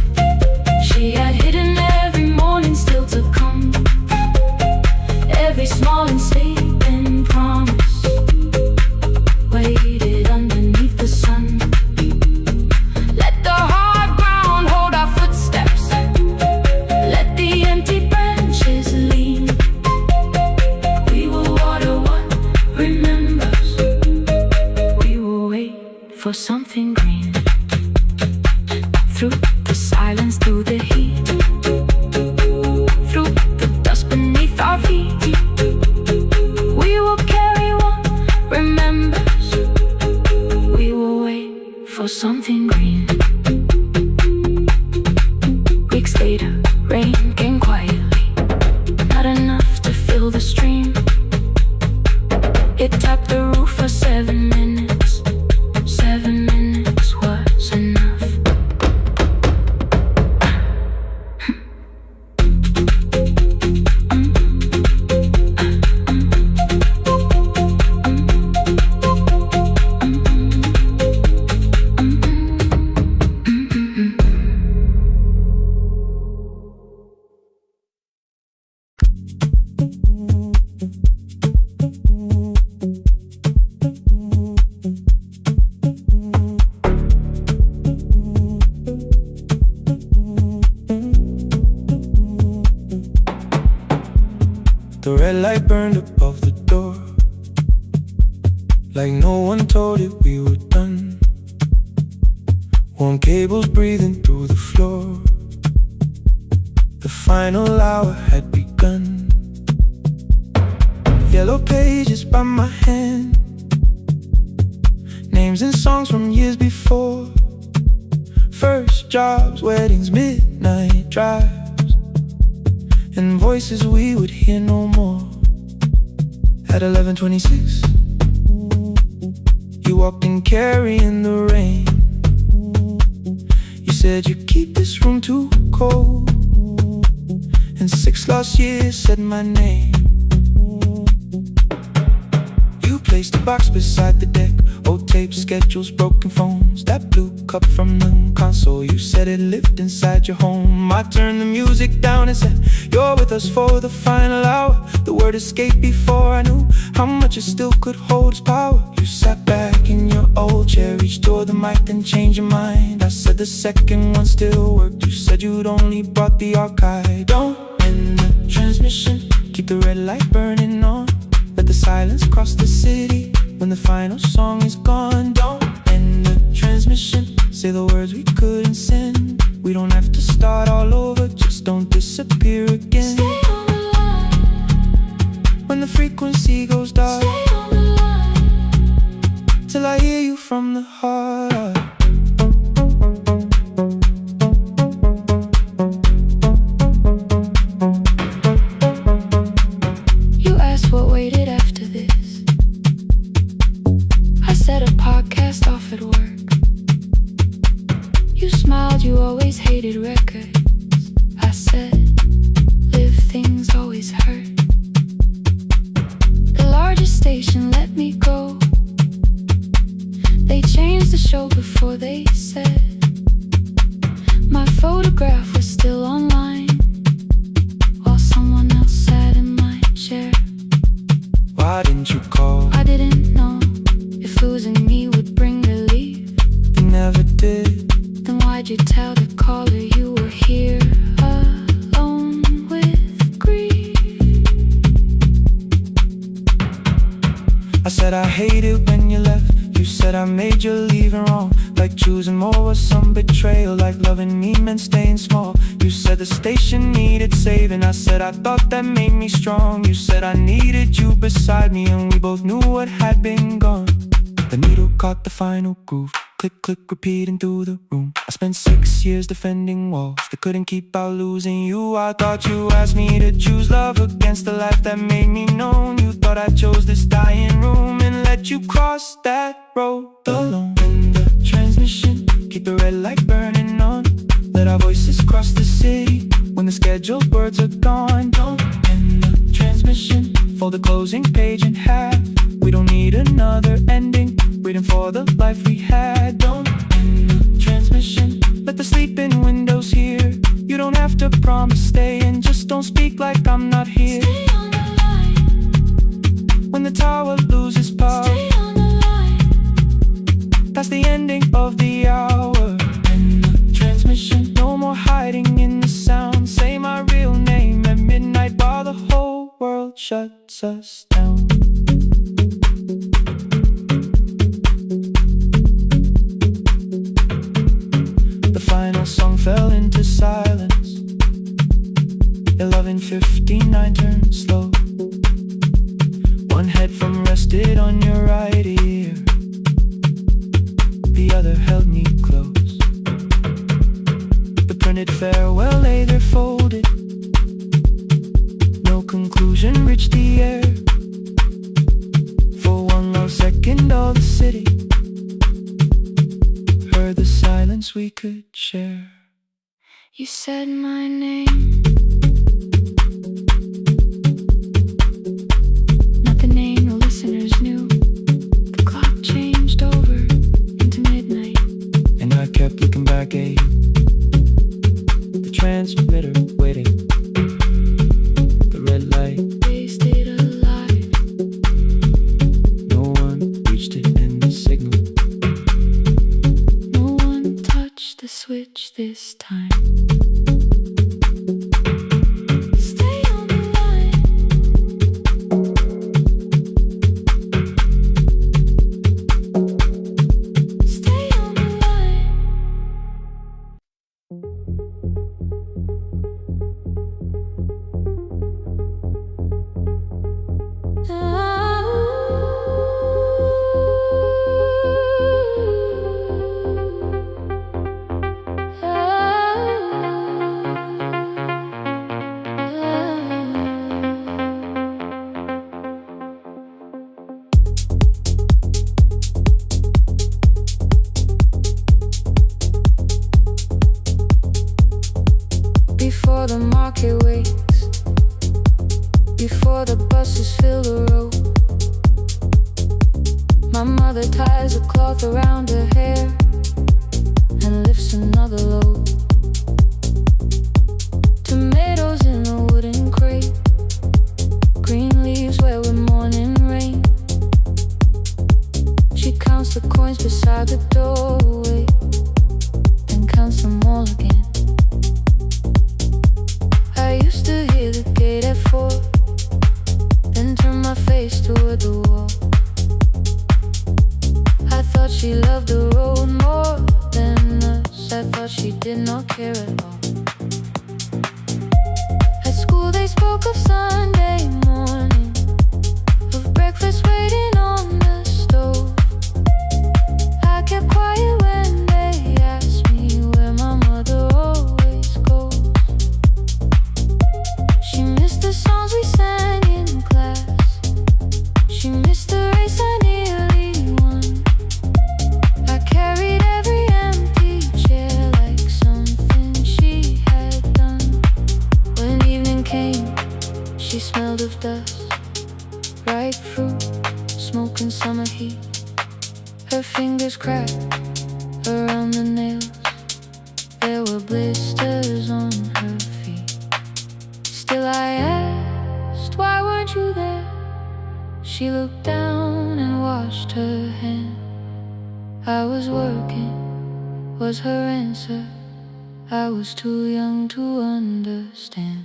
she had hidden every morning still to come, every small enslaving promise waited underneath the sun. Let the hard ground hold our footsteps, let the empty branches lean. We will water what remembers, we will wait for something green. Through the silence, through the heat, through the dust beneath our feet, we will carry what remembers, we will wait for something green. Weeks later, rain came quietly, not enough to fill the stream. It tapped the roof for 7 minutes. 7 minutes was enough. The red light burned above the door, like no one told it we were done. Warm cables breathing through the floor. The final hour had begun. Yellow pages by my hand, names and songs from years before. First jobs, weddings, midnight drives, and voices we would hear no more. At 11:26, you walked in carrying the rain. You said you keep this room too cold, and 6 lost years said my name. You placed a box beside the deck, old tapes, schedules, broken phones, that blue cup from the console. You said it lived inside your home. I turned the music down and said, you're with us for the final hour. The word escaped before I knew how much it still could hold its power. You sat back in your old chair, reached toward the mic, then changed your mind. I said the second one still worked. You said you'd only brought the archive. Don't end the transmission, keep the red light burning on. Let the silence cross the city when the final song is gone. Don't end the transmission, say the words we couldn't send. We don't have to start all over, just don't disappear again. Stay on the line when the frequency goes dark. Stay on the line till I hear you from the heart. things always hurt. The largest station let me go. They changed the show before they said my photograph was still online, while someone else sat in my chair. Why didn't you call? I didn't know if losing me would bring relief. You never did. Then why'd you tell the caller you were here alone with grief? I said I hate it when you left. You said I made you leaving wrong, like choosing more was some betrayal, like loving me meant staying small. You said the station needed saving. I said I thought that made me strong. You said I needed you beside me, and we both knew what had been gone. The needle caught the final groove. Click, click, repeating through the room. I spent 6 years defending walls that couldn't keep out losing you. I thought you asked me to choose love against the life that made me known. You thought I chose this dying room and let you cross that road alone. In the transmission, keep the red light burning on. Let our voices cross the city when the scheduled words are gone. Don't end the transmission, fold the closing page in half. We don't need another ending, waiting for the life we had. Don't end the transmission, let the sleeping windows hear. You don't have to promise staying, just don't speak like I'm not here. Stay on the line. When the tower loses power, Stay on the line. that's the ending of the hour. End the transmission, no more hiding in the sound. Say my real name at midnight while the whole world shuts us down. The final song fell into silence. 11:59 turned slow. One headphone rested on your right ear, the other held me close. The printed farewell lay there folded. No conclusion reached the air. For one long second all the city heard the silence we could share. You said my name, not the name the listeners knew. The clock changed over into midnight, And I kept looking back at you, the transmitter waiting, the red light, they stayed alive. no one reached it in the signal. No one touched the switch this time. Stay on the line. Stay on the line. Before the market wakes, before the buses fill the road, my mother ties a cloth around her hair and lifts another load. Tomatoes in a wooden crate, green leaves where we're mourning rain. She counts the coins beside the doorway, then counts them all again. I used to hear the gate at 4, then turn my face toward the wall. I thought she loved the road more than us. I thought she did not care at all. At school they spoke of Sunday morning, of breakfast waiting on the stove. I kept quiet when they asked me where my mother always goes. She missed the songs we sang in class. She missed the race I nearly won. I carried every empty chair like something she had done. When evening came, She smelled of dust, ripe fruit, smoke and summer heat. Her fingers cracked around the nails. There were blisters on her feet. Still I asked, why weren't you there? She looked down and washed her hand. I was working, was her answer. I was too young to understand.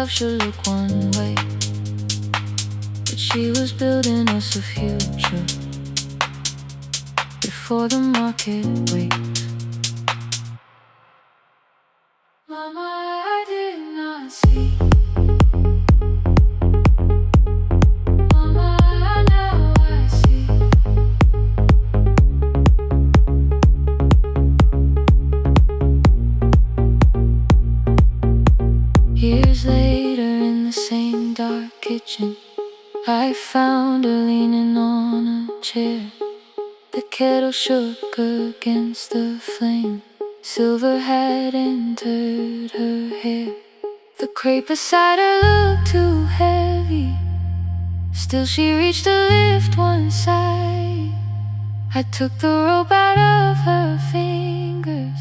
Should look one way, but she was building us a future before the market wakes. Mama, I did not see. Mama, now I see. Years later, in the same dark kitchen, I found her leaning on a chair. The kettle shook against the flame. Silver had entered her hair. The crepe beside her looked too heavy. Still she reached to lift one side. I took the rope out of her fingers.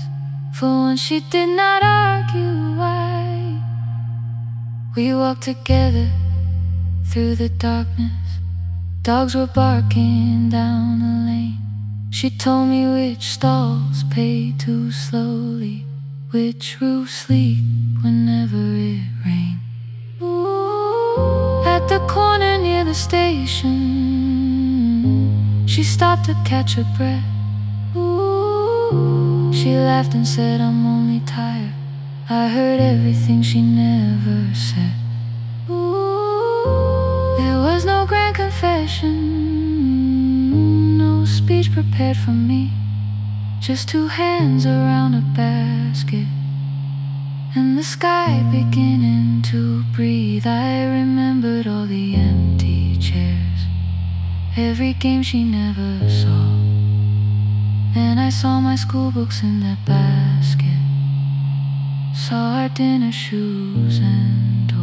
For once she did not argue why. We walked together through the darkness. Dogs were barking down the lane. She told me which stalls pay too slowly, which roofs leak whenever it rained. At the corner near the station, she stopped to catch her breath. She laughed and said, I'm only tired. I heard everything she never said. There was no grand confession, no speech prepared for me. Just two hands around a basket and the sky beginning to breathe. I remembered all the empty chairs, every game she never saw. And I saw my school books in that basket, saw our dinner shoes and door.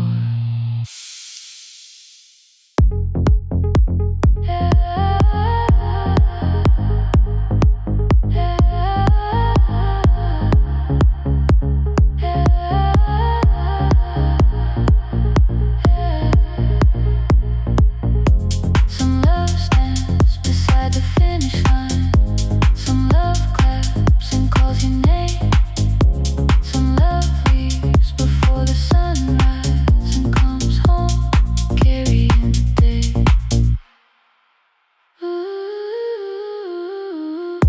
Some love stands beside the finish line. Some love claps and calls your name. Some love leaves before the sunrise and comes home carrying the day. Ooh.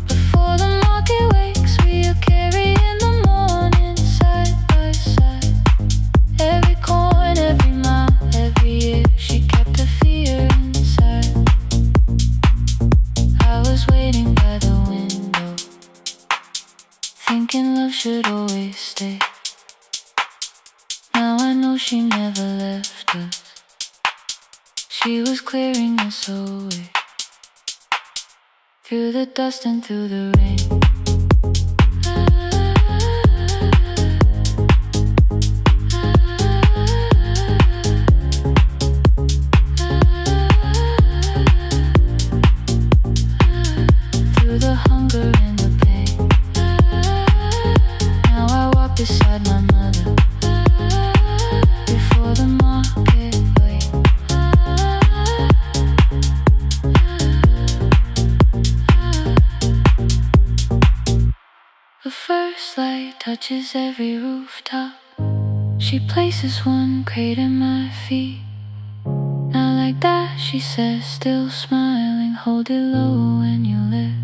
Before the market wakes, we are carrying the morning side by side. Every coin, every mile, every year, she kept her fear inside. I was waiting by the window, thinking love should always stay. Now I know she never left us. She was clearing us away, through the dust and through the rain. Through the hunger and the pain. Now I walk beside my mother before the market wakes. The first light touches every rooftop. She places one crate at my feet. Not like that, she says, still smiling. Hold it low when you lift.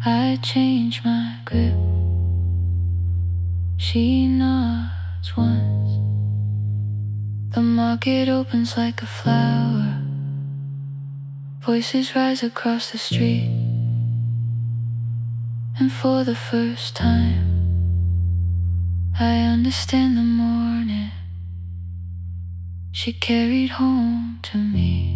I change my grip. She nods once. The market opens like a flower. Voices rise across the street. And for the first time, I understand the morning she carried home to me.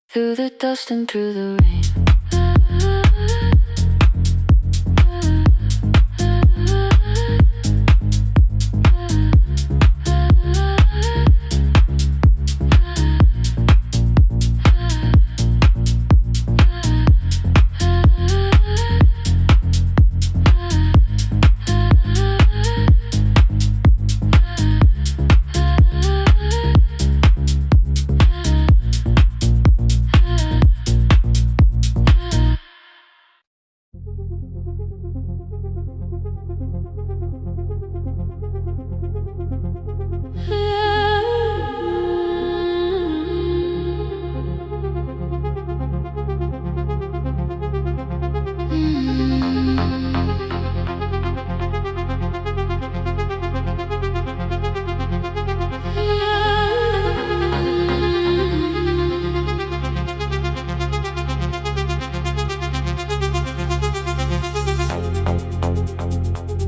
Through the dust and through the rain.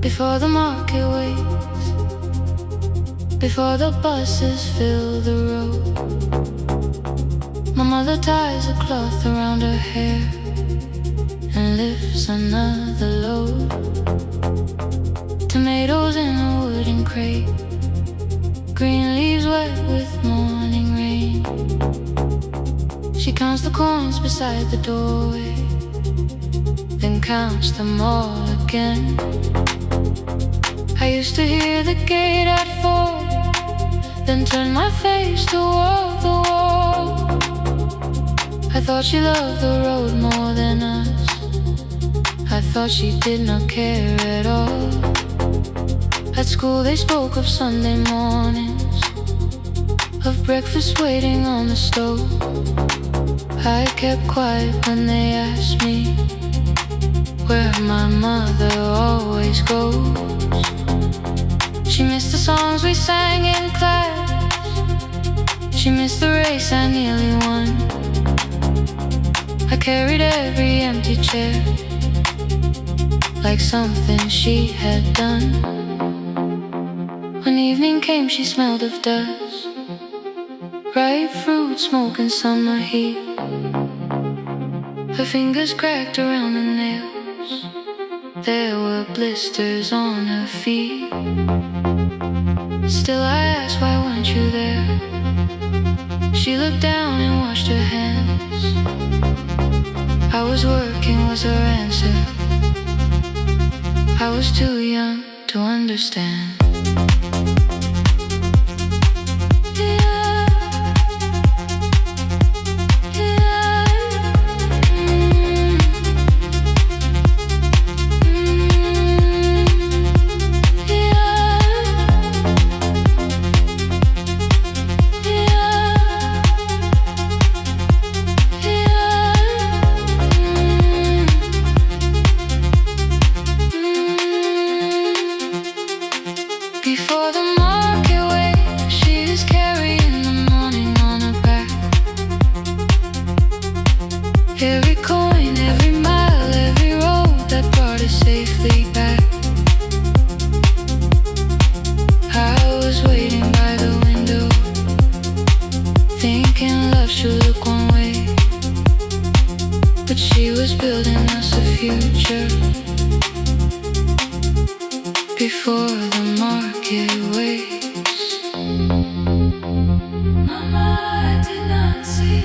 Before the market waits, before the buses fill the road, my mother ties a cloth around her hair and lifts another load. Tomatoes in a wooden crate, green leaves wet with morning rain. She counts the coins beside the doorway, then counts them all again. I used to hear the gate at 4, then turn my face toward the wall. I thought she loved the road more than us. I thought she did not care at all. At school they spoke of Sunday mornings, of breakfast waiting on the stove. I kept quiet when they asked me where my mother always goes. She missed the songs we sang in class. She missed the race I nearly won. I carried every empty chair like something she had done. When evening came she smelled of dust, ripe fruit, smoke and summer heat. Her fingers cracked around the nails. There were blisters on her feet. Still I asked, why weren't you there? She looked down and washed her hands. I was working was her answer. I was too young to understand. Before the market waits, she is carrying the morning on her back. Every coin, every mile, every road that brought us safely back. I was waiting by the window, thinking love should look one way, but she was building us a future. Before the market waits, Mama, I did not see.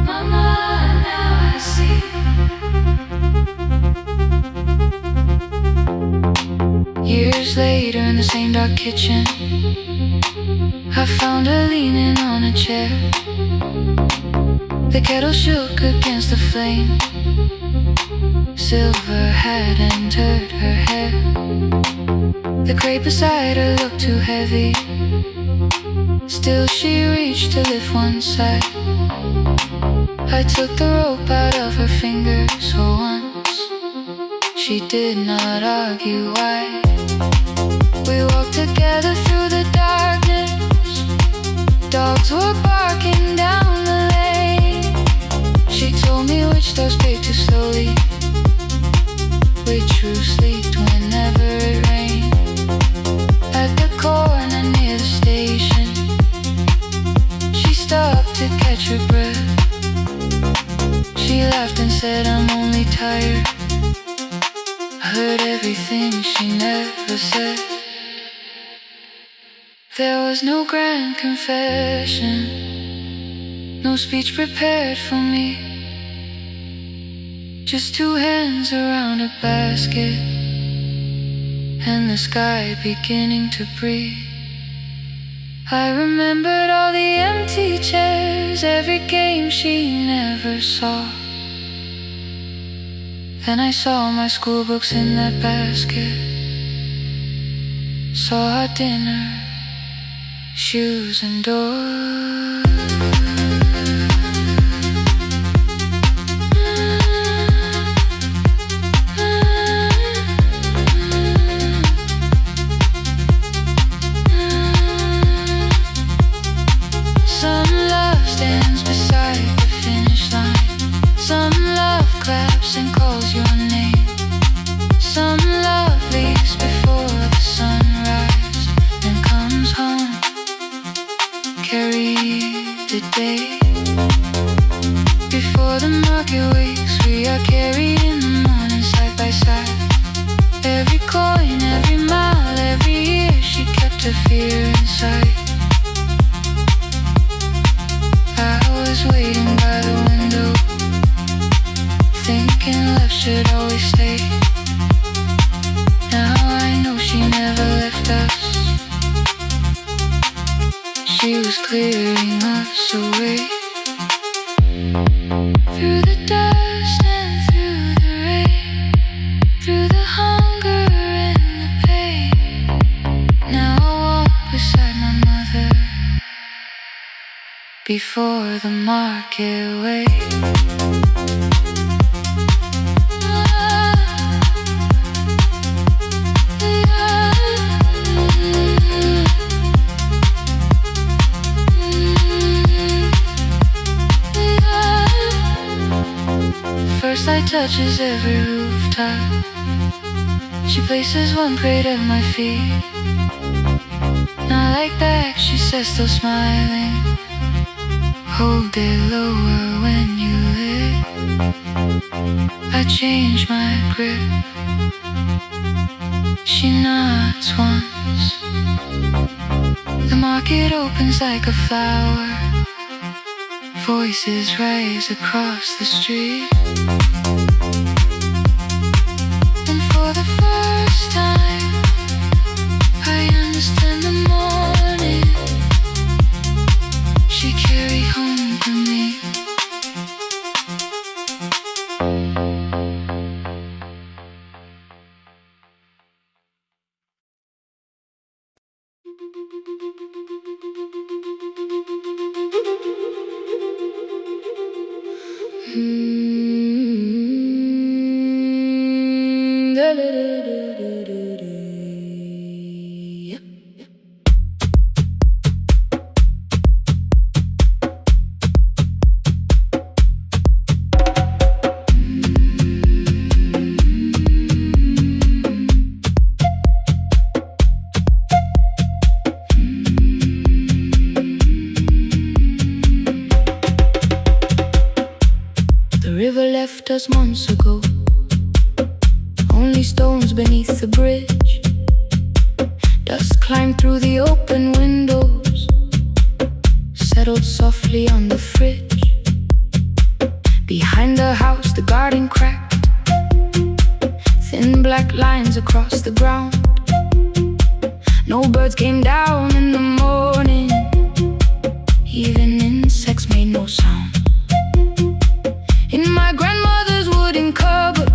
Mama, now I see. Years later in the same dark kitchen, I found her leaning on a chair. The kettle shook against the flame. Silver had entered her hair. The crate beside her looked too heavy. Still she reached to lift one side. I took the rope out of her fingers for once. She did not argue why. We walked together through the darkness. Dogs were barking down the lane. She told me which doors paid too slowly, which roof slept whenever it rained. At the corner near the station, she stopped to catch her breath. She laughed and said, I'm only tired. I heard everything she never said. There was no grand confession, no speech prepared for me. Just two hands around a basket, and the sky beginning to breathe. I remembered all the empty chairs, every game she never saw. Then I saw my school books in that basket, saw our dinner, shoes and doors. Some love stands beside the finish line. Some love claps and calls your name. Some love leaves before the sunrise and comes home. Carry the day. Before the market wakes, we are carried in the morning side by side. Every coin, every mile, every year, she kept her fear inside. I was waiting by the window, thinking left should always stay. Now I know she never left us. She was clearing us away. Through the dust and through the rain, through the hunger and the pain. Now I walk beside my mother before the market way. First light touches every rooftop. She places one crate at my feet. Not like back, she says, still smiling. Hold it lower when you lit. I change my grip. She nods once. The market opens like a flower. Voices rise across the street. And for the first time, I understand the morning she carried home to me. Left us months ago, only stones beneath the bridge. Dust climbed through the open windows, settled softly on the fridge. Behind the house, the garden cracked, thin black lines across the ground. No birds came down in the morning, even insects made no sound. In my grandmother's wooden cupboard,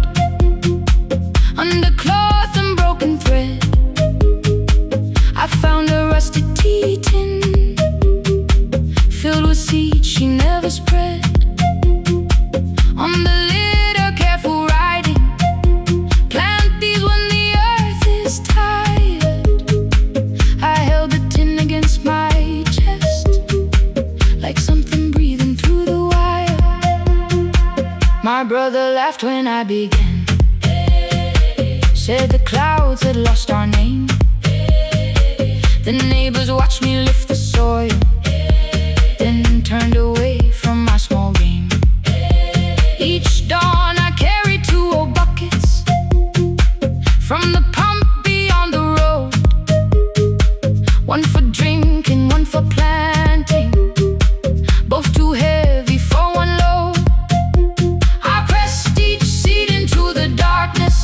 brother laughed when I began. Said the clouds had lost our name. The neighbors watched me lift the soil, then turned away from my small game. Each dawn I carried 2 old buckets from the pump beyond the road. One for drinking, one for planting, both too heavy for one load. I pressed each seed into the darkness,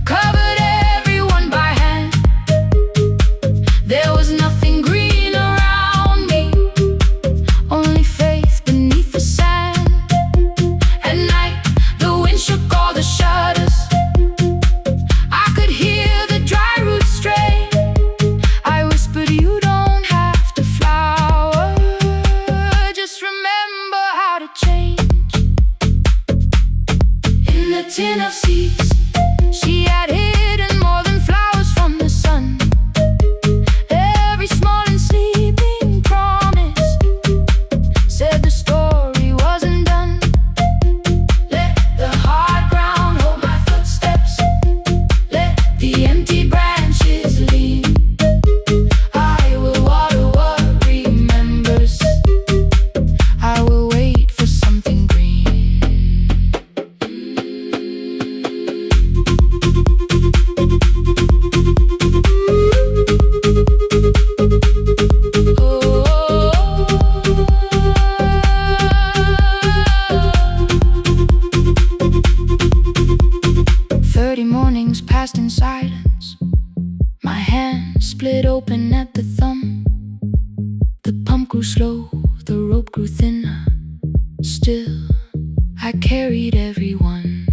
covered everyone by hand. There was nothing green around me, only faith beneath the sand. At night, the wind shook all the shutters. I could hear the dry roots stray. I whispered, you don't have to flower, just remember how to change. In the tin of seeds, she had hidden more than flowers from the sun. Every small and sleeping promise said the story wasn't done. Let the hard ground hold my footsteps, let the empty branches lean. I will water what remembers, I will wait for something green. 30 mornings passed in silence. My hand split open at the thumb. The pump grew slow, the rope grew thinner. Still, I carried everyone.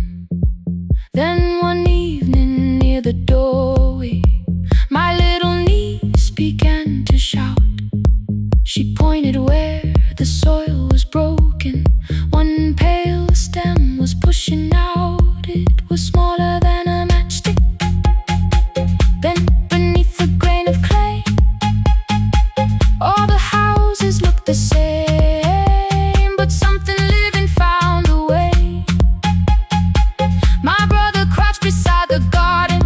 Then one evening near the doorway, my little niece began to shout. She pointed where the soil was broken. One pale stem was pushing out. It was smaller than a matchstick, bent beneath a grain of clay. All the houses looked the same, but something living found a way. My brother crouched beside the garden.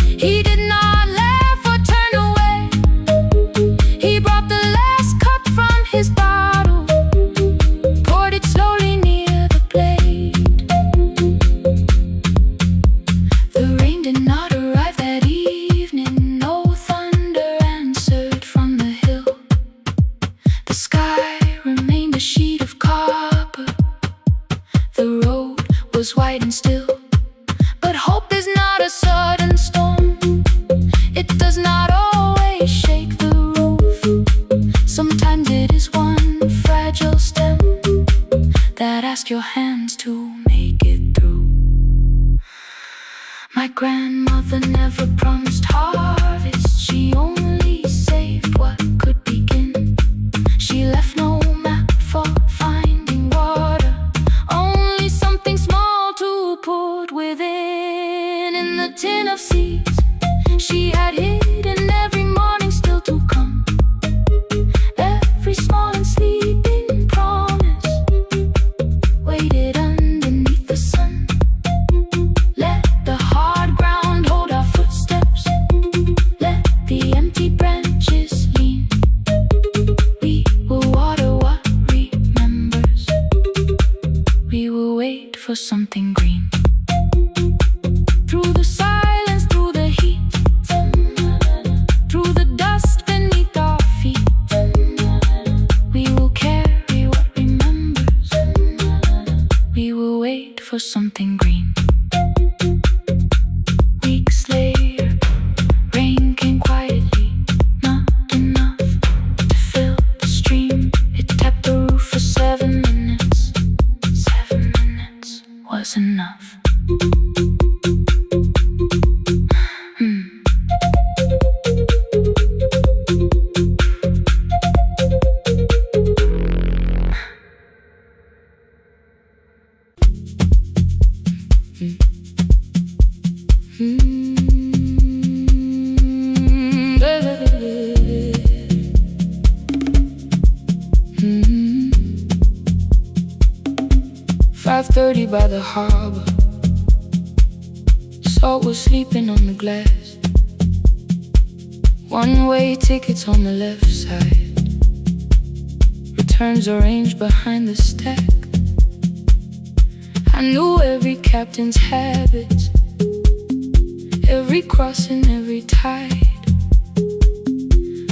He did not laugh or turn away. He brought the last cup from his bottle, poured it slowly near the blade. The rain did not arrive that evening. No thunder answered from the hill. The sky remained a sheet of copper. The road was white and still. But hope is not a sudden storm. It does not always shake the roof. Sometimes it is one fragile stem that asks your hands to make it through. My grandmother never promised harvest. She only saved what could begin. She left no map for finding water, only something small to put within. In the tin of seeds, she had hidden every morning still to come. Every small and sleeping promise waited underneath the sun. Let the hard ground hold our footsteps, let the empty branches lean. We will water what remembers, we will wait for something green. Through the silence, through the heat, through the dust beneath our feet, we will carry what remembers, we will wait for something green. Weeks later, rain came quietly, not enough to fill the stream. It tapped the roof for 7 minutes. 7 minutes was enough. 5:30 by the harbor. Salt was sleeping on the glass. One-way tickets on the left side. Returns arranged behind the stack. I knew every captain's habits, every crossing, every tide.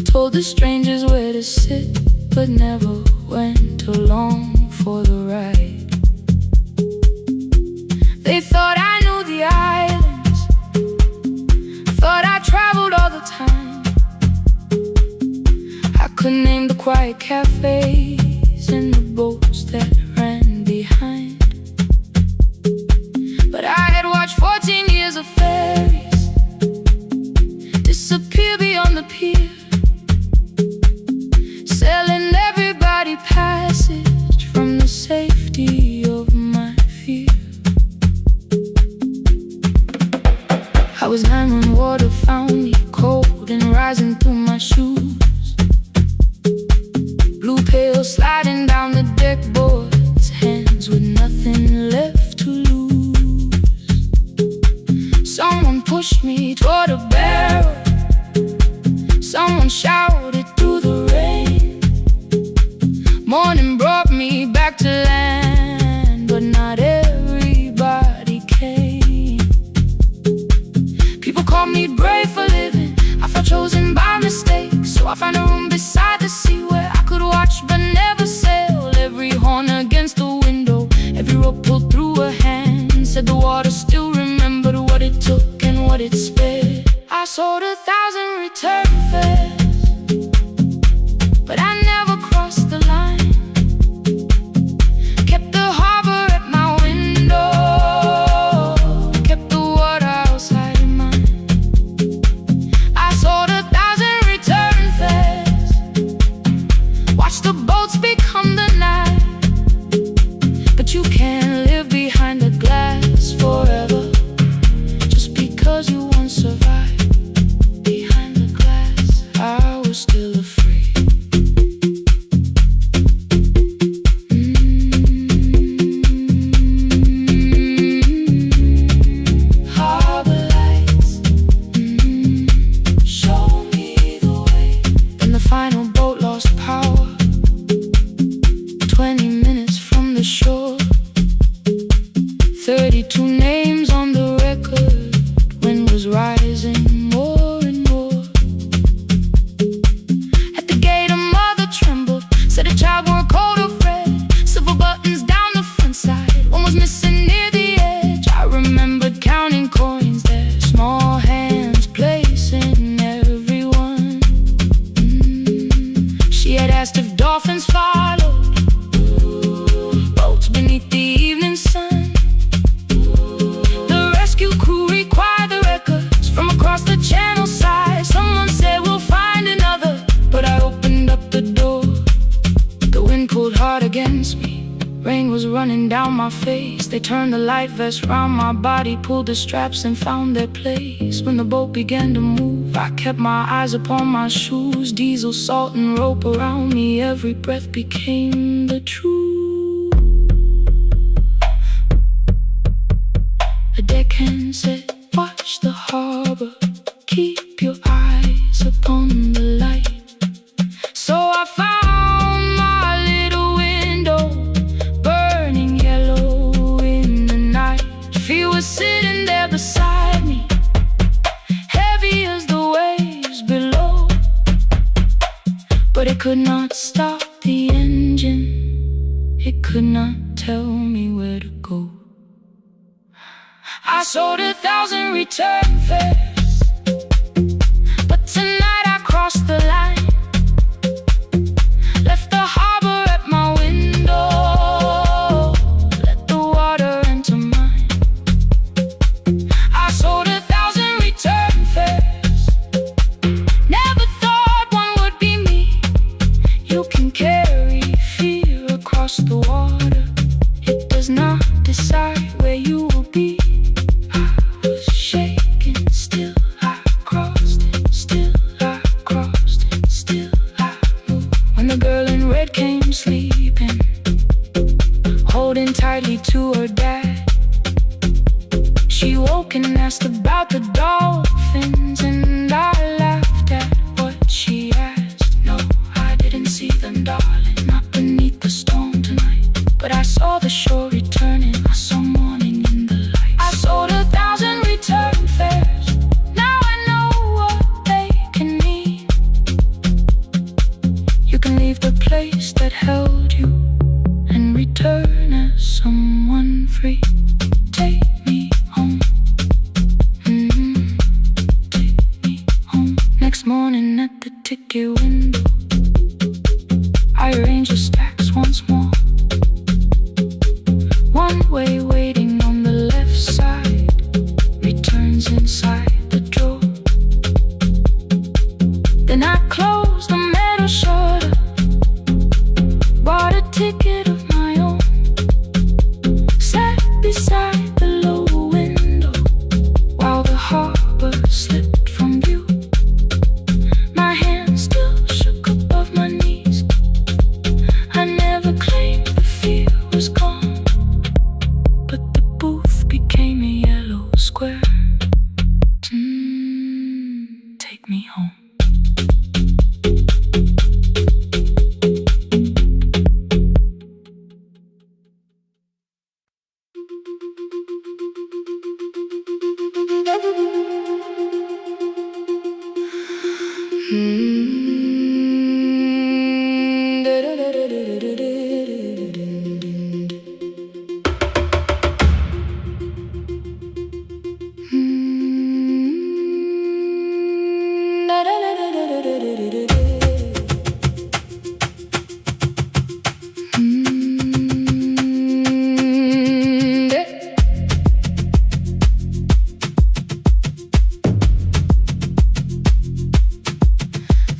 Told the strangers where to sit, but never went along for the ride. They thought I knew the islands, thought I traveled all the time. I could name the quiet cafes and the boats that ran behind. But I had watched 14 years of ferries disappear beyond the pier, selling everybody passage from the safety of my fear. I was 9 when water found me, cold and rising through my shoes. Blue pail sliding down the deck boards, hands with nothing left to lose. Someone pushed me toward a barrel, someone shouted through the rain. Morning brought me back to land, but not everybody came. People called me brave for living, I felt chosen by mistake. So I found a room beside the sea where I could watch but never sail. Every horn against the window, every rope pulled through a hand, said the water still remembered what it took and what it spared. I sold 1,000 return fares, but I never crossed the line. Kept the harbor at my window, kept the water outside of mine. I sold 1,000 return fares, watched the boats become the night. But you can't live behind the glass forever, just because you once survived. Behind the glass, I was still afraid. Harbor lights, show me the way. Then the final boat lost power, 20 minutes from the shore. 32 names on the record, wind was rising more and more. At the gate a mother trembled, said a child wore a coat of red, silver buttons down the front side, one was missing near the edge. I remembered counting coins there, small hands placing everyone. She had asked if dolphins followed, boats beneath the evening sun. The rescue crew required the records from across the channel side. Someone said we'll find another, but I opened up the door. The wind pulled hard against me, rain was running down my face. They turned the light vest round my body, pulled the straps and found their place. When the boat began to move, I kept my eyes upon my shoes. Diesel, salt and rope around me, every breath became the truth. A deckhand said, watch the harbor, keep your eyes upon the light. So I found my little window, burning yellow in the night. She was sitting there beside me, heavy as the waves below, but it could not stop the engine, it could not tell me where to go. I sold 1,000 return fares, but tonight I crossed the line. Left the harbor at my window, let the water enter mine. I sold 1,000 return fares, never thought one would be me. You can carry fear across the water, it does not decide where you will be. Shaking, still I crossed it, still I crossed it, still I moved. When the girl in red came sleeping, holding tightly to her She woke and asked about the dolphins, and I laughed at what she asked. No, I didn't see them, darling, not beneath the storm tonight. But I saw the shore returning, I saw morning in the light. I sold 1,000 return fares, now I know what they can mean. You can leave the place that held you and return as someone free. Take me home, take me home. Next morning at the ticket window, I arrange the stacks once more. One way waiting on the left side, returns inside the drawer. Then I closed the metal shutter, bought a ticket of my own, sat beside the low window while the harbor slipped from view. My hands still shook above my knees. I never claimed the fear was gone, but the booth became a yellow square. Take me home.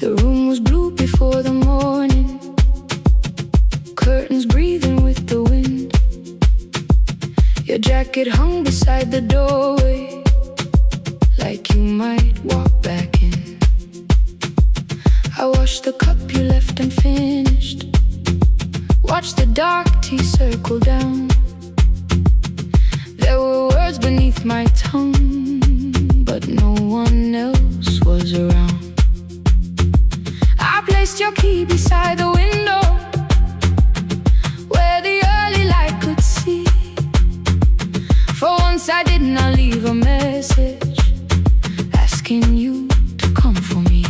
The room was blue before the morning, curtains breathing with the wind. Your jacket hung beside the doorway, like you might walk back in. I washed the cup you left unfinished, watched the dark tea circle down. There were words beneath my tongue, but no one else was around. I placed your key beside the window, where the early light could see. For once I did not leave a message asking you to come for me.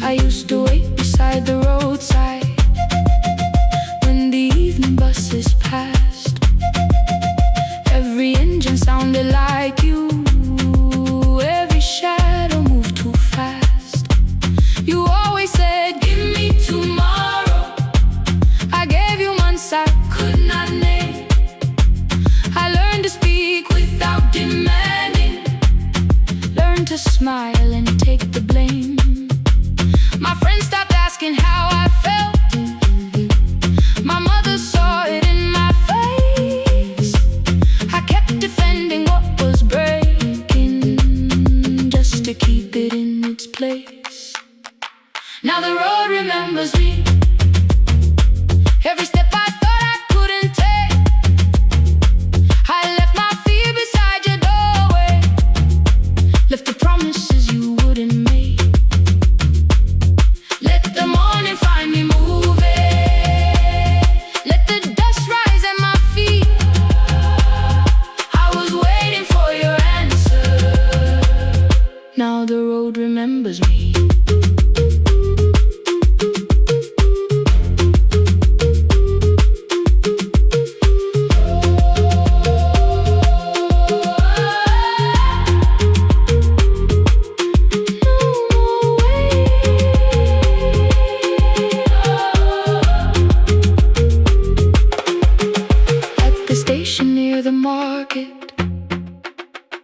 I used to wait beside the roadside when the evening buses passed. Every engine sounded like you, every shadow moved too fast. You always said, give me tomorrow. I gave you months I could not name. I learned to speak without demanding, learned to smile and take the blame. My friends stopped asking how I felt. My mother saw it in my face. I kept defending what was breaking, just to keep it in its place. Now the road remembers me. Every step I thought I couldn't take, I left my fear beside your doorway, left the promises you wouldn't make. Let the morning find me moving, let the dust rise at my feet. I was waiting for your answer. Now the road remembers me.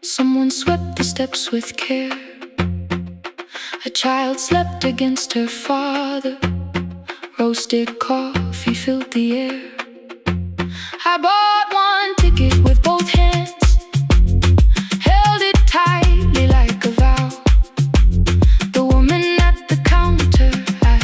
Someone swept the steps with care. A child slept against her father. Roasted coffee filled the air. I bought one ticket with both hands, held it tightly like a vow. The woman at the counter asked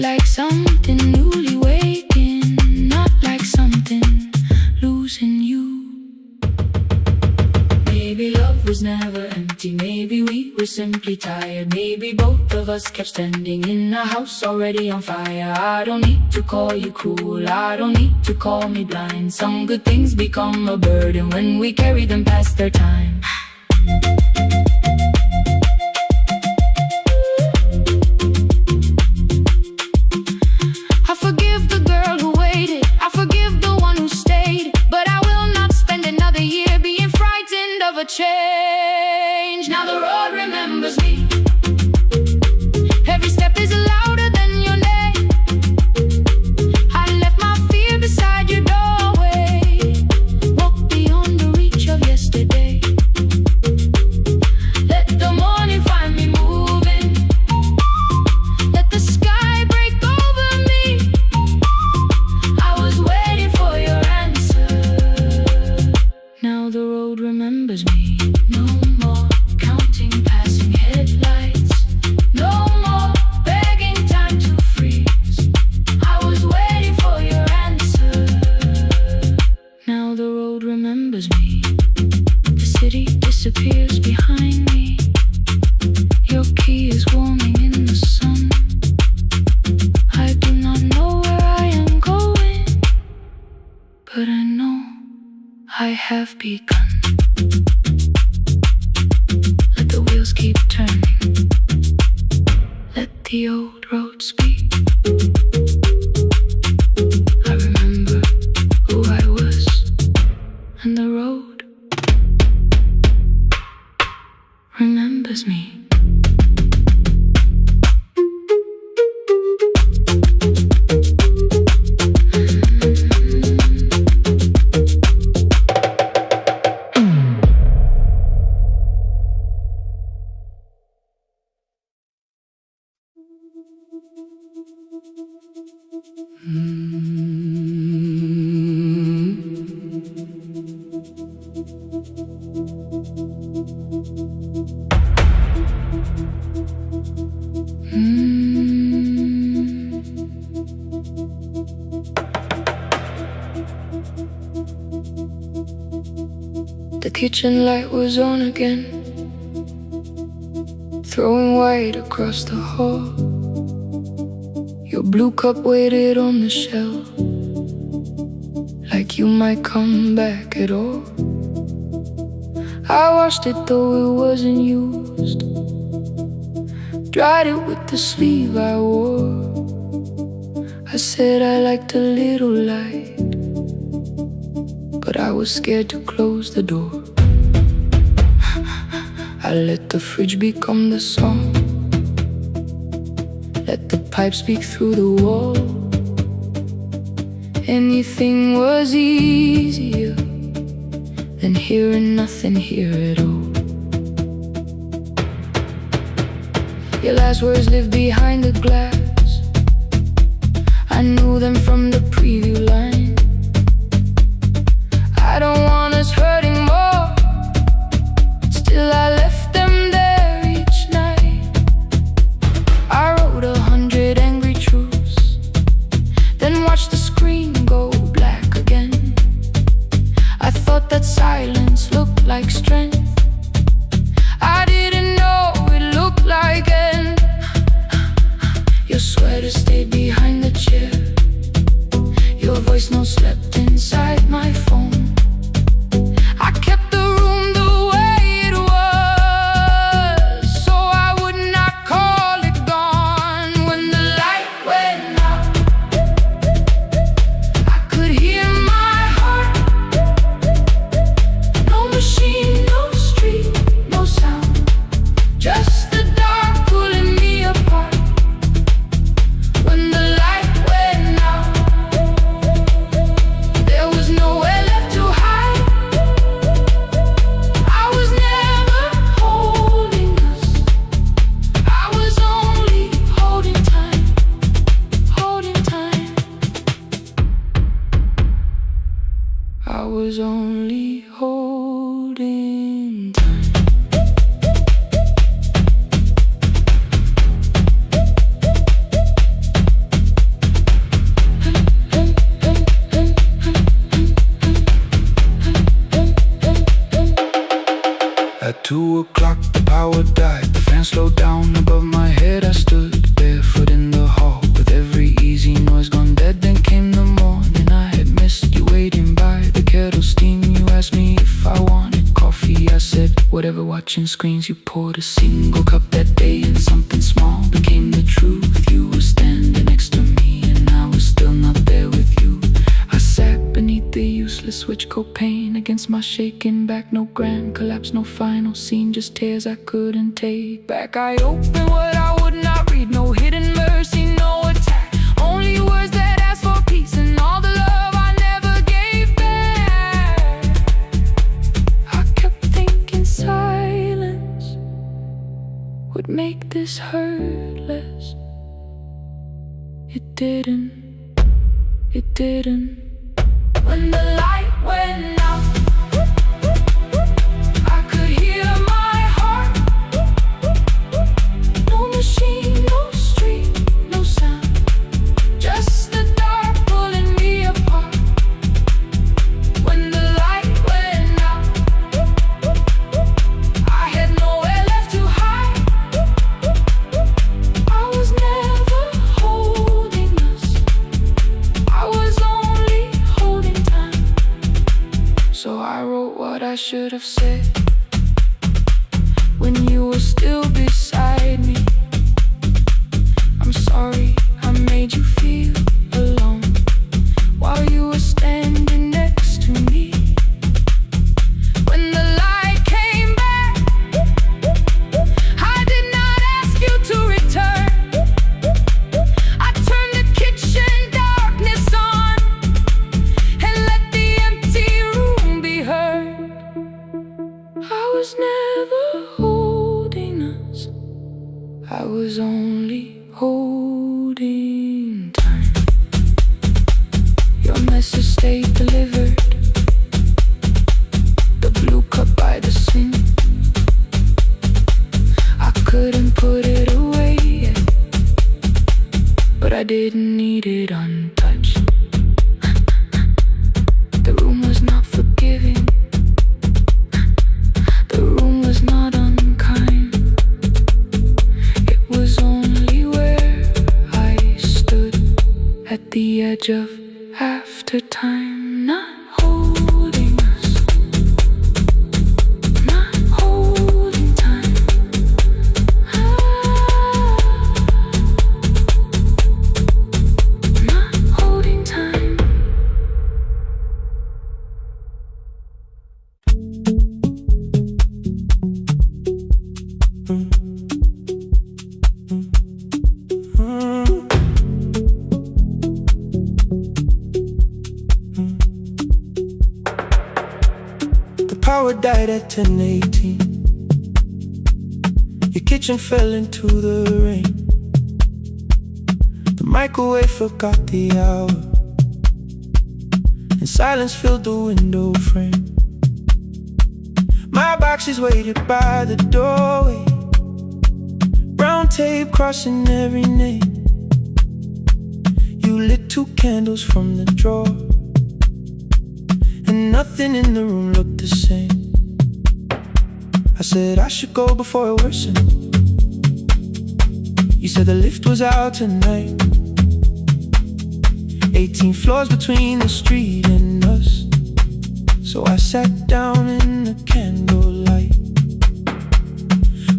like something newly waking, not like something losing you. Maybe love was never empty, maybe we were simply tired. Maybe both of us kept standing in a house already on fire. I don't need to call you cruel, I don't need to call me blind. Some good things become a burden when we carry them past their time. I forgive the girl who waited, I forgive the one who stayed, but I will not spend another year being frightened of a change. Now the road remembers me. Every step is louder than your name. I left my fear beside your doorway, walked beyond the reach of yesterday. Let the morning find me moving, let the sky break over me. I was waiting for your answer. Now the road remembers me. No more counting passing headlights, no more begging time to freeze. I was waiting for your answer. Now the road remembers me. The city disappears behind me. Your key is warming in the sun. I do not know where I am going, but I know I have begun. Let the wheels keep turning, let the old road speak. I remember who I was, and the road remembers me. The kitchen light was on again, throwing white across the hall. Your blue cup waited on the shelf, like you might come back at all. I washed it though it wasn't used, dried it with the sleeve I wore. I said I liked a little light, but I was scared to close the door. I let the fridge become the song, let the pipe speak through the wall. Anything was easier than hearing nothing here at all. Your last words live behind the glass, I knew them from the preview line. I don't want us hurting more, still I left them there each night. I wrote 100 angry truths, then watched the screen go black again. I thought that silence looked like strength, I didn't know it looked like end. Your sweater stayed behind the chair, your voice no slept inside my phone. I kept the room the way it was, so I would not call it gone. When the light went out, I could hear my heart. No machine, no street, no sound, just the dark pulling me apart. When the light went out, there was nowhere left to power died, the fan slowed down above my head. I stood barefoot in the hall, with every easy noise gone dead. Then came the morning, I had missed you waiting by the kettle steam. You asked me if I wanted coffee, I said whatever. Watching screens, you poured a single cup that day, and something small became the truth. You were standing next to me, and I was still not there with you. I sat beneath the useless switch, copain against my shaking back. No grand collapse, no final scene, just tears I couldn't take back. I opened what I would not read, no hidden mercy, no attack. Only words that asked for peace, and all the love I never gave back. I kept thinking silence would make this hurt less. It didn't. It didn't. When the light went out, I could hear my heart. No machine, no street, no sound, just the dark pulling me apart. When the light went out, I had nowhere left to hide. I was never holding us, I was only holding time. So I wrote what I should have said when you were still beside me. I'm sorry I made you feel alone while you were standing next to me. When the light came back, I did not ask you to return. I turned the kitchen darkness on and let the empty room be heard. I was never holding us, I was only holding time. Your message stayed delivered, the blue cup by the sink. I couldn't put it away yet, but I didn't need it untouched. The room was not forgiving, the room was not unkind. It was only where I stood at the edge of after time, not holding us, not holding time. Not holding time. The power died at 10:18. Your kitchen fell into the rain. The microwave forgot the hour, and silence filled the window frame. My boxes waited by the doorway, brown tape crossing every name. You lit 2 candles from the drawer, and nothing in the room looked the same. I said I should go before it worsened. You said the lift was out tonight. 18 floors between the street and us. So I sat down in the candlelight.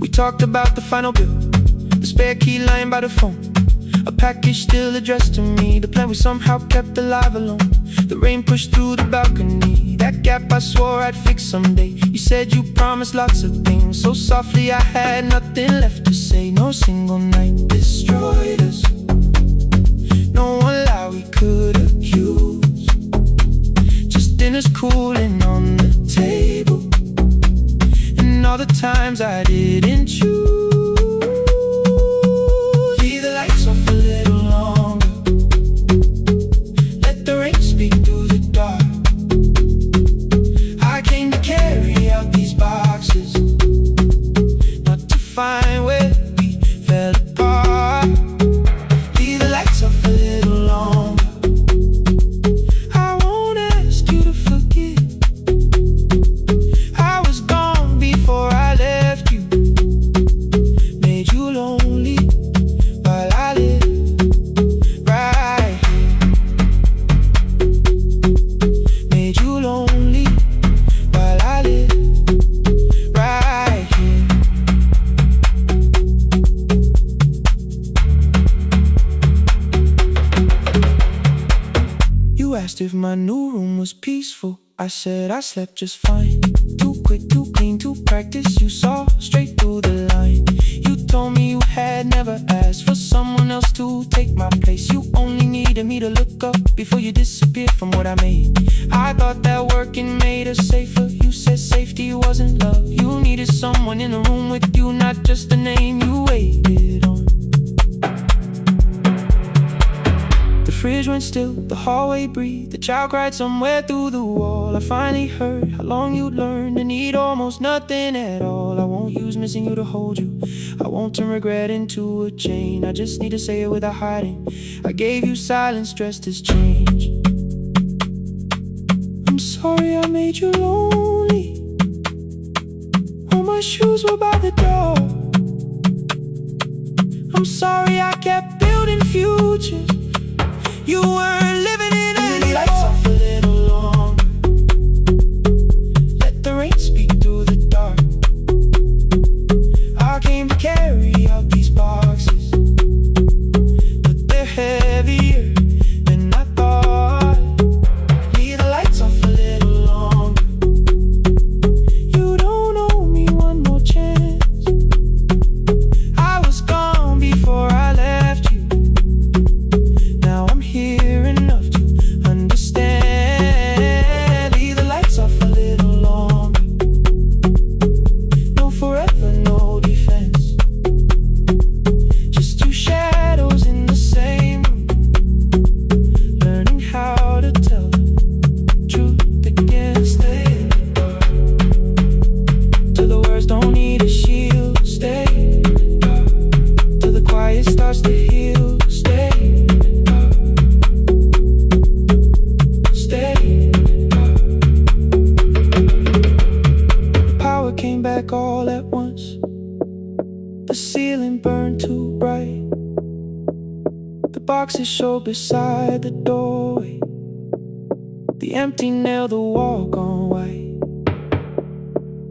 We talked about the final bill, the spare key lying by the phone, a package still addressed to me, the plan we somehow kept alive alone. The rain pushed through the balcony, that gap I swore I'd fix someday. You said you promised lots of things, so softly I had nothing left to say. No single night destroyed us, no one lie we could accuse. Just dinners cooling on the table, and all the times I didn't choose. Leave the lights off a little longer, let the rain speak through the dark. I came to carry out these boxes, not to find where we fell apart. asked if my new room was peaceful. I said I slept just fine. Too quick, too clean, too practiced. You saw straight through the line. You told me you had never asked for someone else to take my place. You only needed me to look up before you disappeared from what I made. I thought that working made us safer. You said safety wasn't love. You needed someone in the room with you, not just a name you waited on. The fridge went still, the hallway breathed. The child cried somewhere through the wall. I finally heard how long you'd learned to need almost nothing at all. I won't use missing you to hold you. I won't turn regret into a chain. I just need to say it without hiding. I gave you silence dressed as change. I'm sorry I made you lonely. All my shoes were by the door. I'm sorry I kept building futures. You weren't living in any lights off a little longer. Let the rain speak through the dark. I came to carry out these boxes, but they're heavier than I thought. Leave the lights off a little longer. You don't owe me one more chance. I was gone before I left you. Now I'm here enough to understand. Leave the lights off a little longer. No forever, no defense. Just two shadows in the same room, learning how to tell the truth again. Stay in the dark till the words don't need a shield. Stay in the dark till the quiet starts to heal. Stay in the dark. Stay in the dark. The power came back all at once. The ceiling burned too bright. The boxes showed beside the doorway. The empty nail, the wall gone white.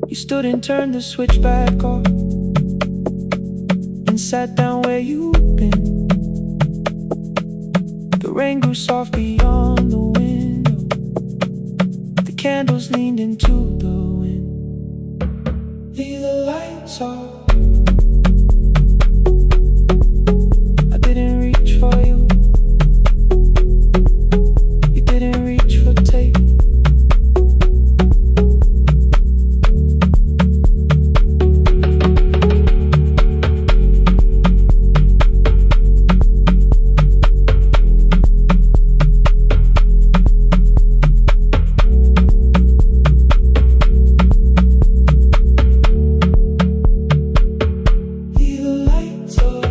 You stood and turned the switch back off and sat down where you'd been. The rain grew soft beyond the window. The candles leaned into the wind. Leave the lights off. I didn't reach for you. You didn't reach for tape. Leave the lights off.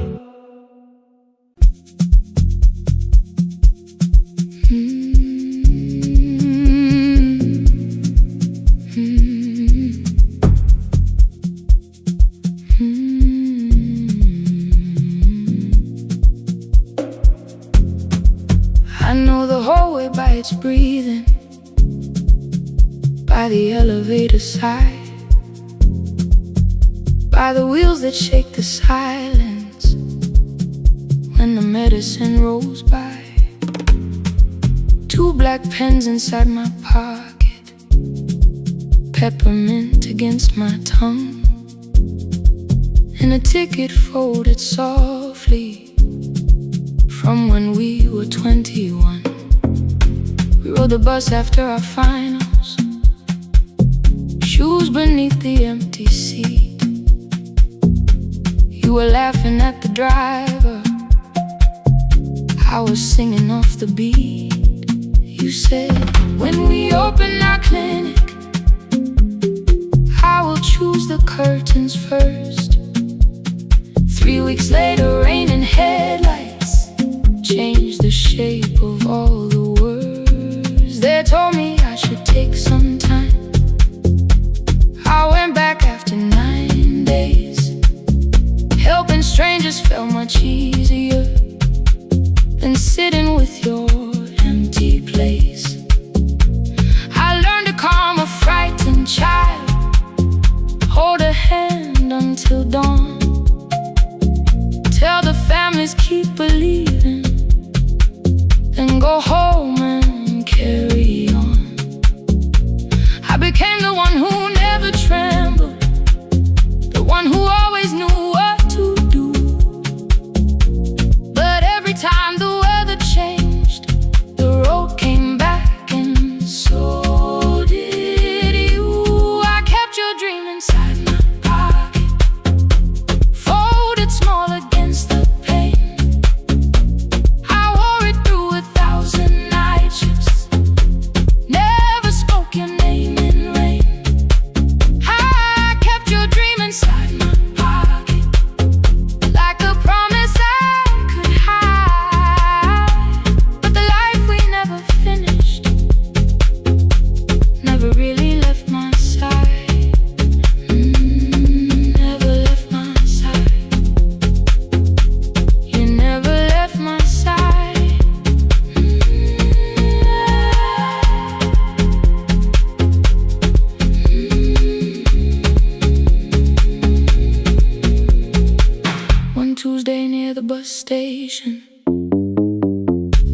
I know the hallway by its breathing, by the elevator side, by the wheels that shake the silence when the medicine rolls by. Two black pens inside my pocket, peppermint against my tongue, and a ticket folded softly from when we were 21. We rode the bus after our finals, shoes beneath the empty seat. You were laughing at the driver, I was singing off the beat. You said, when we open our clinic, I will choose the curtains first. 3 weeks later, rain and headlights changed the shape of all the words. They told me I should take some time. I went back after 9 days. Helping strangers felt much easier than sitting with your empty place. I learned to calm a frightened child, hold a hand until dawn, tell the families keep believing, then go home and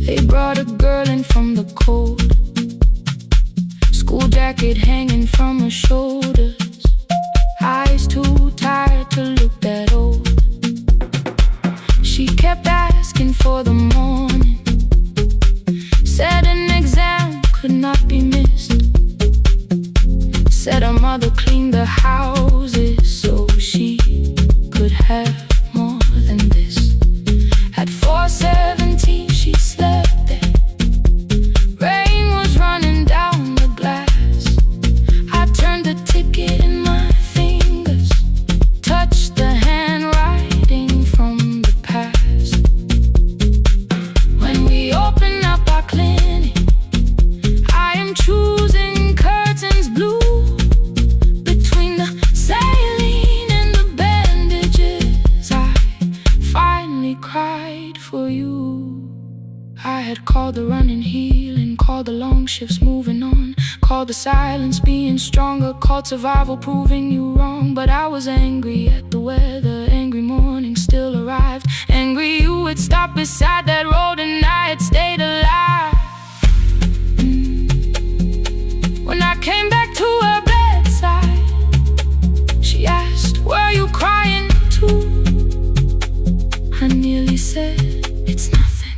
They brought a girl in from the cold, school jacket hanging from her shoulders, eyes too tired to look that old. She kept asking for the morning, said an exam could not be missed, said her mother cleaned the houses so she could have more than this. At 4:17 she slept there, rain was running down the glass. I turned the ticket in my fingers, touched the handwriting from the past. When we open up our clinic, I am choosing curtains blue. Between the saline and the bandages, I finally cried for you. I had called the running healing, called the long shifts moving on, called the silence being stronger, called survival proving you wrong. But I was angry at the weather, angry morning still arrived, angry you had stopped beside that road and I had stayed alive. When I came back to her bedside, she asked, were you crying too? I nearly said, it's nothing,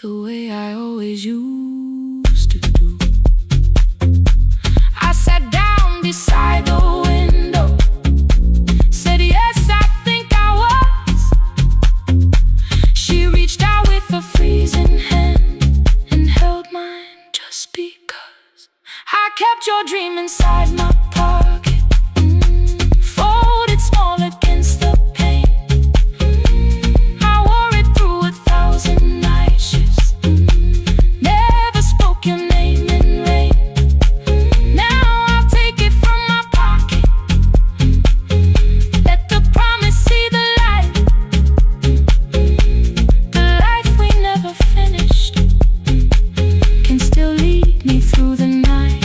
the way I always used to do. I sat down beside the window, said yes, I think I was. She reached out with a freezing hand and held mine just because I kept your dream inside my pocket, folded small against the pain. I wore it through 1,000 night shifts, never spoke your name in rain. Now I'll take it from my pocket, let the promise see the light, the life we never finished can still lead me through the night.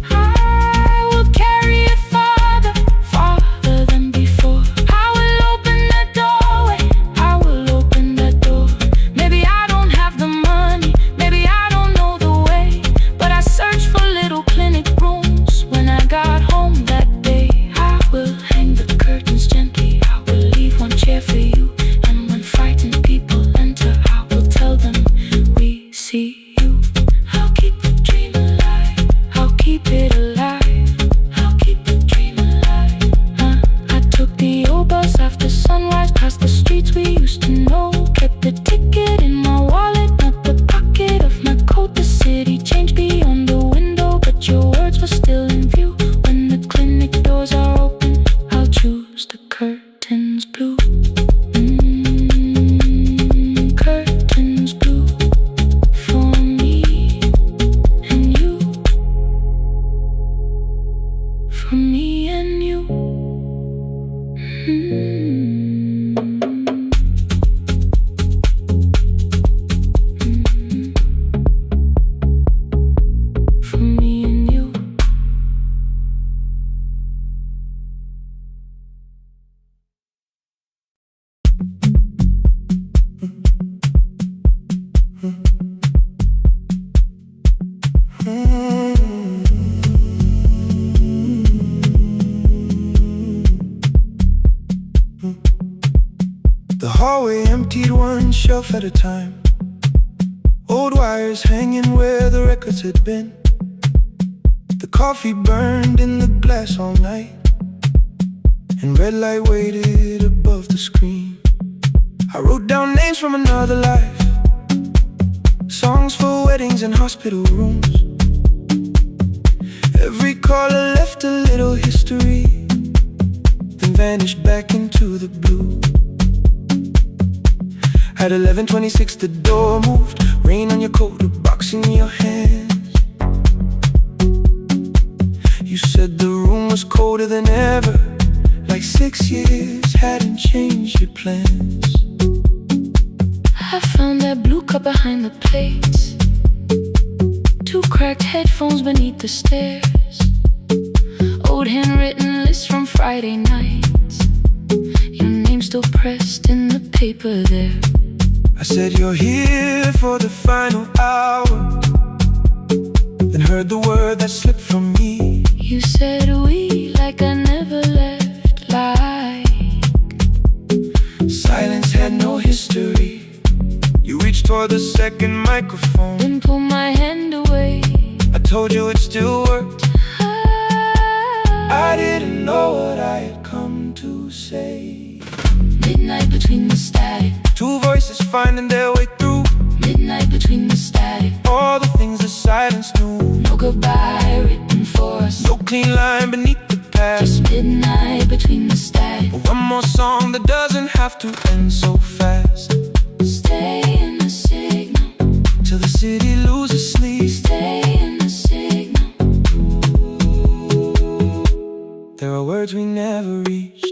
I will carry it farther, farther than before. I will open that doorway, I will open that door. Maybe I don't have the money, maybe I don't know the way, but I searched for little clinic rooms when I got home that day. I will hang the curtains gently, I will leave one chair for you, and when frightened people enter, I will tell them we see you. I'll keep the dream alive, I'll keep it alive, I'll keep the dream alive. I took the old bus after sunrise, past the streets we used to know, kept the ticket in my wallet, not the pocket of my coat. The city changed beyond the window, but your words were still in view. When the clinic doors are open, I'll choose the curtains blue. Curtains blue for me and you, for me and you. For me and you. The hallway emptied one shelf at a time, old wires hanging where the records had been. The coffee burned in the glass all night, and red light waited above the screen. I wrote down names from another life, songs for weddings and hospital rooms. Every caller left a little history, then vanished back into the blue. At 11:26 the door moved, rain on your coat, a box in your hands. You said the room was colder than ever, like 6 years hadn't changed your plans. I found that blue cup behind the plates, 2 cracked headphones beneath the stairs, old handwritten lists from Friday nights, your name still pressed in the paper there. I said you're here for the final hour, then heard the word that slipped from me. You said we like I never left, like silence had no history. You reached for the second microphone, then pull my hand away. I told you it still worked. I didn't know what I had come to say. Midnight between the static, two voices finding their way through. midnight between the static, all the things the silence knew. no goodbye written for us, no clean line beneath the past. just midnight between the static. One more song that doesn't have to end so fast. Stay in the signal till the city loses sleep. Stay in the signal. There are words we never reached.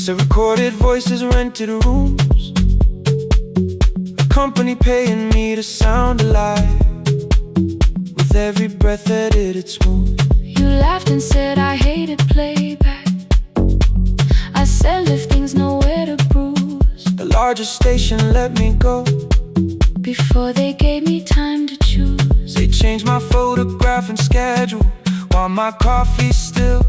Recorded voices, rented rooms, a company paying me to sound alive. With every breath edited smooth. You laughed and said I hated playback. I said if things nowhere to bruise. The largest station let me go before they gave me time to choose. They changed my photograph and schedule while my coffee still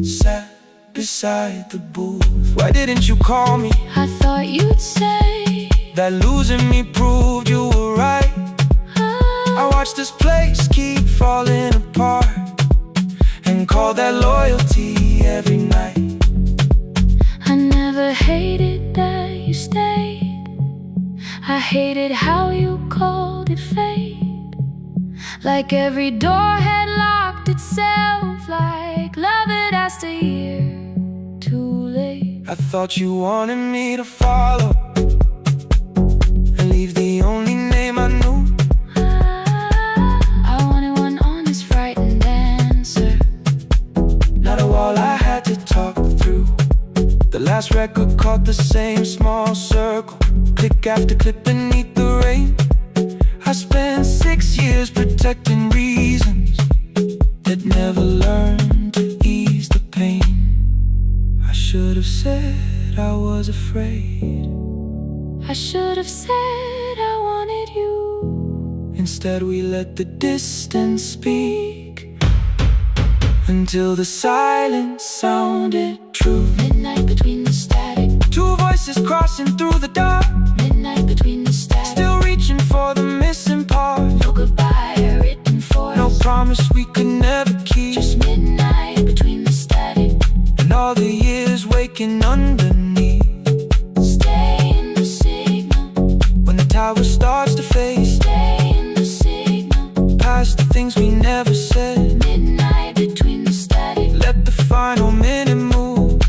sat beside the booth. Why didn't you call me? I thought you'd say that losing me proved you were right. I watched this place keep falling apart and call that loyalty every night. I never hated that you stayed. I hated how you called it fate. Like every door had locked itself, like love had asked a year too late. I thought you wanted me to follow and leave the only name I knew. I wanted one honest, frightened answer, not a wall I had to talk through. The last record caught the same small circle, click after click beneath the rain. I spent 6 years protecting reasons that never learned to ease the pain. I should have said I was afraid. I should have said I wanted you. Instead we let the distance speak until the silence sounded true. Midnight between the static, two voices crossing through the dark. midnight between the static, still reaching for the missing part. no goodbye written for no us, promise we could never keep. just midnight between the static, and all the years waking underneath. Stay in the signal when the tower starts to fade. Stay in the signal past the things we never said. Midnight between the static, let the final minute move.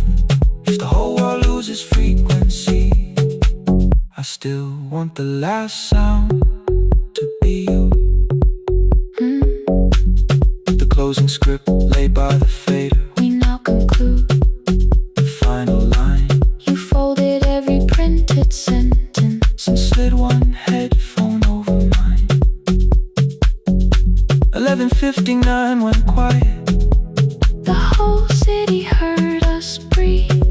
If the whole world loses frequency, I still want the last sound to be you. The closing script laid by the fader. We now conclude the final line. You folded every printed sentence and slid one headphone over mine. 11:59 went quiet. The whole city heard us breathe.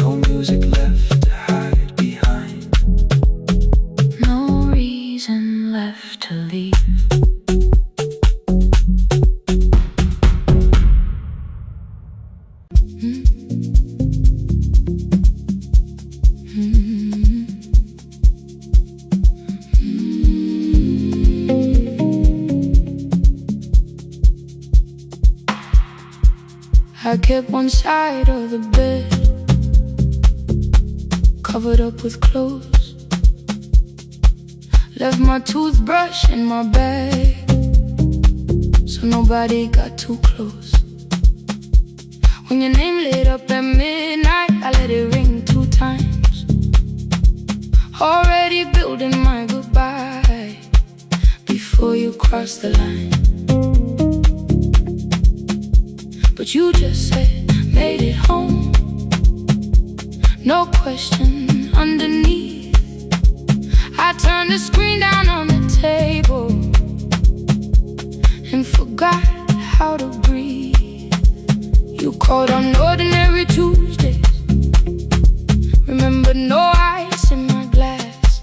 No music left to hide behind. No reason left to leave. I kept one side of the bed covered up with clothes. Left my toothbrush in my bag so nobody got too close. When your name lit up at midnight, I let it ring 2 times. Already building my goodbye before you crossed the line. But you just said, maybe question underneath. I turned the screen down on the table and forgot how to breathe. You called on ordinary Tuesdays. Remember, no ice in my glass.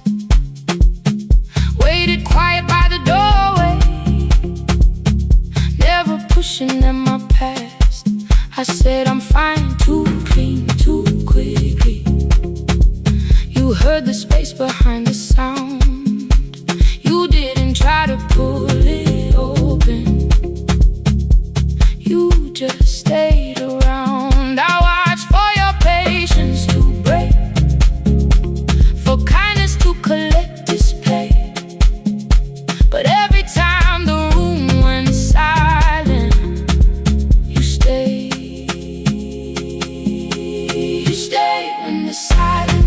Waited quiet by the doorway, never pushing at my past. I said I'm fine, too clean, too quickly. You heard the space behind the sound. You didn't try to pull it open. You just stayed around. I watched for your patience to break, for kindness to collect display. But every time the room went silent, you stayed. You stayed when the silence